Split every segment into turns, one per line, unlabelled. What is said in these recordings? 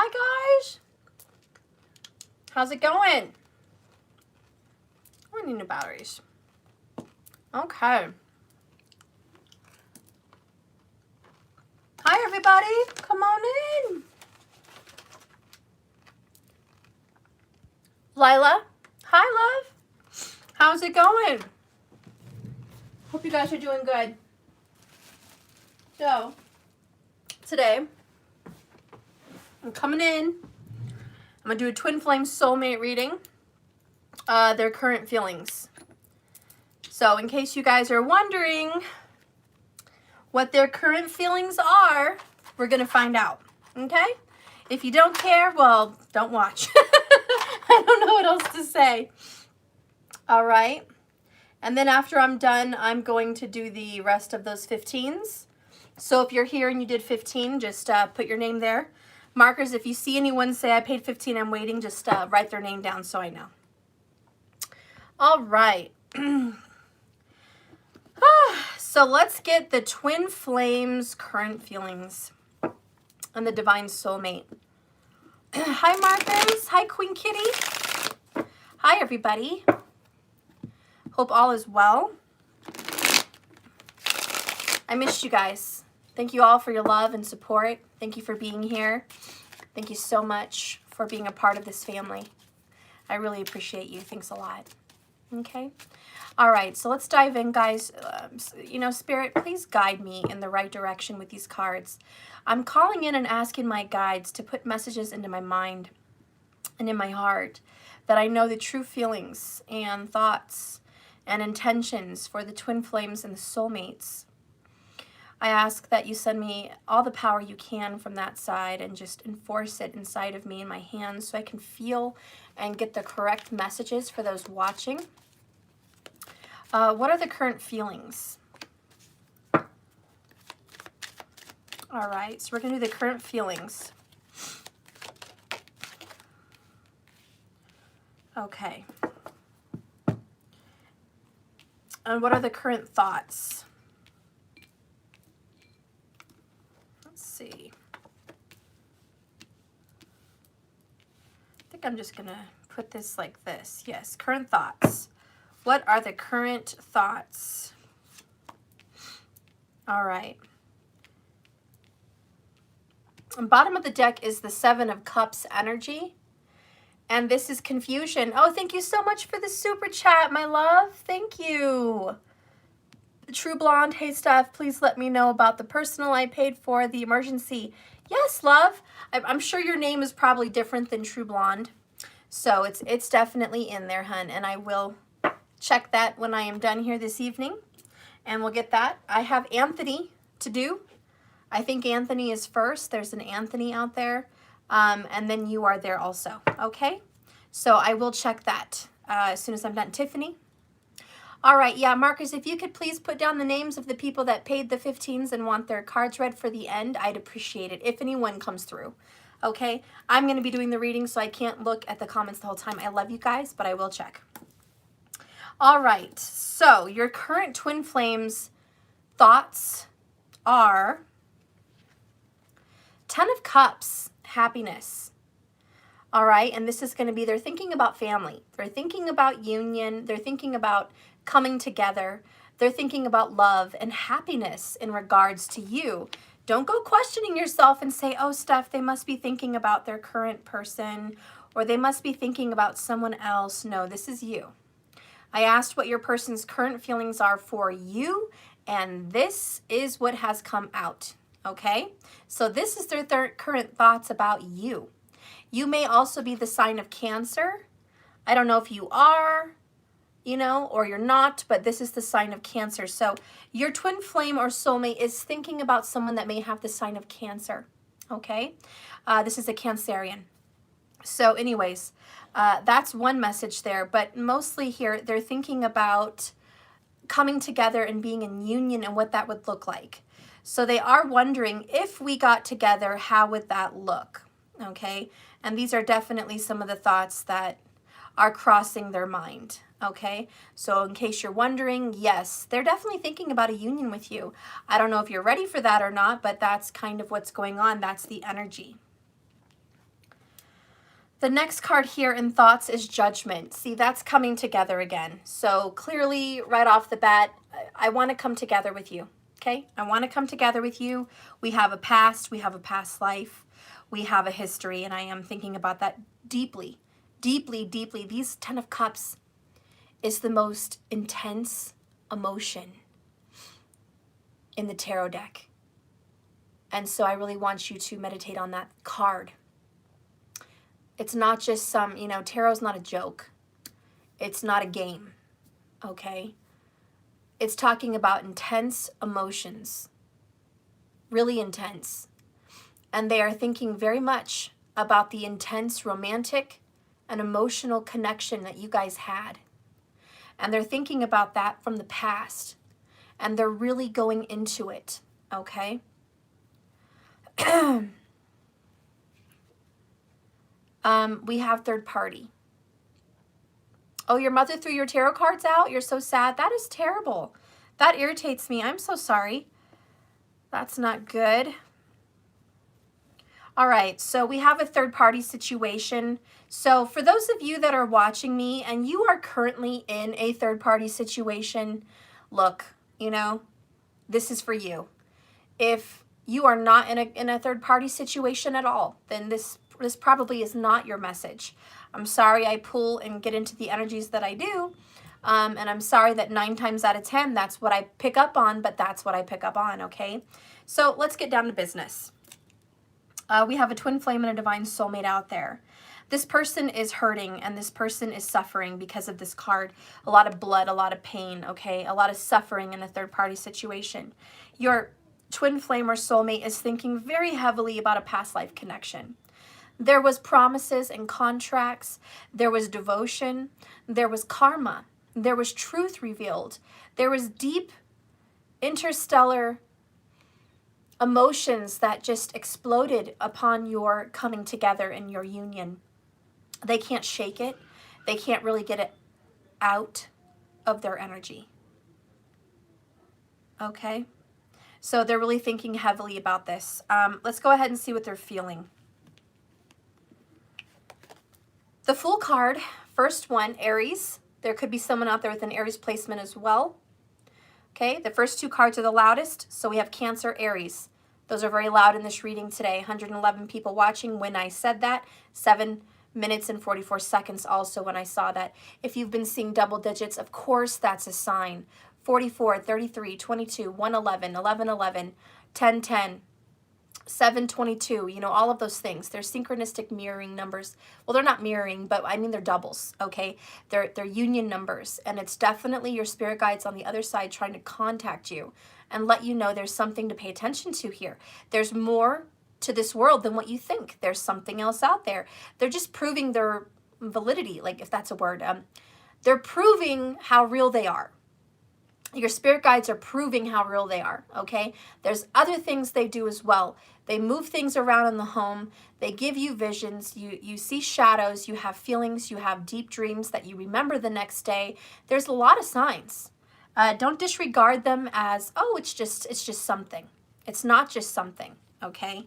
Hi, guys. How's it going? We need new batteries. Okay. Hi, everybody. Come on in. Lila. Hi, love. How's it going? Hope you guys are doing good. So, today, I'm coming in. I'm going to do a twin flame soulmate reading. Their current feelings. So, in case you guys are wondering what their current feelings are, we're going to find out. Okay? If you don't care, well, don't watch. I don't know what else to say. All right. And then after I'm done, I'm going to do the rest of those 15s. So if you're here and you did 15, just put your name there. Markers, if you see anyone say I paid 15, I'm waiting, just write their name down so I know. All right. So let's get the twin flames current feelings and the divine soulmate. Hi, Marcus. Hi, Queen Kitty. Hi, everybody. Hope all is well. I missed you guys. Thank you all for your love and support. Thank you for being here. Thank you so much for being a part of this family. I really appreciate you. Thanks a lot. Okay. All right. So let's dive in, guys. You know, Spirit, please guide me in the right direction with these cards. I'm calling in and asking my guides to put messages into my mind and in my heart that I know the true feelings and thoughts and intentions for the twin flames and the soulmates. I ask that you send me all the power you can from that side and just enforce it inside of me in my hands so I can feel and get the correct messages for those watching. What are the current feelings? All right, so we're going to do the current feelings. Okay. And what are the current thoughts? Let's see. I think I'm just going to put this like this. Yes, current thoughts. What are the current thoughts? All right. And bottom of the deck is the Seven of Cups energy. And this is confusion. Oh, thank you so much for the super chat, my love. Thank you. True Blonde, hey Steph, please let me know about the personal I paid for, the emergency. Yes, love. I'm sure your name is probably different than True Blonde. So it's definitely in there, hun. And I will check that when I am done here this evening. And we'll get that. I have Anthony to do. I think Anthony is first. There's an Anthony out there. And then you are there also. Okay? So I will check that as soon as I'm done. Tiffany? All right. Yeah, Marcus, if you could please put down the names of the people that paid the 15s and want their cards read for the end, I'd appreciate it if anyone comes through. Okay? I'm going to be doing the reading, so I can't look at the comments the whole time. I love you guys, but I will check. All right. So your current twin flames thoughts are 10 of Cups, happiness. All right. And this is going to be, they're thinking about family. They're thinking about union. They're thinking about coming together. They're thinking about love and happiness in regards to you. Don't go questioning yourself and say, oh, Steph, they must be thinking about their current person or they must be thinking about someone else. No, this is you. I asked what your person's current feelings are for you, and this is what has come out. Okay, so this is their current thoughts about you. You may also be the sign of Cancer. I don't know if you are, you know, or you're not, but this is the sign of Cancer. So your twin flame or soulmate is thinking about someone that may have the sign of Cancer. Okay, this is a Cancerian. So anyways, that's one message there, but mostly here they're thinking about coming together and being in union and what that would look like. So they are wondering if we got together, how would that look? Okay. And these are definitely some of the thoughts that are crossing their mind. Okay. So in case you're wondering, yes, they're definitely thinking about a union with you. I don't know if you're ready for that or not, but that's kind of what's going on. That's the energy. The next card here in thoughts is Judgment. See, that's coming together again. So clearly, right off the bat, I want to come together with you. Okay? I want to come together with you. We have a past. We have a past life. We have a history. And I am thinking about that deeply, deeply, deeply. These 10 of Cups is the most intense emotion in the tarot deck. And so I really want you to meditate on that card. It's not just some, tarot's not a joke. It's not a game, okay? It's talking about intense emotions, really intense. And they are thinking very much about the intense romantic and emotional connection that you guys had. And they're thinking about that from the past. And they're really going into it, okay? We have third party. Oh, your mother threw your tarot cards out? You're so sad. That is terrible. That irritates me. I'm so sorry. That's not good. All right, so we have a third party situation. So for those of you that are watching me and you are currently in a third party situation, look, this is for you. If you are not in a third party situation at all, then this probably is not your message. I'm sorry I pull and get into the energies that I do. And I'm sorry that 9 times out of 10, that's what I pick up on, but that's what I pick up on, okay? So let's get down to business. We have a twin flame and a divine soulmate out there. This person is hurting and this person is suffering because of this card. A lot of blood, a lot of pain, okay? A lot of suffering in a third party situation. Your twin flame or soulmate is thinking very heavily about a past life connection. There was promises and contracts. There was devotion. There was karma. There was truth revealed. There was deep interstellar emotions that just exploded upon your coming together in your union. They can't shake it. They can't really get it out of their energy. Okay? So they're really thinking heavily about this. Let's go ahead and see what they're feeling. The Fool card, first one, Aries. There could be someone out there with an Aries placement as well. Okay, the first 2 cards are the loudest. So we have Cancer, Aries. Those are very loud in this reading today. 111 people watching when I said that. 7 minutes and 44 seconds also when I saw that. If you've been seeing double digits, of course that's a sign. 44, 33, 22, 111, 1111, 1010. 722, all of those things. They're synchronistic mirroring numbers. Well, they're not mirroring, but I mean they're doubles, okay? They're union numbers, and it's definitely your spirit guides on the other side trying to contact you and let you know there's something to pay attention to here. There's more to this world than what you think. There's something else out there. They're just proving their validity, like if that's a word. They're proving how real they are. Your spirit guides are proving how real they are, okay? There's other things they do as well. They move things around in the home. They give you visions. You see shadows. You have feelings. You have deep dreams that you remember the next day. There's a lot of signs. Don't disregard them as, oh, it's just something. It's not just something, okay?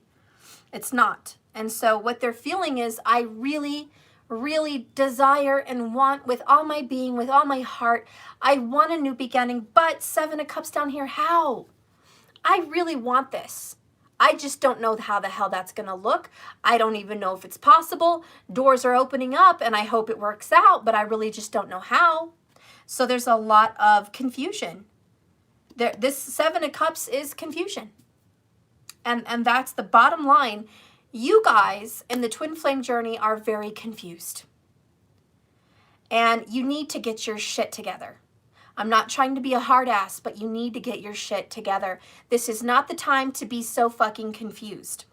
It's not. And so what they're feeling is, I really desire and want with all my being, with all my heart. I want a new beginning, but 7 of Cups down here, how? I really want this. I just don't know how the hell that's going to look. I don't even know if it's possible. Doors are opening up and I hope it works out, but I really just don't know how. So there's a lot of confusion. This 7 of Cups is confusion. And that's the bottom line. You guys in the twin flame journey are very confused. And you need to get your shit together. I'm not trying to be a hard ass, but you need to get your shit together. This is not the time to be so fucking confused.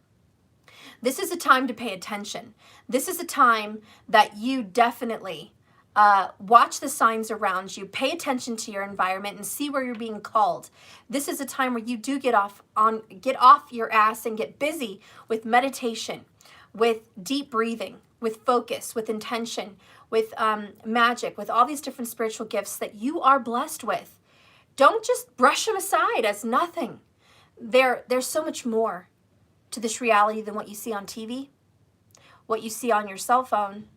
This is a time to pay attention. This is a time that you definitely watch the signs around you, pay attention to your environment and see where you're being called. This is a time where you do get off your ass and get busy with meditation, with deep breathing, with focus, with intention, with magic, with all these different spiritual gifts that you are blessed with. Don't just brush them aside as nothing. There's so much more to this reality than what you see on TV. what you see on your cell phone,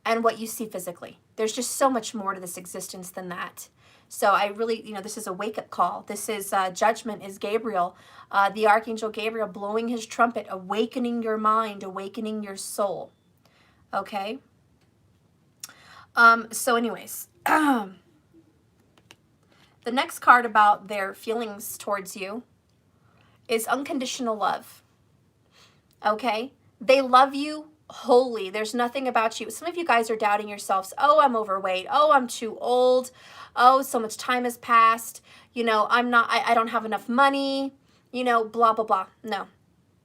and what you see physically. There's just so much more to this existence than that. So I really, this is a wake-up call. This is judgment, is Gabriel, the Archangel Gabriel blowing his trumpet, awakening your mind, awakening your soul. Okay? So anyways, the next card about their feelings towards you is unconditional love. Okay? They love you wholly. There's nothing about you. Some of you guys are doubting yourselves. Oh, I'm overweight. Oh, I'm too old. Oh, so much time has passed. I don't have enough money. Blah, blah, blah. No,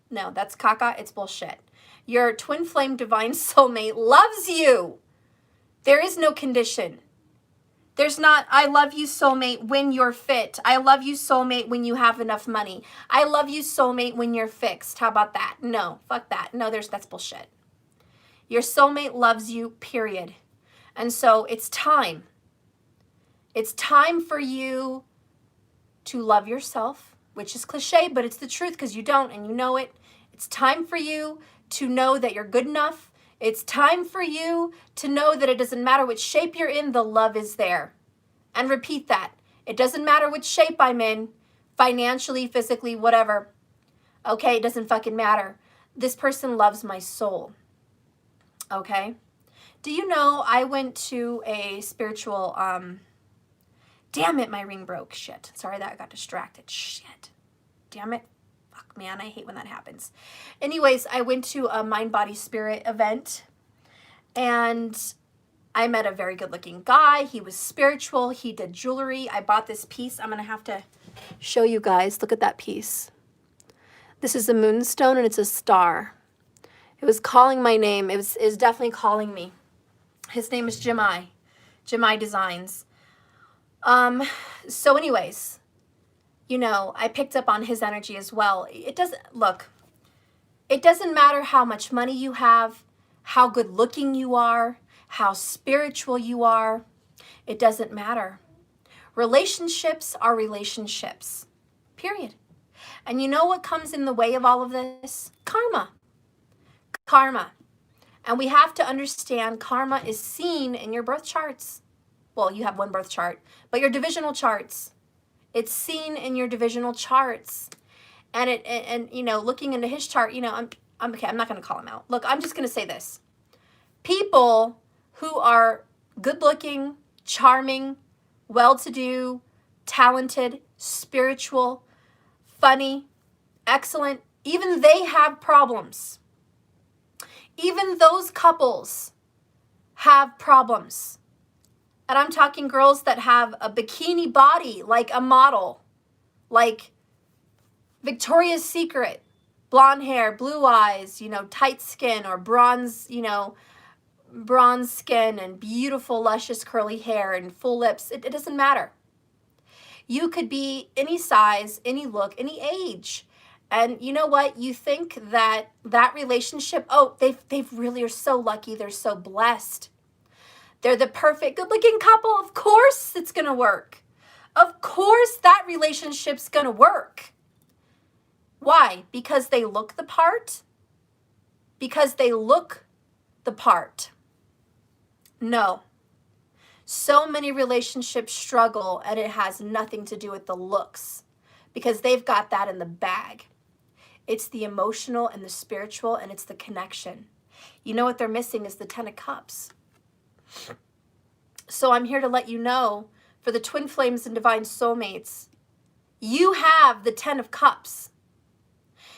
that's caca. It's bullshit. Your twin flame divine soulmate loves you. There is no condition. There's not, I love you, soulmate, when you're fit. I love you, soulmate, when you have enough money. I love you, soulmate, when you're fixed. How about that? No, fuck that. No, that's bullshit. Your soulmate loves you, period. And so it's time. It's time for you to love yourself, which is cliche, but it's the truth because you don't and you know it. It's time for you to know that you're good enough. It's time for you to know that it doesn't matter which shape you're in, the love is there. And repeat that. It doesn't matter which shape I'm in, financially, physically, whatever. Okay, it doesn't fucking matter. This person loves my soul. Okay? Do you know I went to a spiritual, damn it, my ring broke. Shit. Sorry that I got distracted. Shit. Damn it. Fuck, man, I hate when that happens. Anyways, I went to a mind, body, spirit event, and I met a very good-looking guy. He was spiritual. He did jewelry. I bought this piece. I'm going to have to show you guys. Look at that piece. This is a moonstone, and it's a star. It was calling my name. It was definitely calling me. His name is Jemai. Jemai Designs. So anyways, I picked up on his energy as well. It doesn't matter how much money you have, how good looking you are, how spiritual you are. It doesn't matter. Relationships are relationships, period. And you know what comes in the way of all of this? Karma. Karma. And we have to understand karma is seen in your birth charts. Well, you have one birth chart, but your divisional charts. It's seen in your divisional charts. And looking into his chart, I'm okay, I'm not going to call him out. Look, I'm just going to say this. People who are good-looking, charming, well-to-do, talented, spiritual, funny, excellent, even they have problems. Even those couples have problems. And I'm talking girls that have a bikini body, like a model, like Victoria's Secret, blonde hair, blue eyes, tight skin, or bronze skin and beautiful, luscious, curly hair and full lips. It doesn't matter. You could be any size, any look, any age. And you know what? You think that relationship, they really are so lucky. They're so blessed. They're the perfect good-looking couple. Of course it's going to work. Of course that relationship's going to work. Why? Because they look the part? Because they look the part. No. So many relationships struggle, and it has nothing to do with the looks because they've got that in the bag. It's the emotional and the spiritual, and it's the connection. You know what they're missing is the 10 of Cups. So I'm here to let you know, for the twin flames and divine soulmates, you have the 10 of Cups.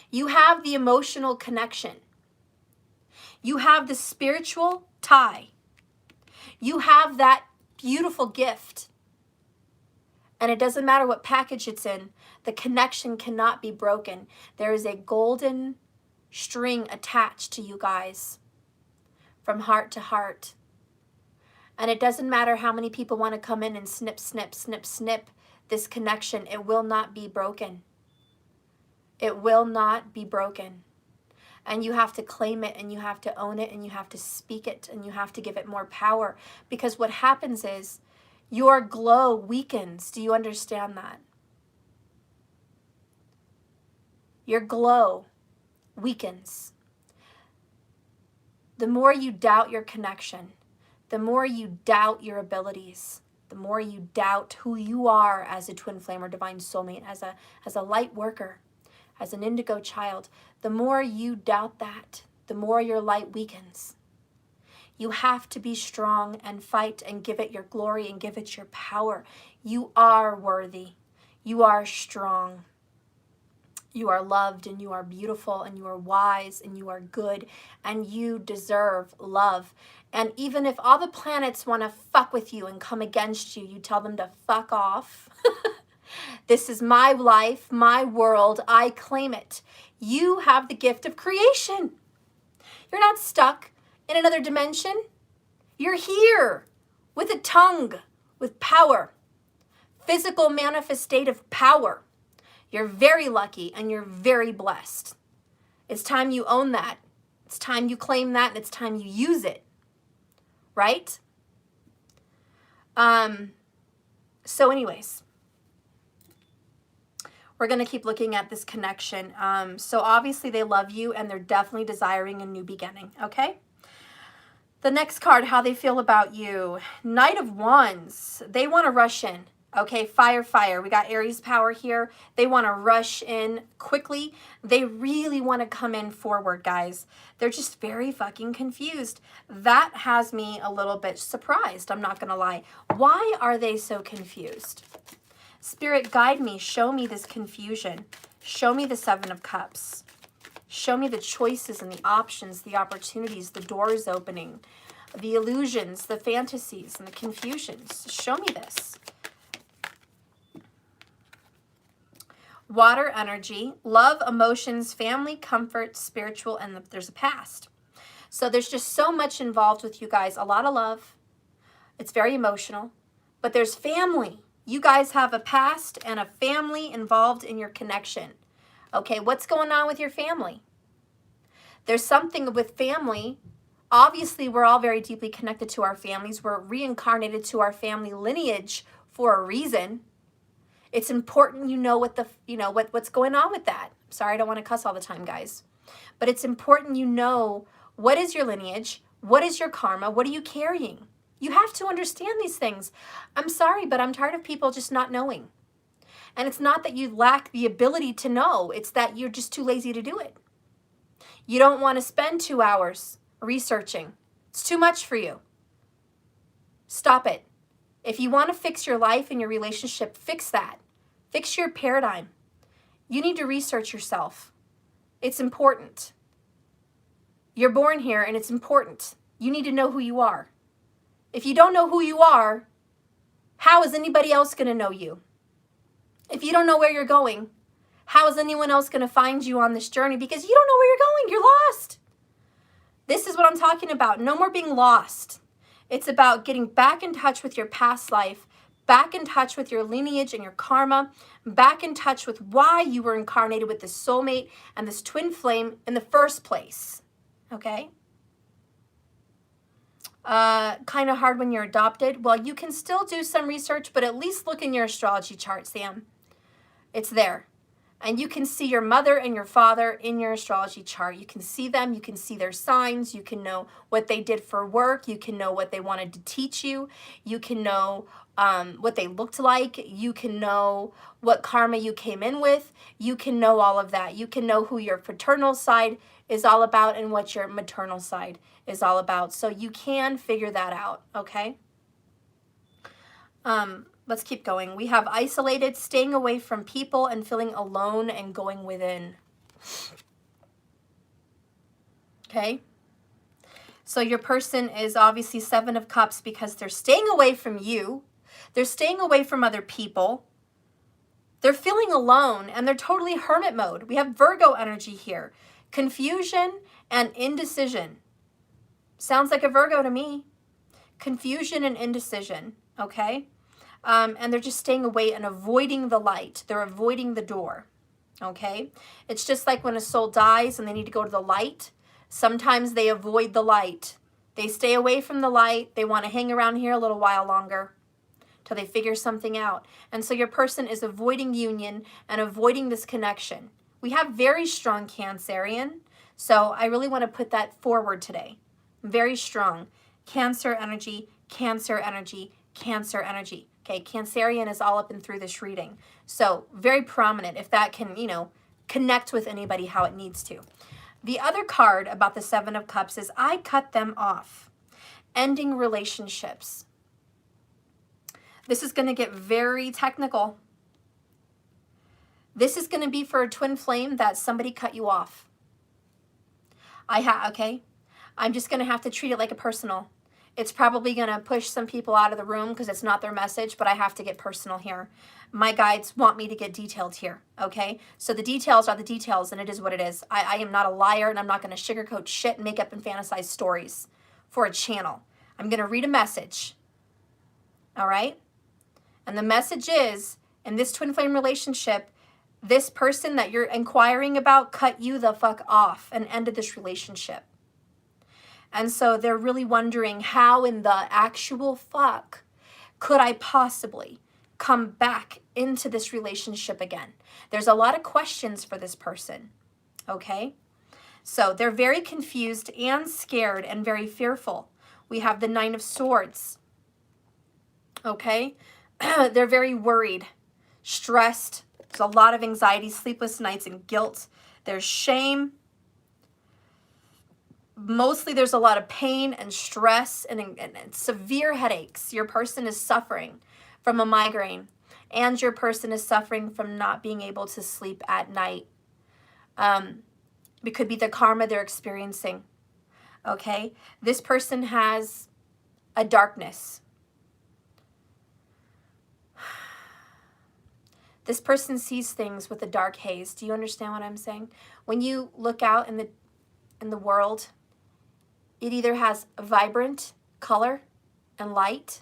You have the emotional connection. You have the spiritual tie. You have that beautiful gift. And it doesn't matter what package it's in, the connection cannot be broken. There is a golden string attached to you guys from heart to heart. And it doesn't matter how many people want to come in and snip, snip, snip, snip this connection. It will not be broken. It will not be broken. And you have to claim it, and you have to own it, and you have to speak it, and you have to give it more power. Because what happens is your glow weakens. Do you understand that? Your glow weakens. the more you doubt your connection, the more you doubt your abilities, the more you doubt who you are as a twin flame or divine soulmate, as a light worker, as an indigo child, the more you doubt that, the more your light weakens. You have to be strong and fight and give it your glory and give it your power. You are worthy. You are strong. You are loved and you are beautiful and you are wise and you are good and you deserve love. And even if all the planets want to fuck with you and come against you, you tell them to fuck off. This is my life, my world. I claim it. You have the gift of creation. You're not stuck in another dimension. You're here with a tongue, with power, physical manifestative power. You're very lucky and you're very blessed. It's time you own that. It's time you claim that and it's time you use it. Right? So anyways, we're going to keep looking at this connection. So obviously they love you and they're definitely desiring a new beginning. Okay? The next card, how they feel about you. Knight of Wands. They want to rush in. Okay, fire, fire. We got Aries power here. They want to rush in quickly. They really want to come in forward, guys. They're just very fucking confused. That has me a little bit surprised. I'm not going to lie. Why are they so confused? Spirit, guide me. Show me this confusion. Show me the Seven of Cups. Show me the choices and the options, the opportunities, the doors opening, the illusions, the fantasies, and the confusions. Show me this. Water energy, love, emotions, family, comfort, spiritual, and there's a past. So there's just so much involved with you guys. A lot of love. It's very emotional. But there's family. You guys have a past and a family involved in your connection. Okay, what's going on with your family? There's something with family. Obviously, we're all very deeply connected to our families. We're reincarnated to our family lineage for a reason. It's important you know what's going on with that. Sorry, I don't want to cuss all the time, guys. But it's important you know what is your lineage, what is your karma, what are you carrying? You have to understand these things. I'm sorry, but I'm tired of people just not knowing. And it's not that you lack the ability to know. It's that you're just too lazy to do it. You don't want to spend 2 hours researching. It's too much for you. Stop it. If you want to fix your life and your relationship, fix that. Fix your paradigm. You need to research yourself. It's important. You're born here and it's important. You need to know who you are. If you don't know who you are, how is anybody else going to know you? If you don't know where you're going, how is anyone else going to find you on this journey? Because you don't know where you're going. You're lost. This is what I'm talking about. No more being lost. It's about getting back in touch with your past life, back in touch with your lineage and your karma, back in touch with why you were incarnated with this soulmate and this twin flame in the first place. Okay? Kind of hard when you're adopted. Well, you can still do some research, but at least look in your astrology chart, Sam. It's there. And you can see your mother and your father in your astrology chart. You can see them. You can see their signs. You can know what they did for work. You can know what they wanted to teach you. You can know what they looked like. You can know what karma you came in with. You can know all of that. You can know who your paternal side is all about and what your maternal side is all about. So you can figure that out, okay? Let's keep going. We have isolated, staying away from people and feeling alone and going within. Okay? So your person is obviously Seven of Cups because they're staying away from you. They're staying away from other people. They're feeling alone and they're totally hermit mode. We have Virgo energy here. Confusion and indecision. Sounds like a Virgo to me. Confusion and indecision, okay? And they're just staying away and avoiding the light. They're avoiding the door, okay? It's just like when a soul dies and they need to go to the light. Sometimes they avoid the light. They stay away from the light. They want to hang around here a little while longer till they figure something out. And so your person is avoiding union and avoiding this connection. We have very strong Cancerian, so I really want to put that forward today. Very strong. Cancer energy, Cancer energy, Cancer energy. Okay, Cancerian is all up and through this reading. So very prominent if that can, you know, connect with anybody how it needs to. The other card about the Seven of Cups is I cut them off. Ending relationships. This is going to get very technical. This is going to be for a twin flame that somebody cut you off. Okay? I'm just going to have to treat it like a personal. It's probably going to push some people out of the room because it's not their message, but I have to get personal here. My guides want me to get detailed here, okay? So the details are the details, and it is what it is. I am not a liar, and I'm not going to sugarcoat shit and make up and fantasize stories for a channel. I'm going to read a message, all right? And the message is, in this twin flame relationship, this person that you're inquiring about cut you the fuck off and ended this relationship. And so they're really wondering, how in the actual fuck could I possibly come back into this relationship again? There's a lot of questions for this person, okay? So they're very confused and scared and very fearful. We have the Nine of Swords, okay? They're very worried, stressed. There's a lot of anxiety, sleepless nights, and guilt. There's shame. Mostly there's a lot of pain and stress and severe headaches. Your person is suffering from a migraine, and your person is suffering from not being able to sleep at night. It could be the karma they're experiencing, okay? This person has a darkness. This person sees things with a dark haze. Do you understand what I'm saying? When you look out in the world, it either has a vibrant color and light,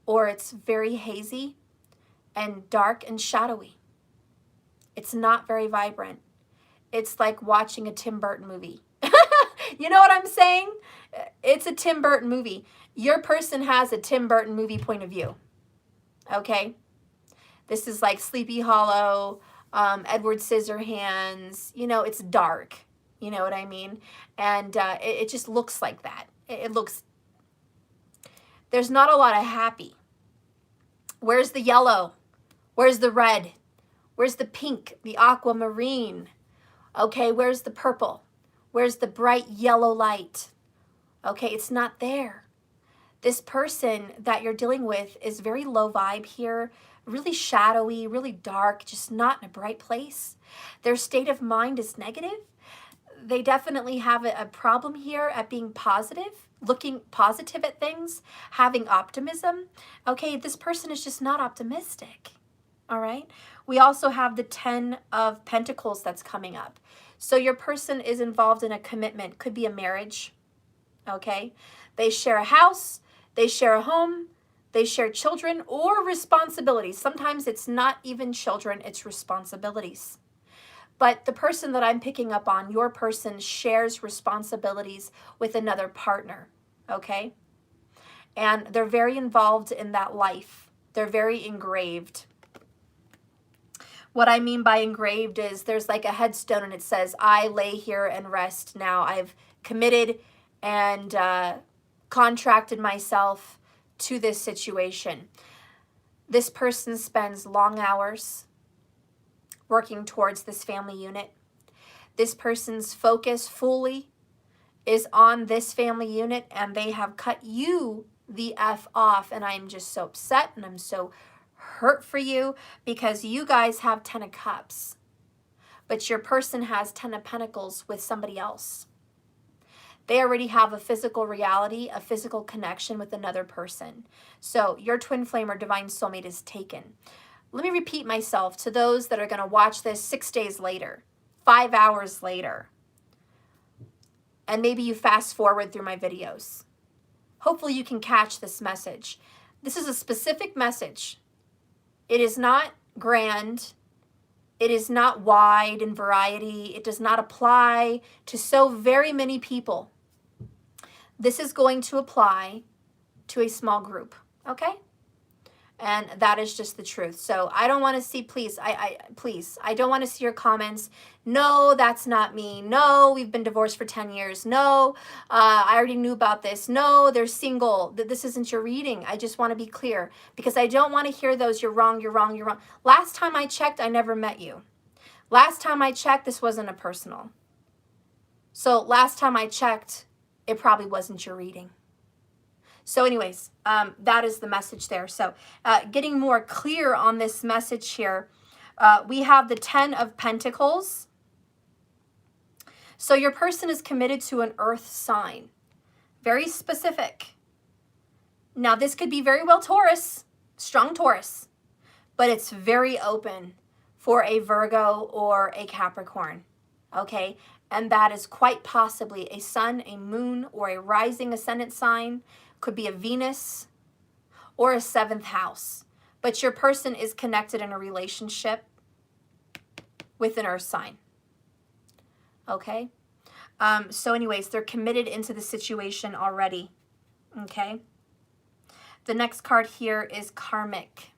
or it's very hazy and dark and shadowy. It's not very vibrant. It's like watching a Tim Burton movie. You know what I'm saying? It's a Tim Burton movie. Your person has a Tim Burton movie point of view. Okay? This is like Sleepy Hollow, Edward Scissorhands. You know, it's dark. You know what I mean? And it just looks like that. It looks, there's not a lot of happy. Where's the yellow? Where's the red? Where's the pink, the aquamarine? Okay, where's the purple? Where's the bright yellow light? Okay, it's not there. This person that you're dealing with is very low vibe here, really shadowy, really dark, just not in a bright place. Their state of mind is negative. They definitely have a problem here at being positive, looking positive at things, having optimism. Okay, this person is just not optimistic, all right? We also have the 10 of Pentacles that's coming up. So your person is involved in a commitment, could be a marriage, okay? They share a house, they share a home, they share children or responsibilities. Sometimes it's not even children, it's responsibilities. But the person that I'm picking up on, your person shares responsibilities with another partner, okay? And they're very involved in that life. They're very engraved. What I mean by engraved is there's like a headstone and it says, I lay here and rest now. I've committed and contracted myself to this situation. This person spends long hours working towards this family unit. This person's focus fully is on this family unit, and they have cut you the F off, and I'm just so upset and I'm so hurt for you because you guys have 10 of Cups, but your person has 10 of Pentacles with somebody else. They already have a physical reality, a physical connection with another person. So your twin flame or divine soulmate is taken. Let me repeat myself to those that are going to watch this 6 days later, 5 hours later, and maybe you fast forward through my videos. Hopefully you can catch this message. This is a specific message. It is not grand. It is not wide in variety. It does not apply to so very many people. This is going to apply to a small group, okay? And that is just the truth. So I don't want to see, please, I don't want to see your comments. No, that's not me. No, we've been divorced for 10 years. No, I already knew about this. No, they're single. This isn't your reading. I just want to be clear because I don't want to hear those. You're wrong, you're wrong, you're wrong. Last time I checked, I never met you. Last time I checked, this wasn't a personal. So last time I checked, it probably wasn't your reading. So anyways, that is the message there. So getting more clear on this message here, we have the 10 of Pentacles. So your person is committed to an earth sign. Very specific. Now this could be very well Taurus, strong Taurus, but it's very open for a Virgo or a Capricorn. Okay, and that is quite possibly a sun, a moon, or a rising ascendant sign. Could be a Venus or a 7th house. But your person is connected in a relationship with an earth sign. Okay? So anyways, they're committed into the situation already. Okay? The next card here is karmic.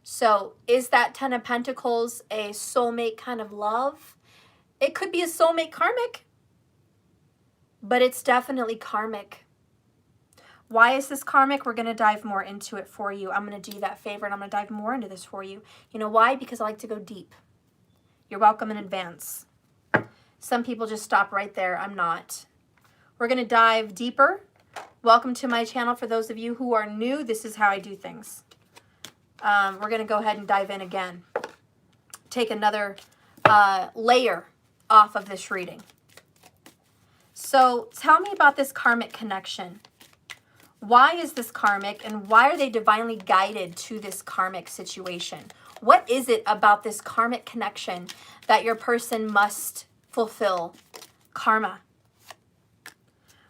So is that 10 of Pentacles a soulmate kind of love? It could be a soulmate karmic, but it's definitely karmic. Why is this karmic? We're going to dive more into it for you. I'm going to do that favor and I'm going to dive more into this for you. You know why? Because I like to go deep. You're welcome in advance. Some people just stop right there. I'm not. We're going to dive deeper. Welcome to my channel. For those of you who are new, this is how I do things. We're going to go ahead and dive in again. Take another layer off of this reading. So tell me about this karmic connection. Why is this karmic and why are they divinely guided to this karmic situation? What is it about this karmic connection that your person must fulfill? Karma.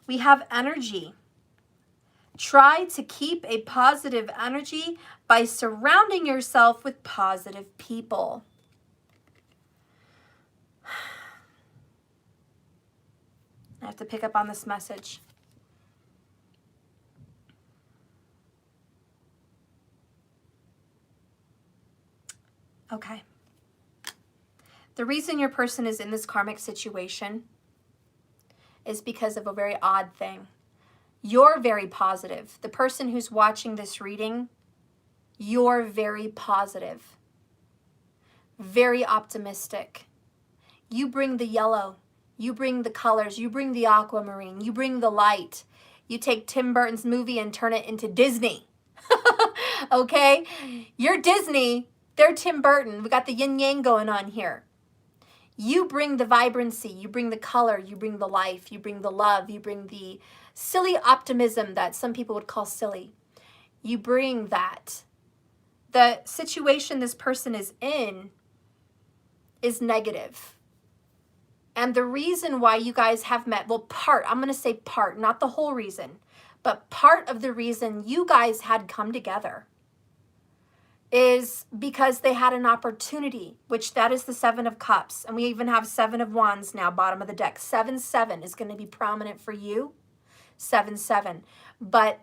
We have energy. Try to keep a positive energy by surrounding yourself with positive people. I have to pick up on this message. Okay. The reason your person is in this karmic situation is because of a very odd thing. You're very positive. The person who's watching this reading, you're very positive, very optimistic. You bring the yellow, you bring the colors, you bring the aquamarine, you bring the light. You take Tim Burton's movie and turn it into Disney. Okay? You're Disney. They're Tim Burton. We got the yin yang going on here. You bring the vibrancy, you bring the color, you bring the life, you bring the love, you bring the silly optimism that some people would call silly. You bring that. The situation this person is in is negative. And the reason why you guys have met, well, I'm going to say part, not the whole reason, but part of the reason you guys had come together is because they had an opportunity, which that is the 7 of Cups. And we even have 7 of Wands now, bottom of the deck. 7-7 is going to be prominent for you. 7-7. But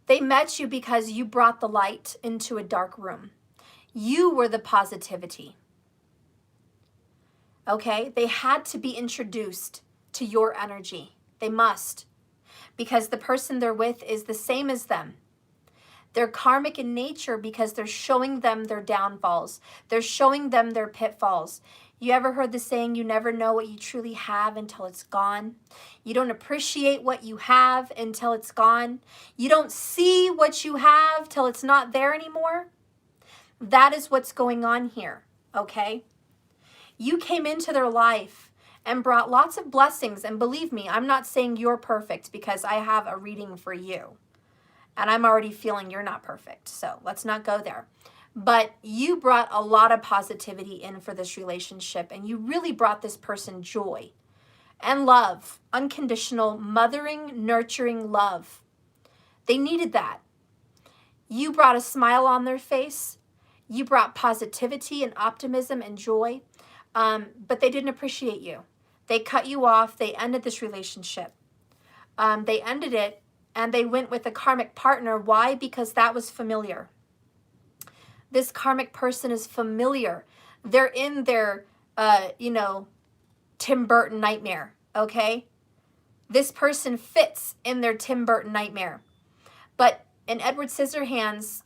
they met you because you brought the light into a dark room. You were the positivity. Okay? They had to be introduced to your energy. They must. Because the person they're with is the same as them. They're karmic in nature because they're showing them their downfalls. They're showing them their pitfalls. You ever heard the saying, you never know what you truly have until it's gone? You don't appreciate what you have until it's gone. You don't see what you have till it's not there anymore. That is what's going on here, okay? You came into their life and brought lots of blessings. And believe me, I'm not saying you're perfect because I have a reading for you. And I'm already feeling you're not perfect. So let's not go there. But you brought a lot of positivity in for this relationship. And you really brought this person joy and love. Unconditional, mothering, nurturing love. They needed that. You brought a smile on their face. You brought positivity and optimism and joy. But they didn't appreciate you. They cut you off. They ended this relationship. They ended it. and they went with a karmic partner. Why? Because that was familiar. This karmic person is familiar. They're in their, Tim Burton nightmare, okay? This person fits in their Tim Burton nightmare. But in Edward Scissorhands,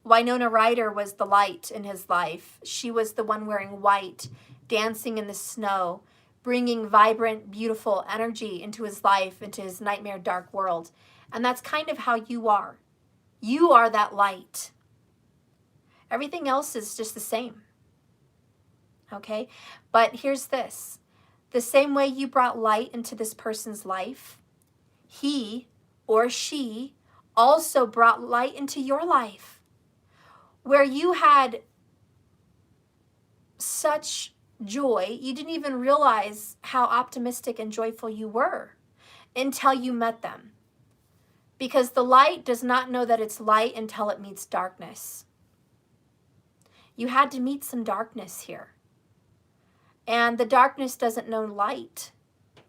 Winona Ryder was the light in his life. She was the one wearing white, dancing in the snow, bringing vibrant, beautiful energy into his life, into his nightmare dark world. And that's kind of how you are. You are that light. Everything else is just the same. Okay? But here's this. The same way you brought light into this person's life, he or she also brought light into your life, where you had such joy, you didn't even realize how optimistic and joyful you were until you met them. Because the light does not know that it's light until it meets darkness. You had to meet some darkness here. And the darkness doesn't know light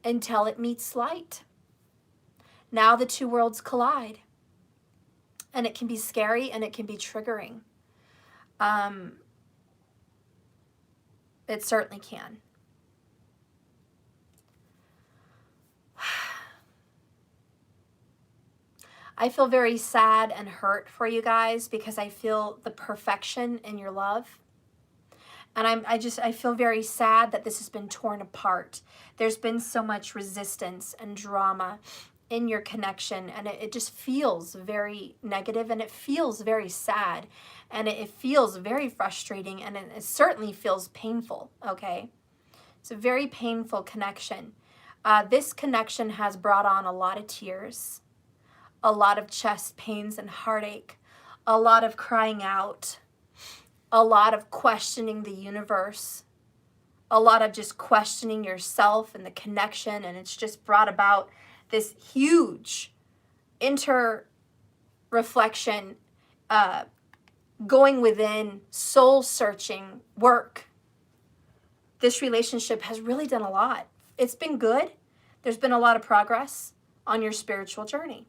until it meets light. Now the two worlds collide. And it can be scary and it can be triggering. It certainly can. I feel very sad and hurt for you guys because I feel the perfection in your love. And I feel very sad that this has been torn apart. There's been so much resistance and drama in your connection, and it just feels very negative, and it feels very sad, and it feels very frustrating, and it certainly feels painful, okay? It's a very painful connection. This connection has brought on a lot of tears, a lot of chest pains and heartache, a lot of crying out, a lot of questioning the universe, a lot of just questioning yourself and the connection, and it's just brought about this huge inter-reflection, going within, soul-searching work. This relationship has really done a lot. It's been good. There's been a lot of progress on your spiritual journey.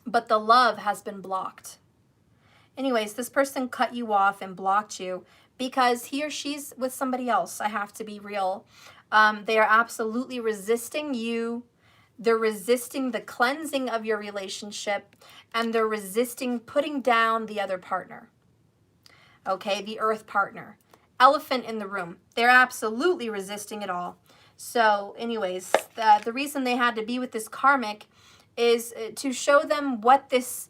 But the love has been blocked. Anyways, this person cut you off and blocked you because he or she's with somebody else. I have to be real. They are absolutely resisting you. They're resisting the cleansing of your relationship, and they're resisting putting down the other partner. Okay, the earth partner. Elephant in the room. They're absolutely resisting it all. So anyways, the reason they had to be with this karmic is to show them what this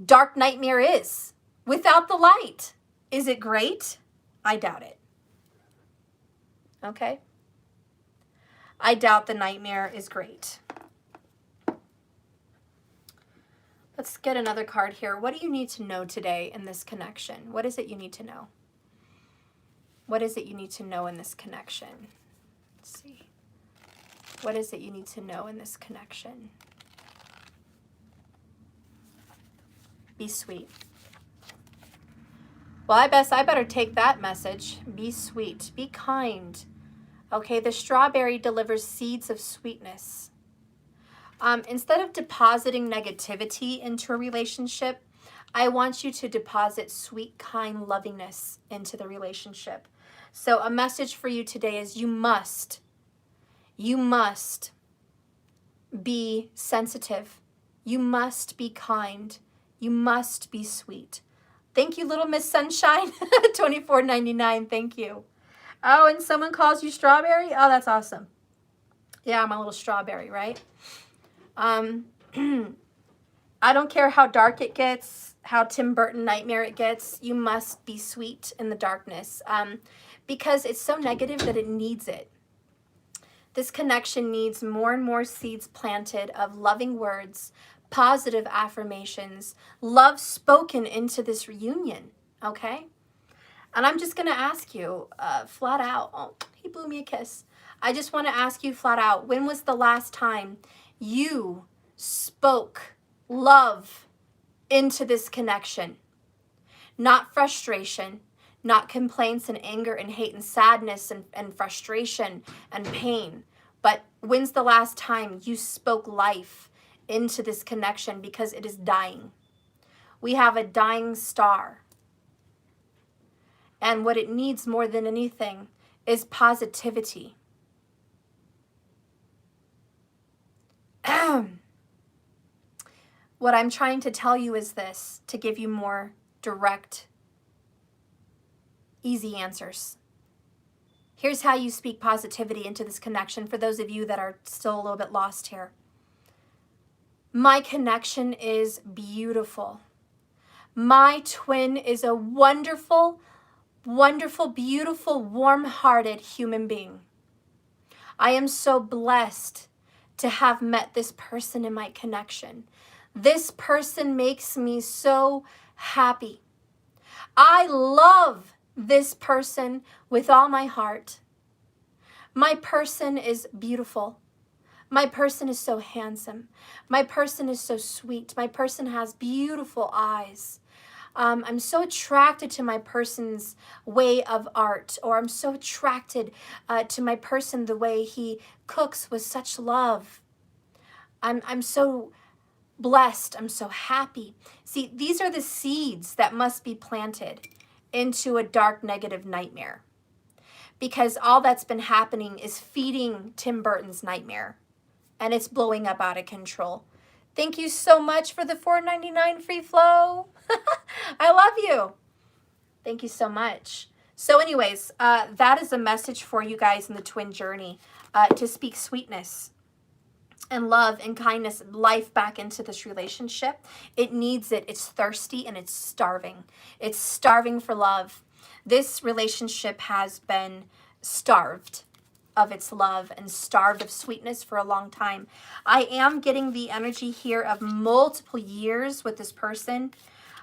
dark nightmare is without the light. Is it great? I doubt it. Okay? I doubt the nightmare is great. Let's get another card here. What do you need to know today in this connection? What is it you need to know? What is it you need to know in this connection? Let's see. What is it you need to know in this connection? Be sweet. Well, I better take that message. Be sweet. Be kind. Okay, the strawberry delivers seeds of sweetness. Instead of depositing negativity into a relationship, I want you to deposit sweet, kind lovingness into the relationship. So a message for you today is you must be sensitive. You must be kind. You must be sweet. Thank you, Little Miss Sunshine. $24.99. Thank you. Oh, and someone calls you strawberry? Oh, that's awesome. Yeah, I'm a little strawberry, right? I don't care how dark it gets, how Tim Burton nightmare it gets. You must be sweet in the darkness, because it's so negative that it needs it. This connection needs more and more seeds planted of loving words, positive affirmations, love spoken into this reunion, okay? And I'm just going to ask you flat out. Oh, he blew me a kiss. I just want to ask you flat out, when was the last time you spoke love into this connection? Not frustration, not complaints and anger and hate and sadness and frustration and pain. But when's the last time you spoke life into this connection because it is dying. We have a dying star. And what it needs more than anything is positivity. What I'm trying to tell you is this, to give you more direct, easy answers. Here's how you speak positivity into this connection for those of you that are still a little bit lost here. My connection is beautiful. My twin is a wonderful, wonderful, beautiful, warm-hearted human being. I am so blessed to have met this person in my connection. This person makes me so happy. I love this person with all my heart. My person is beautiful. My person is so handsome. My person is so sweet. My person has beautiful eyes. I'm so attracted to my person's way of art, or I'm so attracted to my person the way he cooks with such love. I'm so blessed. I'm so happy. See, these are the seeds that must be planted into a dark, negative nightmare, because all that's been happening is feeding Tim Burton's nightmare, and it's blowing up out of control. Thank you so much for the $4.99 free flow. I love you. Thank you so much. So anyways, that is a message for you guys in the twin journey, to speak sweetness and love and kindness, life back into this relationship. It needs it. It's thirsty and it's starving. It's starving for love. This relationship has been starved of its love and starved of sweetness for a long time. I am getting the energy here of multiple years with this person.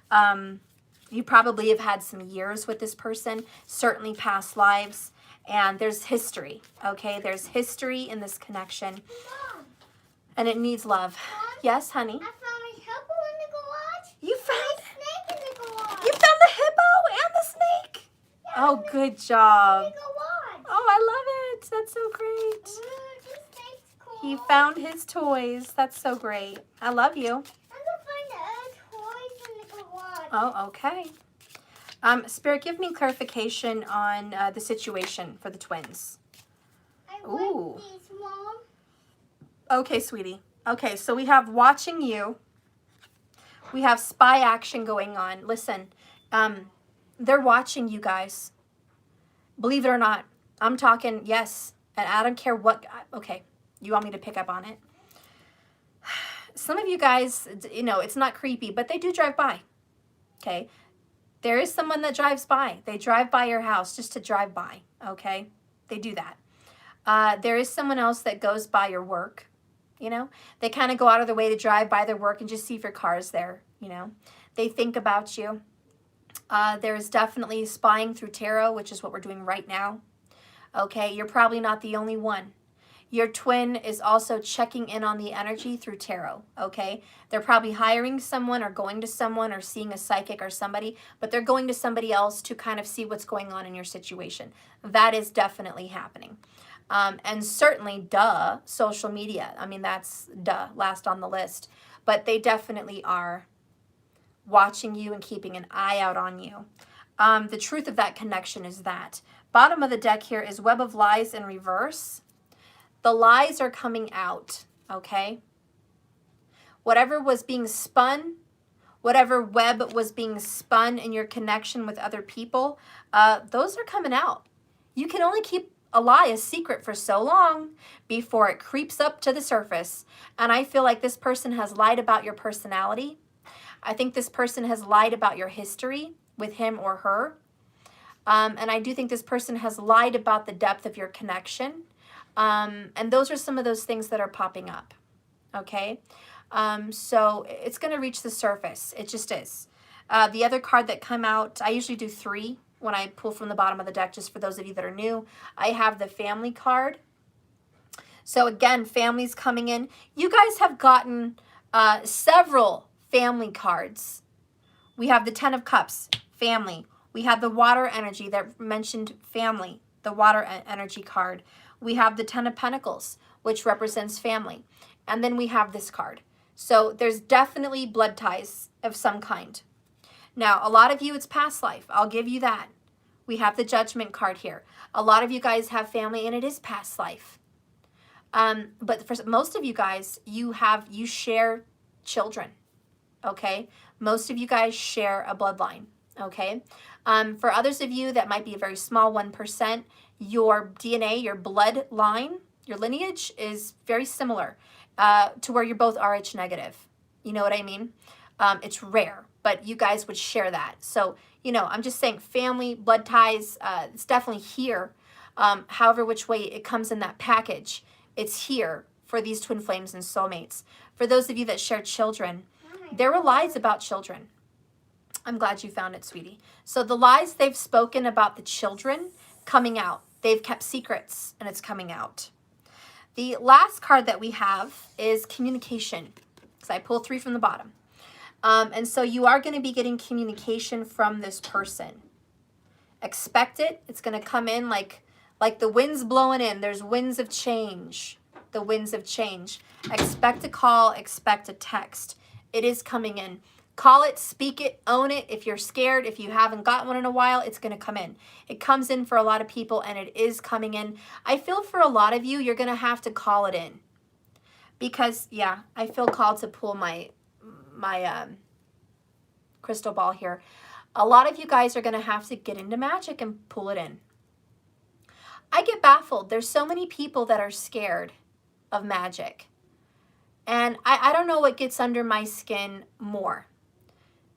You probably have had some years with this person, certainly past lives, and there's history, okay? There's history in this connection.
Mom.
And it needs love.
Mom,
yes, honey?
I found a hippo in the garage.
You found
a snake in the garage.
You found the hippo and the snake?
Yeah,
oh, good job.
In the garage.
Oh, I love it. That's so great.
This snake's cool.
He found his toys. That's so great. I love you.
I'm gonna find the other toys in the garage.
Oh, okay. Spirit, give me clarification on the situation for the twins.
I
Ooh.
like these, Mom.
Okay, sweetie. Okay, so we have watching you. We have spy action going on. Listen, they're watching you guys. Believe it or not. I'm talking, yes, and I don't care what, okay, you want me to pick up on it? Some of you guys, you know, it's not creepy, but they do drive by, okay? There is someone that drives by. They drive by your house just to drive by, okay? They do that. There is someone else that goes by your work, you know? They kind of go out of their way to drive by their work and just see if your car's there, you know? They think about you. There's definitely spying through tarot, which is what we're doing right now. Okay, you're probably not the only one. Your twin is also checking in on the energy through tarot, okay? They're probably hiring someone or going to someone or seeing a psychic or somebody, but they're going to somebody else to kind of see what's going on in your situation. That is definitely happening. And certainly, duh, social media. I mean, that's duh, last on the list. But they definitely are watching you and keeping an eye out on you. The truth of that connection is that. Bottom of the deck here is Web of Lies in reverse. The lies are coming out, okay? Whatever was being spun, whatever web was being spun in your connection with other people, those are coming out. You can only keep a lie a secret for so long before it creeps up to the surface. And I feel like this person has lied about your personality. I think this person has lied about your history with him or her. And I do think this person has lied about the depth of your connection. And those are some of those things that are popping up, okay? So it's going to reach the surface. It just is. The other card that come out, I usually do 3 when I pull from the bottom of the deck, just for those of you that are new. I have the family card. So again, families coming in. You guys have gotten several family cards. We have the 10 of Cups, family. We have the water energy that mentioned family, the water energy card. We have the 10 of Pentacles, which represents family. And then we have this card. So there's definitely blood ties of some kind. Now, a lot of you, it's past life. I'll give you that. We have the Judgment card here. A lot of you guys have family and it is past life. But for most of you guys, you share children, okay? Most of you guys share a bloodline, okay? For others of you, that might be a very small 1%, your DNA, your bloodline, your lineage is very similar to where you're both Rh negative. You know what I mean? It's rare, but you guys would share that. So, you know, I'm just saying family, blood ties, it's definitely here. However which way it comes in that package, it's here for these twin flames and soulmates. For those of you that share children, there were lies about children. I'm glad you found it, sweetie. So the lies they've spoken about the children coming out. They've kept secrets and it's coming out. The last card that we have is communication. So I pulled 3 from the bottom. And so you are going to be getting communication from this person. Expect it. It's going to come in like the wind's blowing in. There's winds of change. The winds of change. Expect a call. Expect a text. It is coming in. Call it, speak it, own it. If you're scared, if you haven't got one in a while, it's going to come in. It comes in for a lot of people and it is coming in. I feel for a lot of you, you're going to have to call it in. Because, yeah, I feel called to pull my crystal ball here. A lot of you guys are going to have to get into magic and pull it in. I get baffled. There's so many people that are scared of magic. And I don't know what gets under my skin more.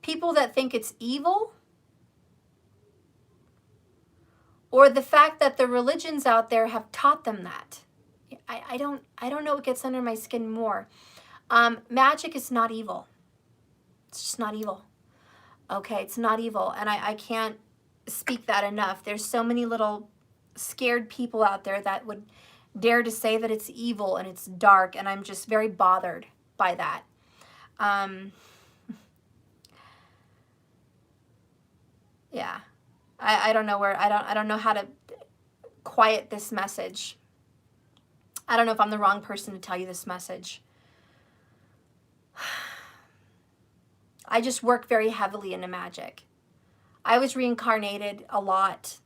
People that think it's evil, or the fact that the religions out there have taught them that. I don't know what gets under my skin more. Magic is not evil. It's just not evil. Okay, it's not evil. And I can't speak that enough. There's so many little scared people out there that would dare to say that it's evil and it's dark, and I'm just very bothered by that. Yeah, I don't know where, I don't know how to quiet this message. I don't know if I'm the wrong person to tell you this message. I just work very heavily into magic. I was reincarnated a lot.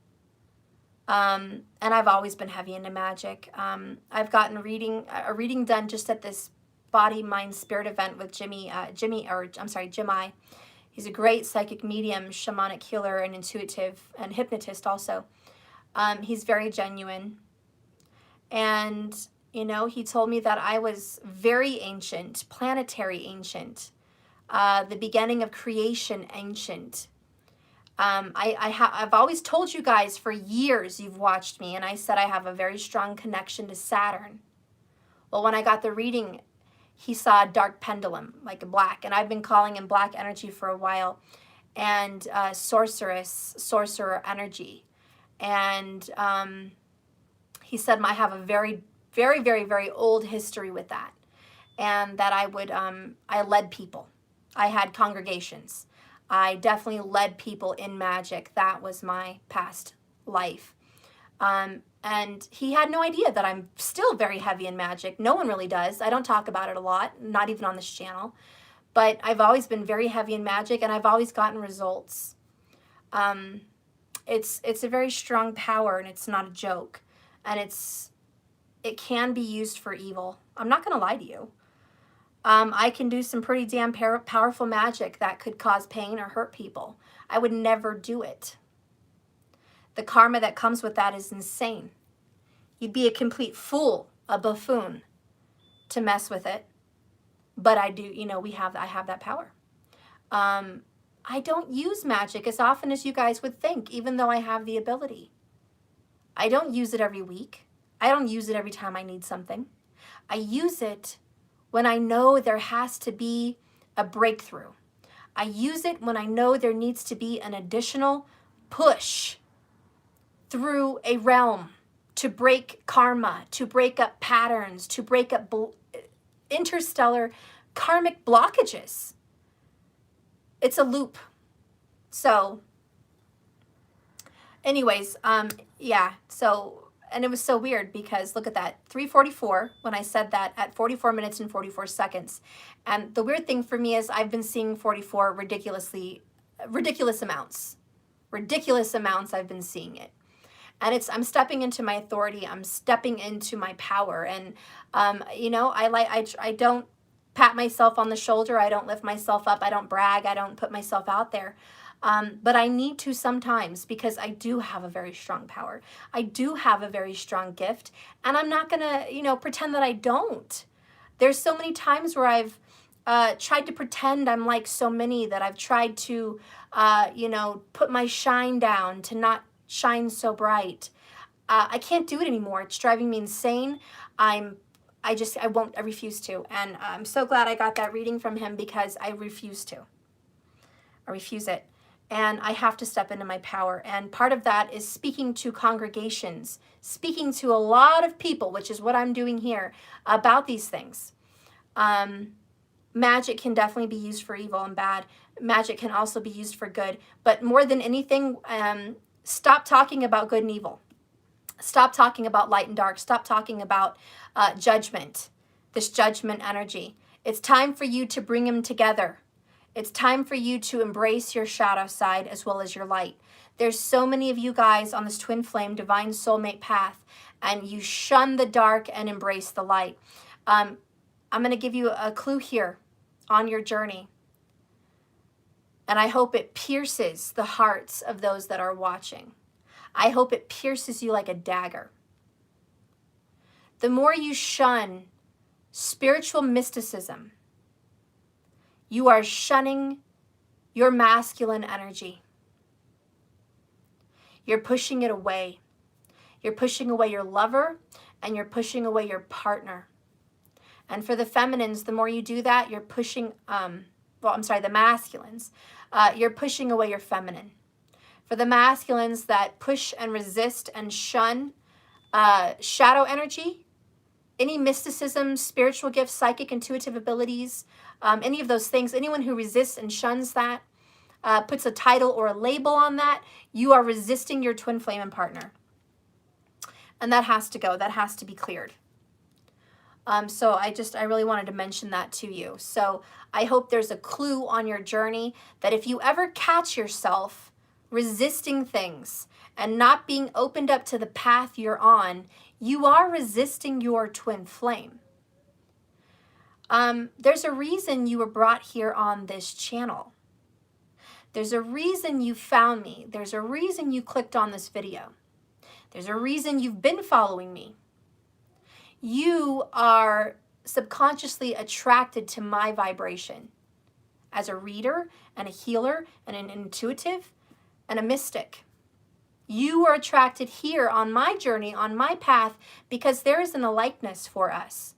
And I've always been heavy into magic. I've gotten a reading done just at this Body, Mind, Spirit event with Jimmy. He's a great psychic medium, shamanic healer, and intuitive, and hypnotist also. He's very genuine. And, you know, he told me that I was very ancient, planetary ancient, the beginning of creation ancient. I've always told you guys for years, you've watched me, and I said I have a very strong connection to Saturn. Well, when I got the reading, he saw a dark pendulum, like a black, and I've been calling him black energy for a while, and sorcerer energy. And he said I have a very, very, very, very old history with that, and that I led people. I had congregations. I definitely led people in magic. That was my past life. And he had no idea that I'm still very heavy in magic. No one really does. I don't talk about it a lot, not even on this channel. But I've always been very heavy in magic, and I've always gotten results. It's a very strong power, and it's not a joke. And it can be used for evil. I'm not going to lie to you. I can do some pretty damn powerful magic that could cause pain or hurt people. I would never do it. The karma that comes with that is insane. You'd be a complete fool, a buffoon, to mess with it. But I do, you know, I have that power. I don't use magic as often as you guys would think, even though I have the ability. I don't use it every week. I don't use it every time I need something. I use it when I know there has to be a breakthrough. I use it when I know there needs to be an additional push through a realm to break karma, to break up patterns, to break up interstellar karmic blockages. It's a loop. So anyways, yeah, so and it was so weird because look at that, 3:44 when I said that at 44 minutes and 44 seconds. And the weird thing for me is I've been seeing 44 ridiculous amounts. Ridiculous amounts I've been seeing it. And I'm stepping into my authority. I'm stepping into my power. And, you know, I don't pat myself on the shoulder. I don't lift myself up. I don't brag. I don't put myself out there. But I need to sometimes because I do have a very strong power. I do have a very strong gift. And I'm not going to, you know, pretend that I don't. There's so many times where I've tried to pretend I'm like so many, that I've tried to, you know, put my shine down to not shine so bright. I can't do it anymore. It's driving me insane. I refuse to. And I'm so glad I got that reading from him because I refuse to. I refuse it. And I have to step into my power. And part of that is speaking to congregations, speaking to a lot of people, which is what I'm doing here, about these things. Magic can definitely be used for evil and bad. Magic can also be used for good. But more than anything, stop talking about good and evil. Stop talking about light and dark. Stop talking about judgment, this judgment energy. It's time for you to bring them together. It's time for you to embrace your shadow side as well as your light. There's so many of you guys on this twin flame, divine soulmate path, and you shun the dark and embrace the light. I'm going to give you a clue here on your journey. And I hope it pierces the hearts of those that are watching. I hope it pierces you like a dagger. The more you shun spiritual mysticism, you are shunning your masculine energy. You're pushing it away. You're pushing away your lover and you're pushing away your partner. And for the feminines, the more you do that, you're pushing, the masculines, you're pushing away your feminine. For the masculines that push and resist and shun shadow energy, any mysticism, spiritual gifts, psychic, intuitive abilities, any of those things, anyone who resists and shuns that, puts a title or a label on that, you are resisting your twin flame and partner. And that has to go. That has to be cleared. So I really wanted to mention that to you. So I hope there's a clue on your journey that if you ever catch yourself resisting things and not being opened up to the path you're on, you are resisting your twin flame. There's a reason you were brought here on this channel. There's a reason you found me. There's a reason you clicked on this video. There's a reason you've been following me. You are subconsciously attracted to my vibration as a reader and a healer and an intuitive and a mystic. You are attracted here on my journey, on my path, because there is an alikeness for us.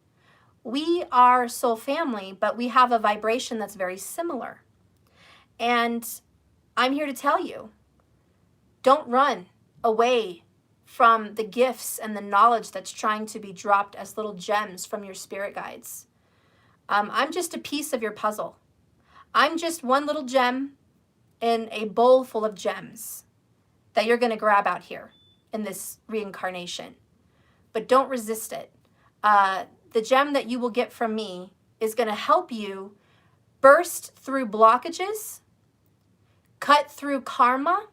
We are soul family, but we have a vibration that's very similar. And I'm here to tell you, don't run away from the gifts and the knowledge that's trying to be dropped as little gems from your spirit guides. I'm just a piece of your puzzle. I'm just one little gem in a bowl full of gems that you're going to grab out here in this reincarnation. But don't resist it. The gem that you will get from me is going to help you burst through blockages, cut through karma,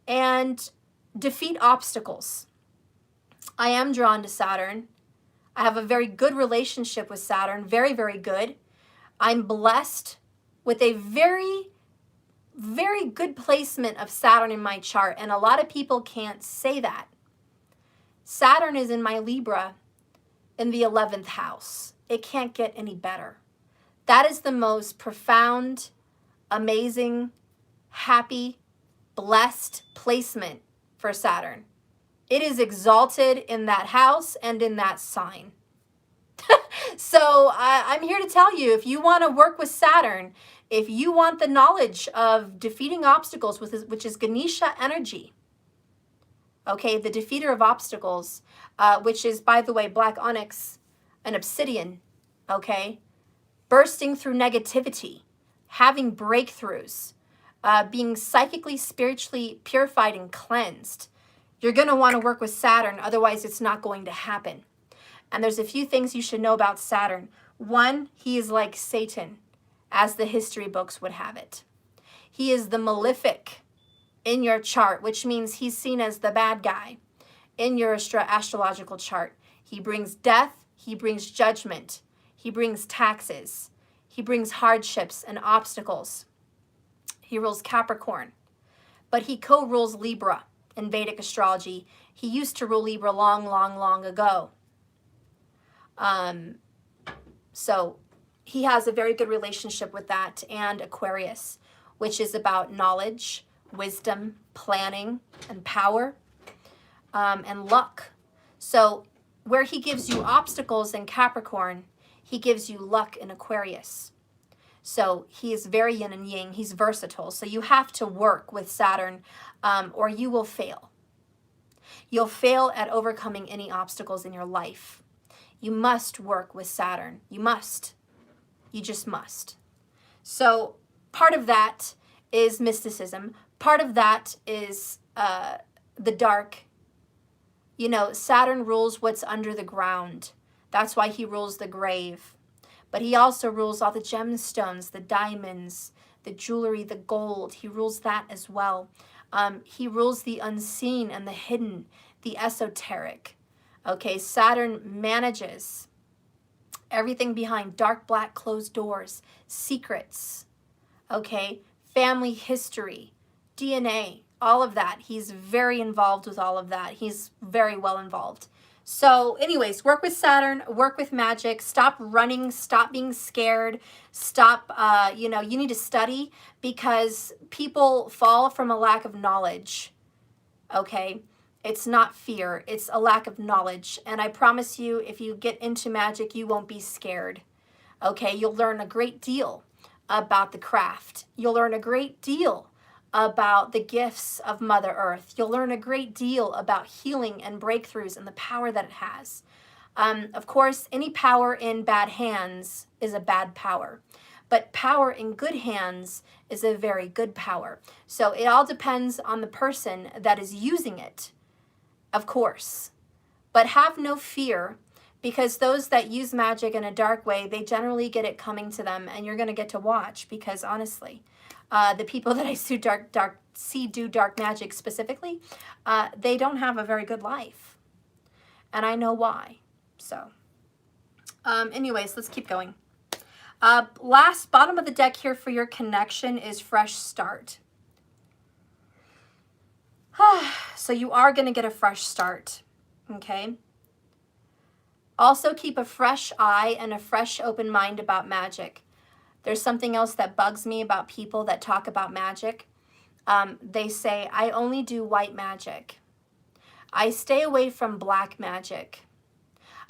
and defeat obstacles. I am drawn to Saturn. I have a very good relationship with Saturn, very, very good. I'm blessed with a very, very good placement of Saturn in my chart, and a lot of people can't say that. Saturn is in my Libra in the 11th house. It can't get any better. That is the most profound, amazing, happy, blessed placement for Saturn. It is exalted in that house and in that sign. So I'm here to tell you, if you want to work with Saturn, if you want the knowledge of defeating obstacles, which is Ganesha energy, okay, the defeater of obstacles, which is, by the way, black onyx and obsidian, okay, bursting through negativity, having breakthroughs, being psychically, spiritually purified and cleansed, You're going to want to work with Saturn, otherwise it's not going to happen. And there's a few things you should know about Saturn. One, he is like Satan, as the history books would have it. He is the malefic in your chart, which means he's seen as the bad guy in your astrological chart. He brings death, he brings judgment, he brings taxes, he brings hardships and obstacles. He rules Capricorn, but he co-rules Libra in Vedic astrology. He used to rule Libra long, long, long ago. So he has a very good relationship with that, and Aquarius, which is about knowledge, wisdom, planning, and power, and luck. So where he gives you obstacles in Capricorn, he gives you luck in Aquarius. So he is very yin and yang. He's versatile. So you have to work with Saturn, or you will fail. You'll fail at overcoming any obstacles in your life. You must work with Saturn. You must. You just must. So part of that is mysticism. Part of that is the dark. You know, Saturn rules what's under the ground. That's why he rules the grave. But he also rules all the gemstones, the diamonds, the jewelry, the gold. He rules that as well. He rules the unseen and the hidden, the esoteric. Okay, Saturn manages everything behind dark, black, closed doors, secrets, okay, family history, DNA, all of that. He's very involved with all of that. He's very well involved. So anyways, work with Saturn, work with magic, stop running, stop being scared, stop, you need to study, because people fall from a lack of knowledge, okay? It's not fear, it's a lack of knowledge. And I promise you, if you get into magic, you won't be scared, okay? You'll learn a great deal about the craft. You'll learn a great deal about the gifts of Mother Earth. You'll learn a great deal about healing and breakthroughs and the power that it has. Of course, any power in bad hands is a bad power, but power in good hands is a very good power. So it all depends on the person that is using it, of course. But have no fear, because those that use magic in a dark way, they generally get it coming to them, and you're going to get to watch, because honestly, the people that I see do dark magic specifically, they don't have a very good life. And I know why. So, anyways, let's keep going. Last, bottom of the deck here for your connection is fresh start. So you are going to get a fresh start, okay? Also keep a fresh eye and a fresh open mind about magic. There's something else that bugs me about people that talk about magic. They say, I only do white magic. I stay away from black magic.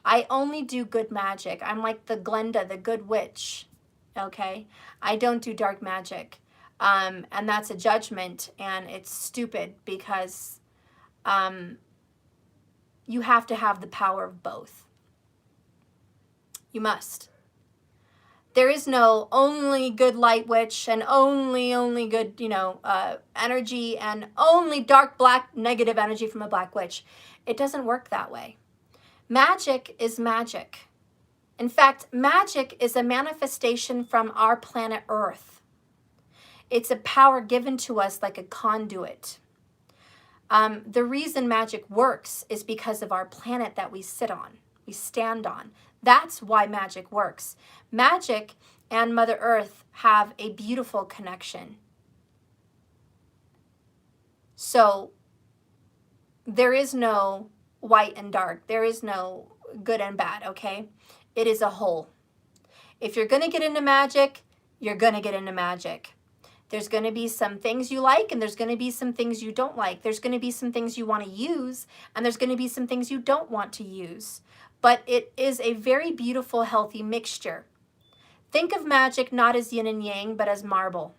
I only do good magic. I'm like the Glenda, the good witch, okay? I don't do dark magic. And that's a judgment, and it's stupid, because you have to have the power of both. You must. There is no only good light witch and only good, energy, and only dark, black, negative energy from a black witch. It doesn't work that way. Magic is magic. In fact, magic is a manifestation from our planet Earth. It's a power given to us like a conduit. The reason magic works is because of our planet that we sit on, we stand on. That's why magic works. Magic and Mother Earth have a beautiful connection. So there is no white and dark. There is no good and bad, okay? It is a whole. If you're going to get into magic, you're going to get into magic. There's going to be some things you like, and there's going to be some things you don't like. There's going to be some things you want to use, and there's going to be some things you don't want to use. But it is a very beautiful, healthy mixture. Think of magic not as yin and yang, but as marble.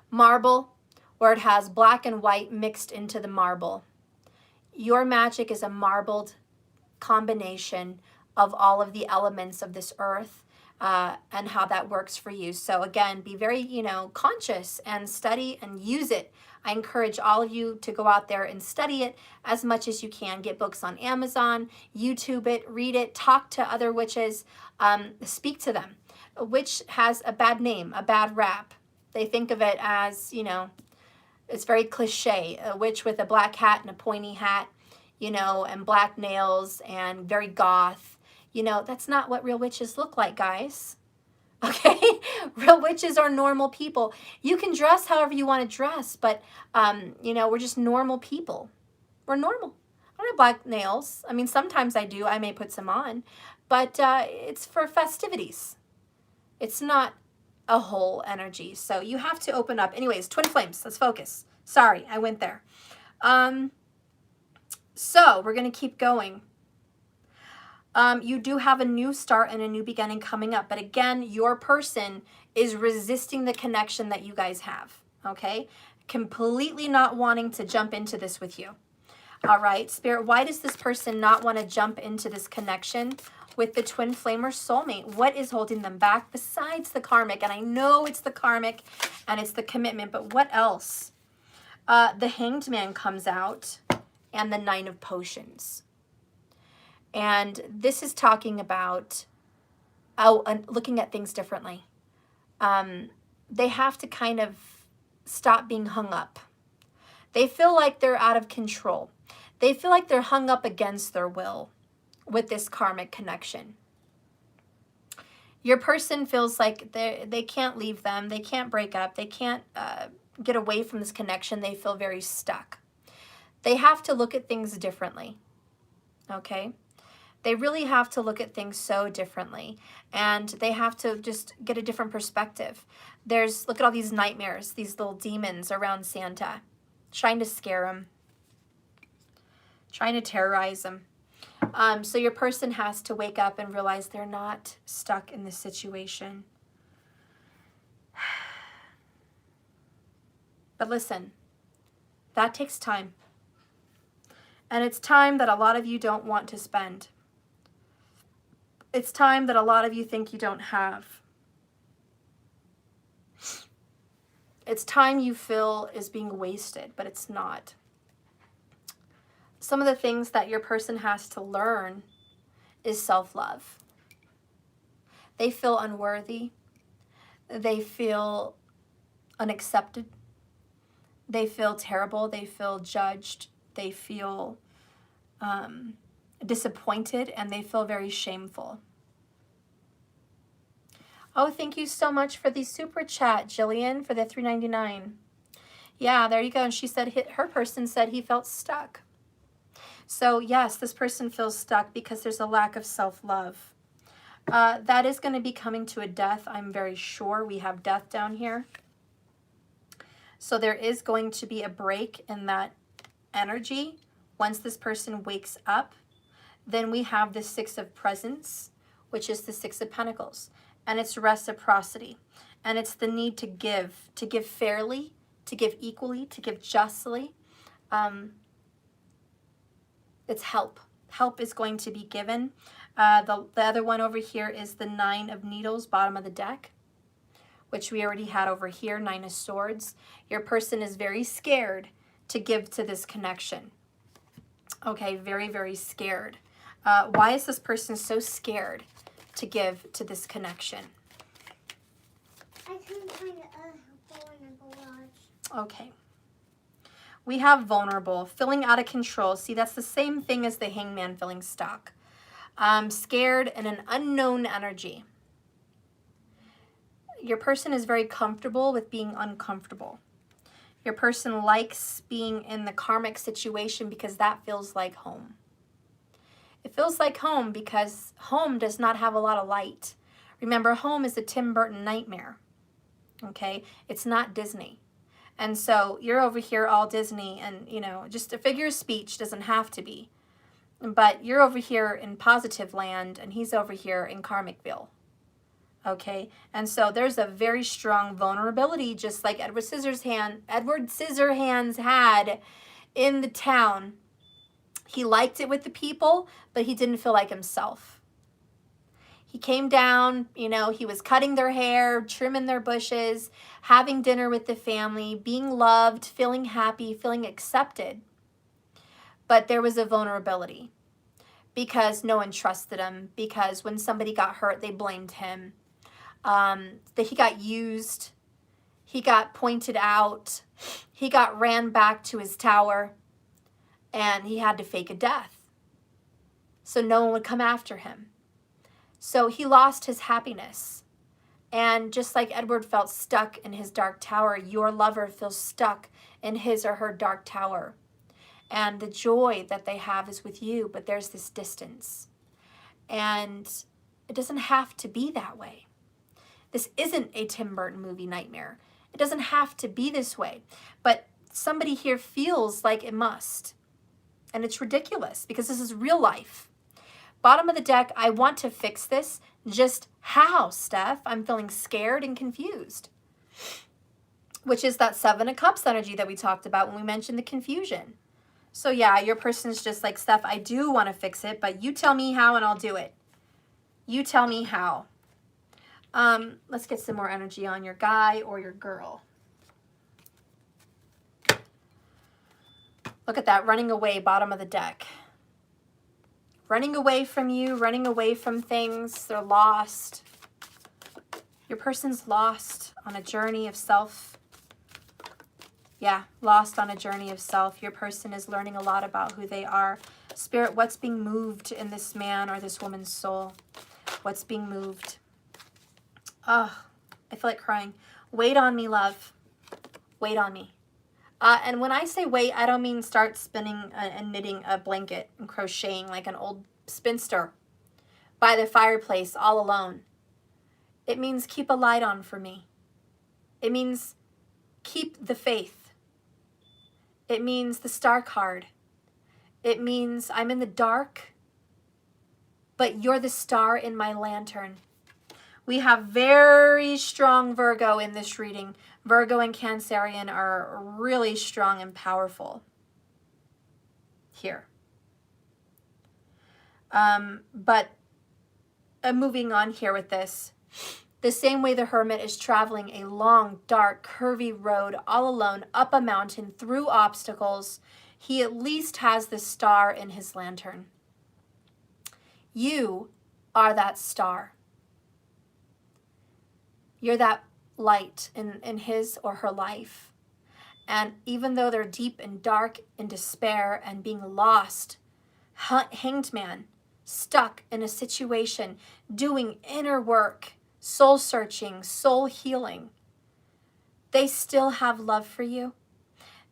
Marble, where it has black and white mixed into the marble. Your magic is a marbled combination of all of the elements of this earth, and how that works for you. So again, be very, conscious and study and use it. I encourage all of you to go out there and study it as much as you can. Get books on Amazon, YouTube it, read it, talk to other witches, speak to them. A witch has a bad name, a bad rap. They think of it as, it's very cliche. A witch with a black hat and a pointy hat, and black nails and very goth. That's not what real witches look like, guys. Okay? Real witches are normal people. You can dress however you want to dress, but, we're just normal people. We're normal. I don't have black nails. I mean, sometimes I do. I may put some on, but it's for festivities. It's not a whole energy. So you have to open up. Anyways, twin flames. Let's focus. Sorry, I went there. So we're going to keep going. You do have a new start and a new beginning coming up. But again, your person is resisting the connection that you guys have. Okay? Completely not wanting to jump into this with you. All right, Spirit, why does this person not want to jump into this connection with the twin flame or soulmate? What is holding them back besides the karmic? And I know it's the karmic and it's the commitment, but what else? The Hanged Man comes out and the Nine of Potions. And this is talking about looking at things differently. They have to kind of stop being hung up. They feel like they're out of control. They feel like they're hung up against their will with this karmic connection. Your person feels like they can't leave them. They can't break up. They can't get away from this connection. They feel very stuck. They have to look at things differently. Okay? They really have to look at things so differently. And they have to just get a different perspective. Look at all these nightmares, these little demons around Santa, trying to scare them, trying to terrorize them. So your person has to wake up and realize they're not stuck in this situation. But listen, that takes time. And it's time that a lot of you don't want to spend. It's time that a lot of you think you don't have. It's time you feel is being wasted, but it's not. Some of the things that your person has to learn is self-love. They feel unworthy. They feel unaccepted. They feel terrible. They feel judged. They feel disappointed, and they feel very shameful. Oh, thank you so much for the super chat, Jillian, for the $3.99. Yeah, there you go. And she said her person said he felt stuck. So yes, this person feels stuck because there's a lack of self-love. That is going to be coming to a death. I'm very sure. We have death down here. So there is going to be a break in that energy once this person wakes up. Then we have the Six of Presents, which is the Six of Pentacles. And it's reciprocity. And it's the need to give fairly, to give equally, to give justly. It's help. Help is going to be given. The other one over here is the Nine of Needles, bottom of the deck, which we already had over here, Nine of Swords. Your person is very scared to give to this connection. Okay, very, very scared. Why is this person so scared to give to this connection?
I couldn't find the other one in the garage.
Okay. We have vulnerable, feeling out of control. See, that's the same thing as the Hangman, feeling stuck. Scared and an unknown energy. Your person is very comfortable with being uncomfortable. Your person likes being in the karmic situation because that feels like home. It feels like home because home does not have a lot of light. Remember, home is a Tim Burton nightmare. Okay? It's not Disney. And so you're over here all Disney and, just a figure of speech, doesn't have to be. But you're over here in positive land and he's over here in Karmicville. Okay? And so there's a very strong vulnerability, just like Edward Scissorhands had in the town. He liked it with the people, but he didn't feel like himself. He came down, you know, he was cutting their hair, trimming their bushes, having dinner with the family, being loved, feeling happy, feeling accepted. But there was a vulnerability because no one trusted him, because when somebody got hurt, they blamed him. That he got used, he got pointed out, he got ran back to his tower, and he had to fake a death so no one would come after him. So he lost his happiness. And just like Edward felt stuck in his dark tower, your lover feels stuck in his or her dark tower. And the joy that they have is with you, but there's this distance. And it doesn't have to be that way. This isn't a Tim Burton movie nightmare. It doesn't have to be this way. But somebody here feels like it must. And it's ridiculous because this is real life. Bottom of the deck, I want to fix this. Just how, Steph? I'm feeling scared and confused. Which is that 7 of Cups energy that we talked about when we mentioned the confusion. So yeah, your person's just like, Steph, I do want to fix it, but you tell me how and I'll do it. You tell me how. Let's get some more energy on your guy or your girl. Look at that, running away, bottom of the deck. Running away from you, running away from things. They're lost. Your person's lost on a journey of self. Yeah, lost on a journey of self. Your person is learning a lot about who they are. Spirit, what's being moved in this man or this woman's soul? What's being moved? Oh, I feel like crying. Wait on me, love. Wait on me. And when I say wait, I don't mean start spinning and knitting a blanket and crocheting like an old spinster by the fireplace all alone. It means keep a light on for me. It means keep the faith. It means the star card. It means I'm in the dark, but you're the star in my lantern. We have very strong Virgo in this reading. Virgo and Cancerian are really strong and powerful here. But moving on here with this, the same way the Hermit is traveling a long, dark, curvy road all alone up a mountain through obstacles, he at least has the star in his lantern. You are that star. You're that light in his or her life. And even though they're deep and dark in despair and being lost, hanged man, stuck in a situation, doing inner work, soul searching, soul healing, they still have love for you.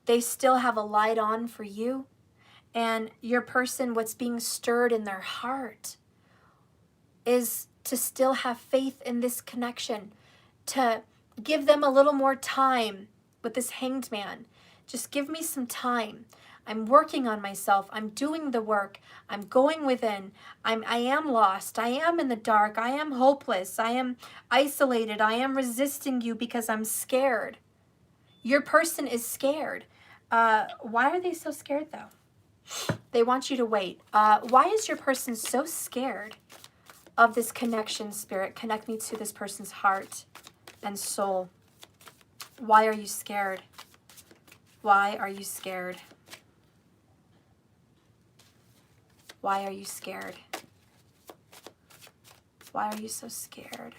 They still have a light on for you. And your person, what's being stirred in their heart is to still have faith in this connection, to give them a little more time with this hanged man. Just give me some time. I'm working on myself. I'm doing the work. I'm going within. I am lost. I am in the dark. I am hopeless. I am isolated. I am resisting you because I'm scared. Your person is scared. Why are they so scared though? They want you to wait. Why is your person so scared of this connection, Spirit? Connect me to this person's heart and soul. Why are you scared? Why are you scared? Why are you scared? Why are you so scared?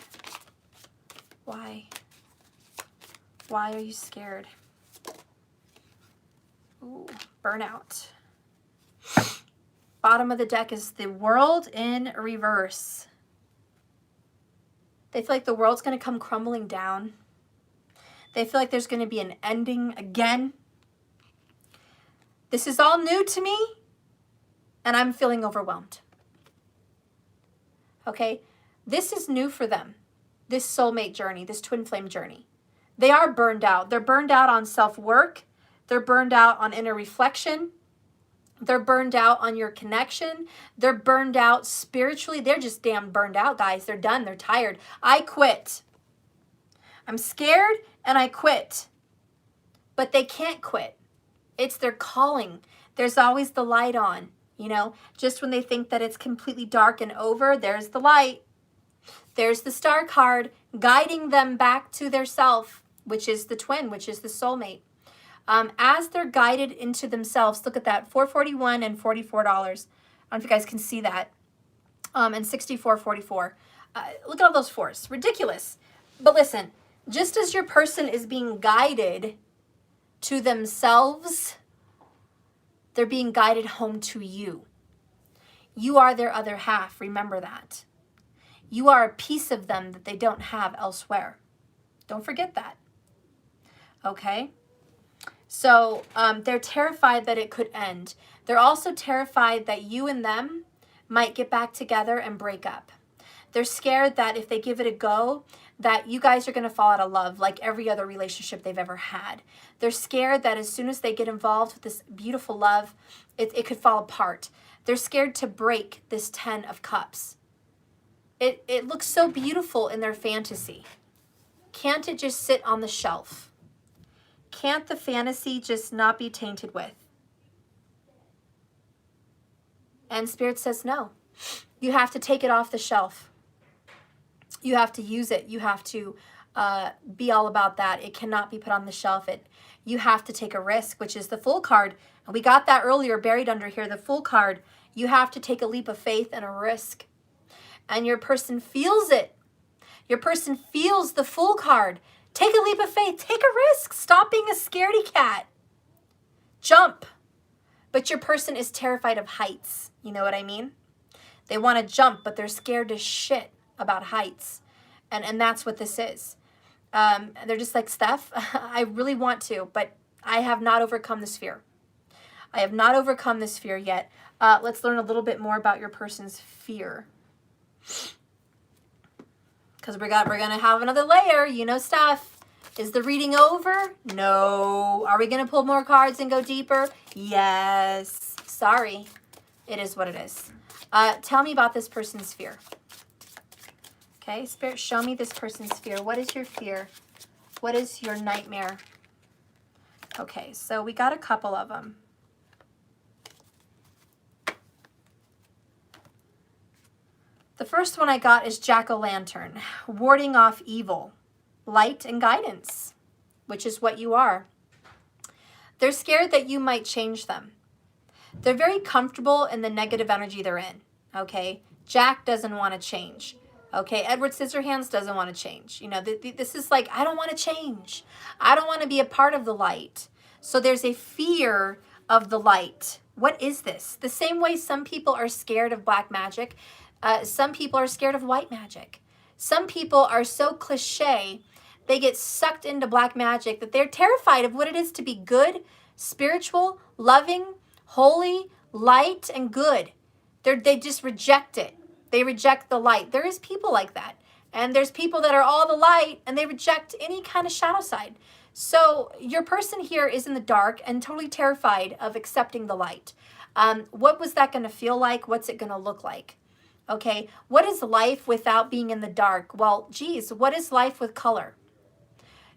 Why? Why are you scared? Ooh, burnout. Bottom of the deck is the World in reverse. They feel like the world's going to come crumbling down. They feel like there's going to be an ending again. This is all new to me, and I'm feeling overwhelmed. Okay? This is new for them, this soulmate journey, this twin flame journey. They are burned out. They're burned out on self-work. They're burned out on inner reflection. They're burned out on your connection. They're burned out spiritually. They're just damn burned out, guys. They're done. They're tired. I quit. I'm scared and I quit. But they can't quit. It's their calling. There's always the light on, you know. Just when they think that it's completely dark and over, there's the light. There's the Star card guiding them back to their self, which is the twin, which is the soulmate. As they're guided into themselves, look at that, $441 and $44. I don't know if you guys can see that. And $64.44. Look at all those fours. Ridiculous. But listen, just as your person is being guided to themselves, they're being guided home to you. You are their other half. Remember that. You are a piece of them that they don't have elsewhere. Don't forget that. Okay? So they're terrified that it could end. They're also terrified that you and them might get back together and break up. They're scared that if they give it a go, that you guys are going to fall out of love like every other relationship they've ever had. They're scared that as soon as they get involved with this beautiful love, it could fall apart. They're scared to break this 10 of Cups. It looks so beautiful in their fantasy. Can't it just sit on the shelf? Can't the fantasy just not be tainted with? And Spirit says no. You have to take it off the shelf. You have to use it. You have to be all about that. It cannot be put on the shelf. You have to take a risk, which is the Fool card. And we got that earlier buried under here, the Fool card. You have to take a leap of faith and a risk. And your person feels it. Your person feels the Fool card. Take a leap of faith. Take a risk. Stop being a scaredy cat. Jump. But your person is terrified of heights. You know what I mean? They want to jump, but they're scared as shit about heights. And that's what this is. They're just like, Steph, I really want to, but I have not overcome this fear. I have not overcome this fear yet. Let's learn a little bit more about your person's fear. Because we're going to have another layer. You know, Steph. Is the reading over? No. Are we going to pull more cards and go deeper? Yes. Sorry. It is what it is. Tell me about this person's fear. Okay, Spirit, show me this person's fear. What is your fear? What is your nightmare? Okay, so we got a couple of them. The first one I got is Jack-o'-lantern, warding off evil, light and guidance, which is what you are. They're scared that you might change them. They're very comfortable in the negative energy they're in, okay? Jack doesn't want to change, okay? Edward Scissorhands doesn't want to change. You know, this is like, I don't want to change. I don't want to be a part of the light. So there's a fear of the light. What is this? The same way some people are scared of black magic, some people are scared of white magic. Some people are so cliche, they get sucked into black magic that they're terrified of what it is to be good, spiritual, loving, holy, light, and good. They just reject it. They reject the light. There is people like that. And there's people that are all the light and they reject any kind of shadow side. So your person here is in the dark and totally terrified of accepting the light. What was that going to feel like? What's it going to look like? Okay, what is life without being in the dark? Well, geez, what is life with color?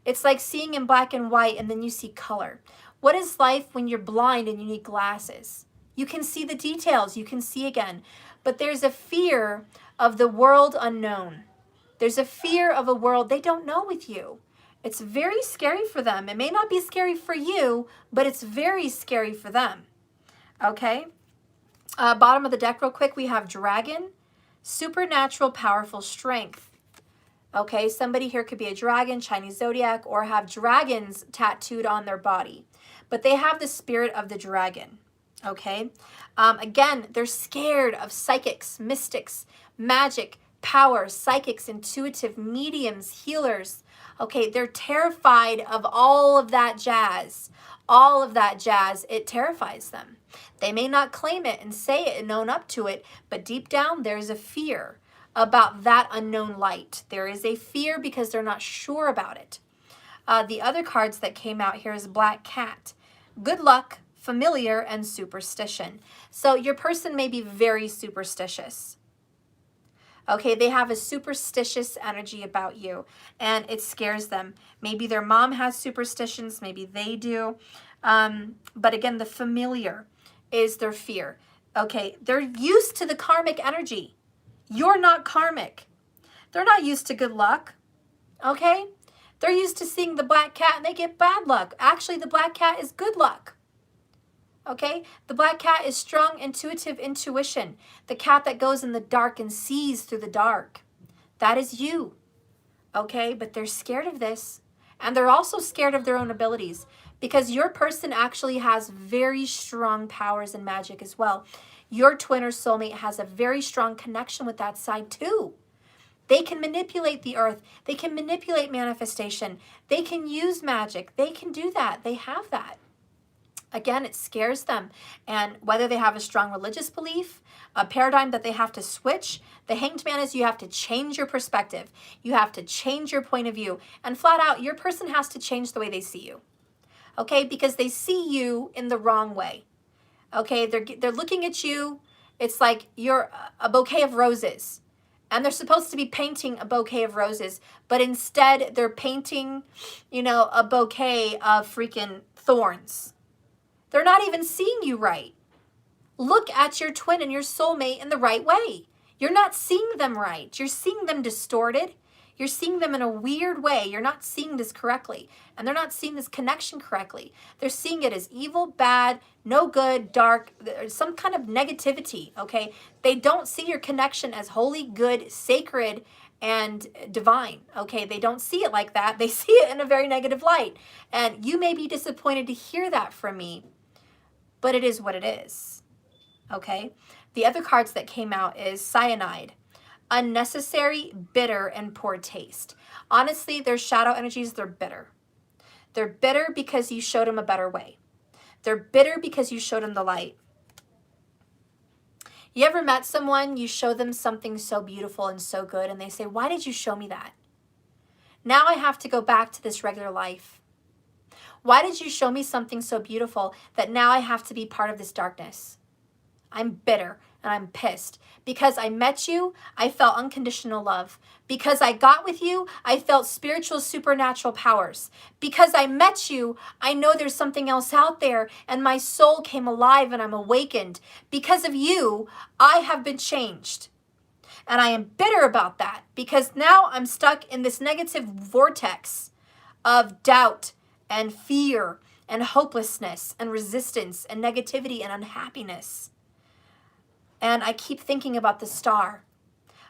It's like seeing in black and white and then you see color. What is life when you're blind and you need glasses? You can see the details, you can see again. But there's a fear of the world unknown. There's a fear of a world they don't know with you. It's very scary for them. It may not be scary for you, but it's very scary for them. Okay? Bottom of the deck real quick, we have Dragon, supernatural powerful strength. Okay, somebody here could be a dragon, Chinese zodiac, or have dragons tattooed on their body. But they have the spirit of the dragon. Okay? Again, they're scared of psychics, mystics, magic, power, psychics, intuitive, mediums, healers. Okay, they're terrified of all of that jazz. All of that jazz, it terrifies them. They may not claim it and say it and own up to it, but deep down there's a fear about that unknown light. There is a fear because they're not sure about it. The other cards that came out here is Black Cat. Good luck, familiar, and superstition. So your person may be very superstitious. Okay, they have a superstitious energy about you and it scares them. Maybe their mom has superstitions, maybe they do. But again, the familiar is their fear. Okay, they're used to the karmic energy. You're not karmic. They're not used to good luck, okay? They're used to seeing the black cat and they get bad luck. Actually, the black cat is good luck, okay? The black cat is strong, intuitive intuition. The cat that goes in the dark and sees through the dark. That is you, okay? But they're scared of this. And they're also scared of their own abilities because your person actually has very strong powers and magic as well. Your twin or soulmate has a very strong connection with that side too. They can manipulate the earth. They can manipulate manifestation. They can use magic. They can do that. They have that. Again, it scares them. And whether they have a strong religious belief, a paradigm that they have to switch, the Hanged Man is you have to change your perspective. You have to change your point of view. And flat out, your person has to change the way they see you. Okay? Because they see you in the wrong way. Okay? They're looking at you. It's like you're a bouquet of roses. And they're supposed to be painting a bouquet of roses. But instead, they're painting, a bouquet of freaking thorns. They're not even seeing you right. Look at your twin and your soulmate in the right way. You're not seeing them right. You're seeing them distorted. You're seeing them in a weird way. You're not seeing this correctly. And they're not seeing this connection correctly. They're seeing it as evil, bad, no good, dark, some kind of negativity, okay? They don't see your connection as holy, good, sacred, and divine, okay? They don't see it like that. They see it in a very negative light. And you may be disappointed to hear that from me, but it is what it is, okay? The other cards that came out is cyanide, unnecessary, bitter, and poor taste. Honestly, their shadow energies, they're bitter. They're bitter because you showed them a better way. They're bitter because you showed them the light. You ever met someone, you show them something so beautiful and so good, and they say, why did you show me that? Now I have to go back to this regular life. Why did you show me something so beautiful that now I have to be part of this darkness? I'm bitter and I'm pissed. Because I met you, I felt unconditional love. Because I got with you, I felt spiritual, supernatural powers. Because I met you, I know there's something else out there and my soul came alive and I'm awakened. Because of you, I have been changed. And I am bitter about that because now I'm stuck in this negative vortex of doubt and fear and hopelessness and resistance and negativity and unhappiness. And I keep thinking about the star.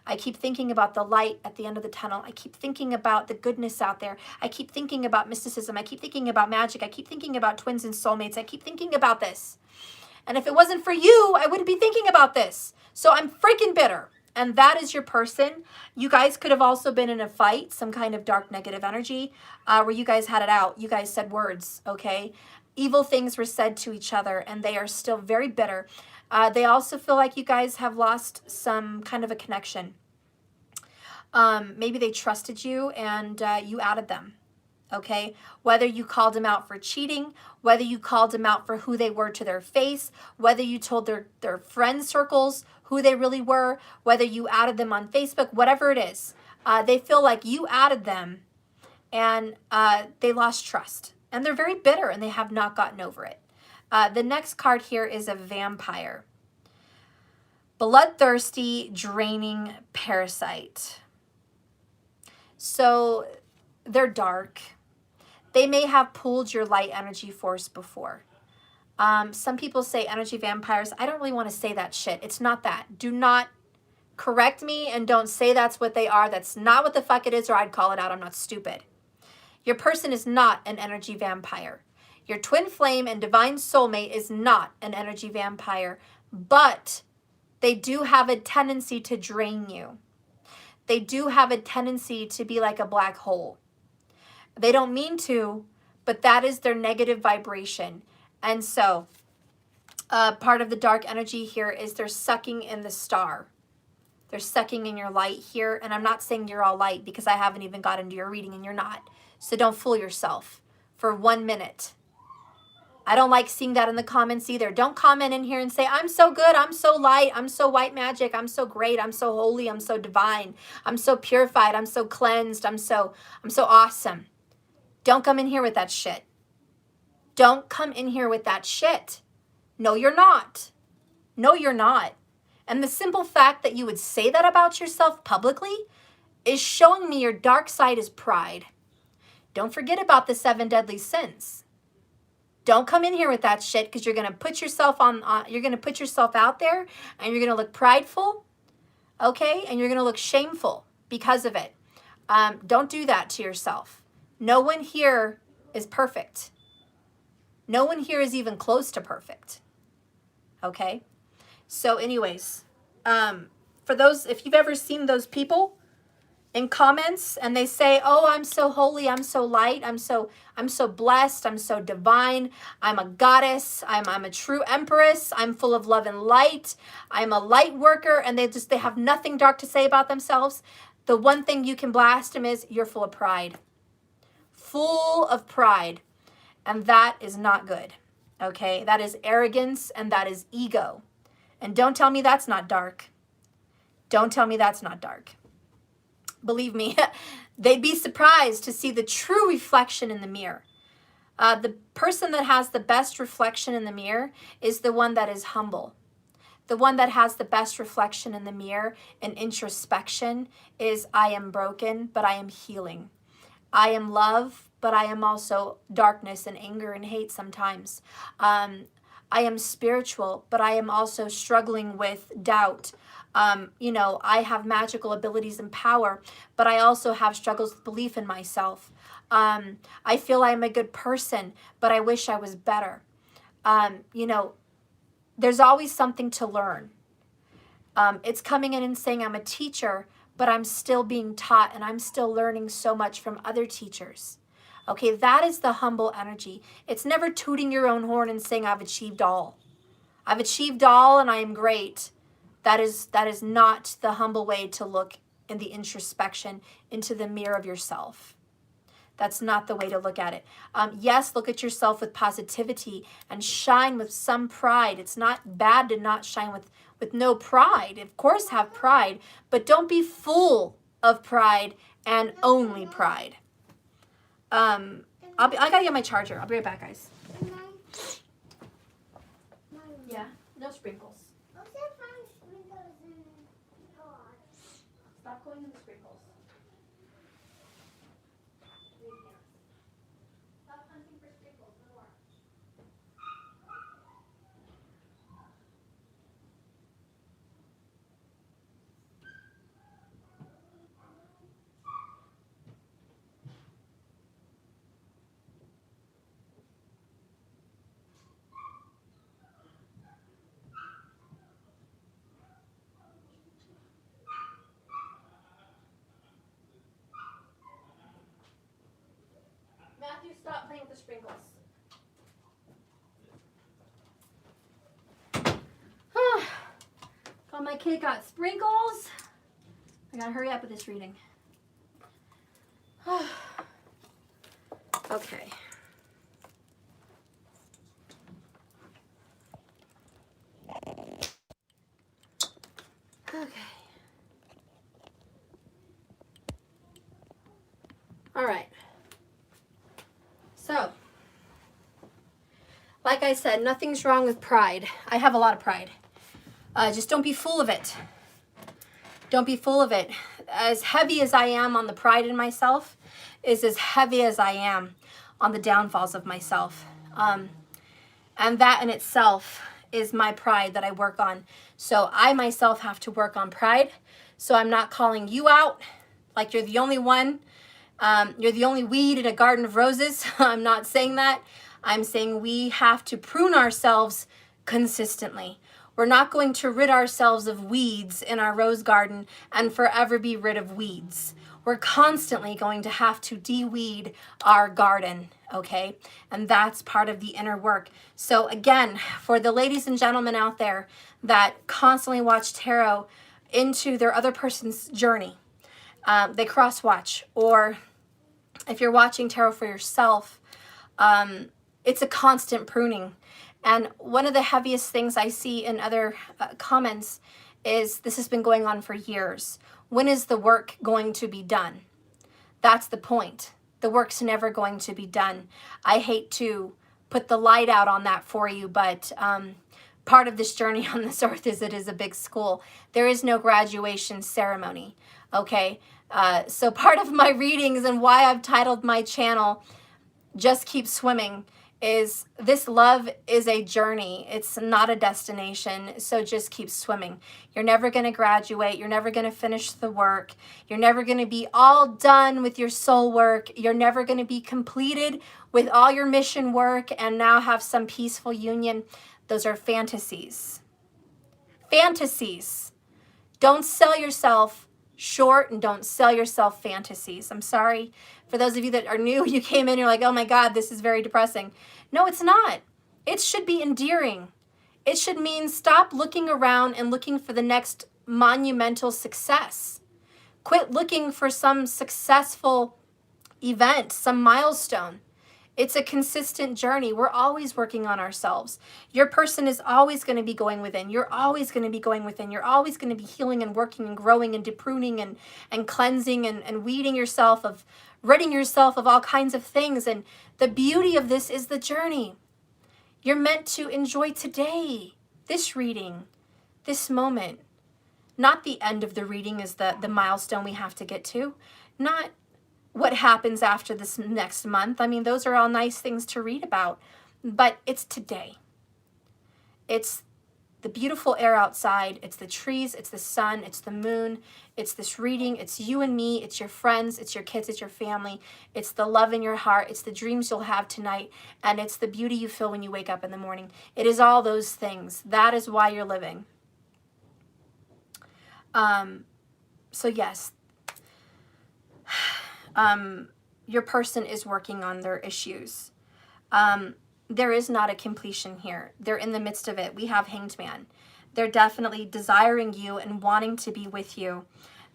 I keep thinking about the light at the end of the tunnel. I keep thinking about the goodness out there. I keep thinking about mysticism. I keep thinking about magic. I keep thinking about twins and soulmates. I keep thinking about this. And if it wasn't for you, I wouldn't be thinking about this. So I'm freaking bitter. And that is your person. You guys could have also been in a fight, some kind of dark negative energy, where you guys had it out. You guys said words, okay? Evil things were said to each other, and they are still very bitter. They also feel like you guys have lost some kind of a connection. Maybe they trusted you and you outed them, okay? Whether you called them out for cheating, whether you called them out for who they were to their face, whether you told their friend circles who they really were, whether you outed them on Facebook, whatever it is, they feel like you outed them and they lost trust. And they're very bitter and they have not gotten over it. The next card here is a vampire. Bloodthirsty, draining parasite. So they're dark. They may have pulled your light energy force before. Some people say energy vampires. I don't really want to say that shit. It's not that. Do not correct me and don't say that's what they are. That's not what the fuck it is, or I'd call it out. I'm not stupid. Your person is not an energy vampire. Your twin flame and divine soulmate is not an energy vampire, but they do have a tendency to drain you. They do have a tendency to be like a black hole. They don't mean to, but that is their negative vibration. And so part of the dark energy here is they're sucking in the star. They're sucking in your light here. And I'm not saying you're all light because I haven't even got into your reading and you're not. So don't fool yourself for 1 minute. I don't like seeing that in the comments either. Don't comment in here and say, I'm so good, I'm so light, I'm so white magic, I'm so great, I'm so holy, I'm so divine, I'm so purified, I'm so cleansed, I'm so awesome. Don't come in here with that shit. Don't come in here with that shit. No, you're not. No, you're not. And the simple fact that you would say that about yourself publicly is showing me your dark side is pride. Don't forget about the 7 deadly sins. Don't come in here with that shit, because you're going to put yourself you're going to put yourself out there, and you're going to look prideful, okay? And you're going to look shameful because of it. Don't do that to yourself. No one here is perfect. No one here is even close to perfect. Okay? So anyways, for those, if you've ever seen those people in comments and they say, oh, I'm so holy, I'm so light, I'm so blessed, I'm so divine, I'm a goddess, I'm a true empress, I'm full of love and light, I'm a light worker, and they have nothing dark to say about themselves, the one thing you can blast them is, you're full of pride. Full of pride. And that is not good. Okay? That is arrogance, and that is ego. And don't tell me that's not dark. Don't tell me that's not dark. Believe me, they'd be surprised to see the true reflection in the mirror. The person that has the best reflection in the mirror is the one that is humble. The one that has the best reflection in the mirror and introspection is, I am broken, but I am healing. I am love, but I am also darkness and anger and hate sometimes. I am spiritual, but I am also struggling with doubt. I have magical abilities and power, but I also have struggles with belief in myself. I feel I'm a good person, but I wish I was better. There's always something to learn. It's coming in and saying I'm a teacher, but I'm still being taught, and I'm still learning so much from other teachers. Okay, that is the humble energy. It's never tooting your own horn and saying I've achieved all. I've achieved all and I am great. That is not the humble way to look in the introspection into the mirror of yourself. That's not the way to look at it. Yes, look at yourself with positivity and shine with some pride. It's not bad to not shine with no pride. Of course, have pride, but don't be full of pride and only pride. I gotta get my charger. I'll be right back, guys. Yeah, no sprinkles. Stop going in the sprinkles. Stop hunting for sprinkles. No more. Matthew, stop playing with the sprinkles. Oh, my kid got sprinkles. I gotta hurry up with this reading. Okay. Okay. All right. So, like I said, nothing's wrong with pride. I have a lot of pride. Just don't be full of it. Don't be full of it. As heavy as I am on the pride in myself is as heavy as I am on the downfalls of myself. And that in itself is my pride that I work on. So I myself have to work on pride. So I'm not calling you out like you're the only one. You're the only weed in a garden of roses. I'm not saying that. I'm saying we have to prune ourselves consistently. We're not going to rid ourselves of weeds in our rose garden and forever be rid of weeds. We're constantly going to have to de-weed our garden, okay? And that's part of the inner work. So again, for the ladies and gentlemen out there that constantly watch tarot into their other person's journey, they cross-watch, or if you're watching tarot for yourself, it's a constant pruning. And one of the heaviest things I see in other comments is this has been going on for years. When is the work going to be done? That's the point. The work's never going to be done. I hate to put the light out on that for you, but part of this journey on this earth is it is a big school. There is no graduation ceremony, okay? So part of my readings and why I've titled my channel Just Keep Swimming is this love is a journey. It's not a destination. So just keep swimming. You're never going to graduate. You're never going to finish the work. You're never going to be all done with your soul work. You're never going to be completed with all your mission work and now have some peaceful union. Those are fantasies. Fantasies. Don't sell yourself short and don't sell yourself fantasies. I'm sorry. For those of you that are new, you came in and you're like, oh my God, this is very depressing. No, it's not. It should be endearing. It should mean stop looking around and looking for the next monumental success. Quit looking for some successful event, some milestone. It's a consistent journey. We're always working on ourselves. Your person is always going to be going within. You're always going to be going within. You're always going to be healing and working and growing and depruning and cleansing and weeding yourself of, ridding yourself of all kinds of things. And the beauty of this is the journey. You're meant to enjoy today, this reading, this moment. Not the end of the reading is the milestone we have to get to. Not what happens after this next month. I mean, those are all nice things to read about, but it's today. It's the beautiful air outside. It's the trees. It's the sun. It's the moon. It's this reading. It's you and me. It's your friends. It's your kids. It's your family. It's the love in your heart. It's the dreams you'll have tonight. And it's the beauty you feel when you wake up in the morning. It is all those things. That is why you're living. So yes, your person is working on their issues. There is not a completion here. They're in the midst of it. We have Hanged Man. They're definitely desiring you and wanting to be with you.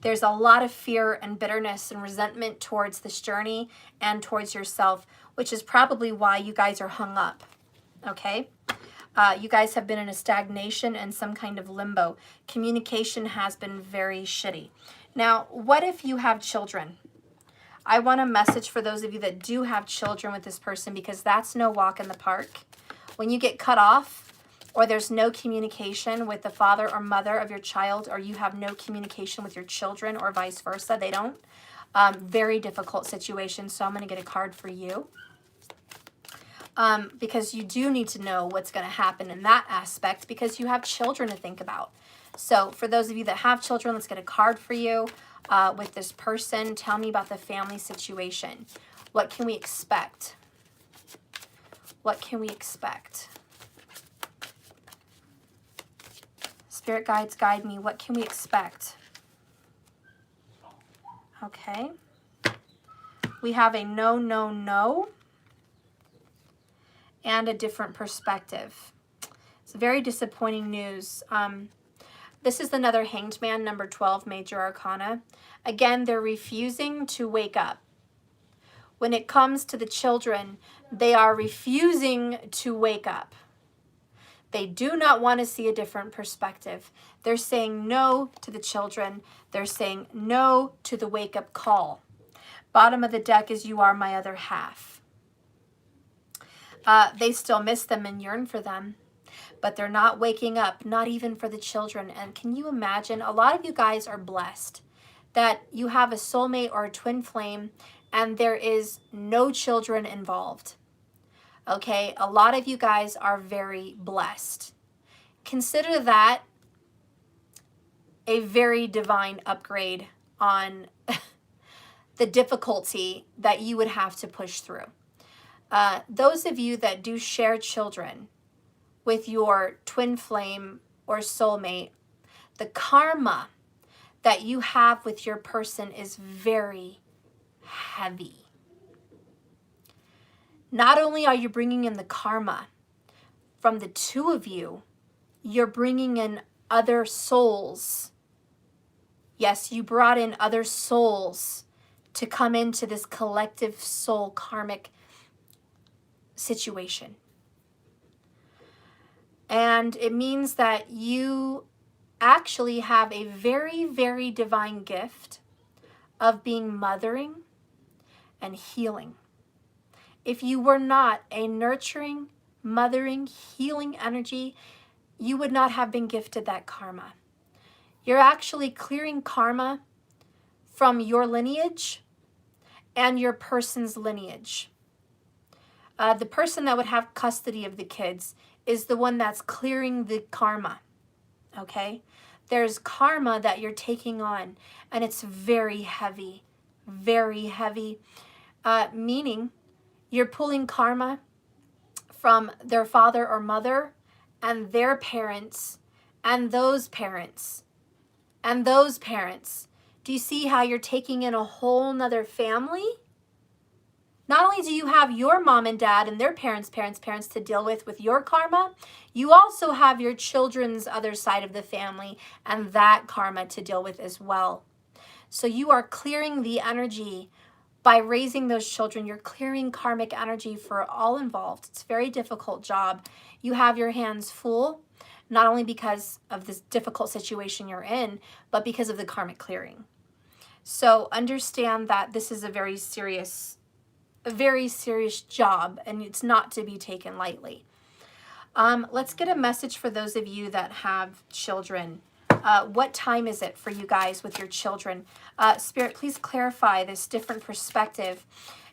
There's a lot of fear and bitterness and resentment towards this journey and towards yourself, which is probably why you guys are hung up, okay? You guys have been in a stagnation and some kind of limbo. Communication has been very shitty. Now, what if you have children? I want a message for those of you that do have children with this person, because that's no walk in the park. When you get cut off or there's no communication with the father or mother of your child, or you have no communication with your children or vice versa, they don't. Very difficult situation. So I'm going to get a card for you. Because you do need to know what's going to happen in that aspect, because you have children to think about. So for those of you that have children, let's get a card for you. With this person, tell me about the family situation. What can we expect? What can we expect? Spirit guides, guide me. What can we expect? Okay. We have a no, no, no. And a different perspective. It's very disappointing news. This is another Hanged Man, number 12, Major Arcana. Again, they're refusing to wake up. When it comes to the children, they are refusing to wake up. They do not want to see a different perspective. They're saying no to the children. They're saying no to the wake-up call. Bottom of the deck is you are my other half. They still miss them and yearn for them. But they're not waking up, not even for the children. And can you imagine, a lot of you guys are blessed that you have a soulmate or a twin flame and there is no children involved. Okay, a lot of you guys are very blessed. Consider that a very divine upgrade on the difficulty that you would have to push through. Those of you that do share children with your twin flame or soulmate, the karma that you have with your person is very heavy. Not only are you bringing in the karma from the two of you, you're bringing in other souls. Yes, you brought in other souls to come into this collective soul karmic situation. And it means that you actually have a very, very divine gift of being mothering and healing. If you were not a nurturing, mothering, healing energy, you would not have been gifted that karma. You're actually clearing karma from your lineage and your person's lineage. The person that would have custody of the kids is the one that's clearing the karma, okay? There's karma that you're taking on, and it's very heavy, meaning you're pulling karma from their father or mother and their parents and those parents and those parents. Do you see how you're taking in a whole nother family? Not only do you have your mom and dad and their parents to deal with your karma, you also have your children's other side of the family and that karma to deal with as well. So you are clearing the energy by raising those children. You're clearing karmic energy for all involved. It's a very difficult job. You have your hands full, not only because of this difficult situation you're in, but because of the karmic clearing. So understand that this is a very serious job, and it's not to be taken lightly. Let's get a message for those of you that have children. What time is it for you guys with your children? Spirit, please clarify this different perspective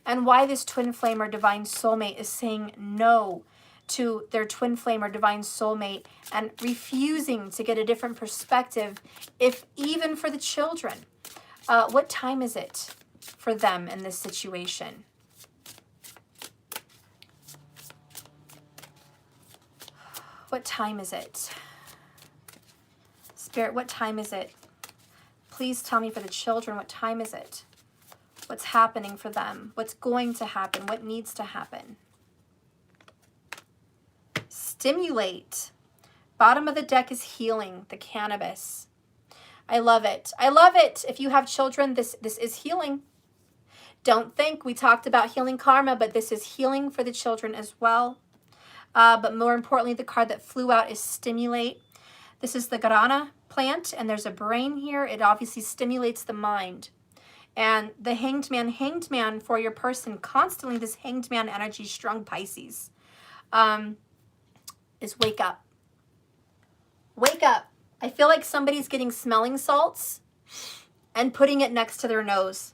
and why this twin flame or divine soulmate is saying no to their twin flame or divine soulmate and refusing to get a different perspective, if even for the children. What time is it for them in this situation? What time is it? Spirit, what time is it? Please tell me for the children, what time is it? What's happening for them? What's going to happen? What needs to happen? Stimulate. Bottom of the deck is healing, the cannabis. I love it. I love it. If you have children, this is healing. Don't think we talked about healing karma, but this is healing for the children as well. But more importantly, the card that flew out is stimulate. This is the guarana plant, and there's a brain here. It obviously stimulates the mind. And the hanged man for your person, constantly this hanged man energy, strong Pisces, is wake up. Wake up. I feel like somebody's getting smelling salts and putting it next to their nose.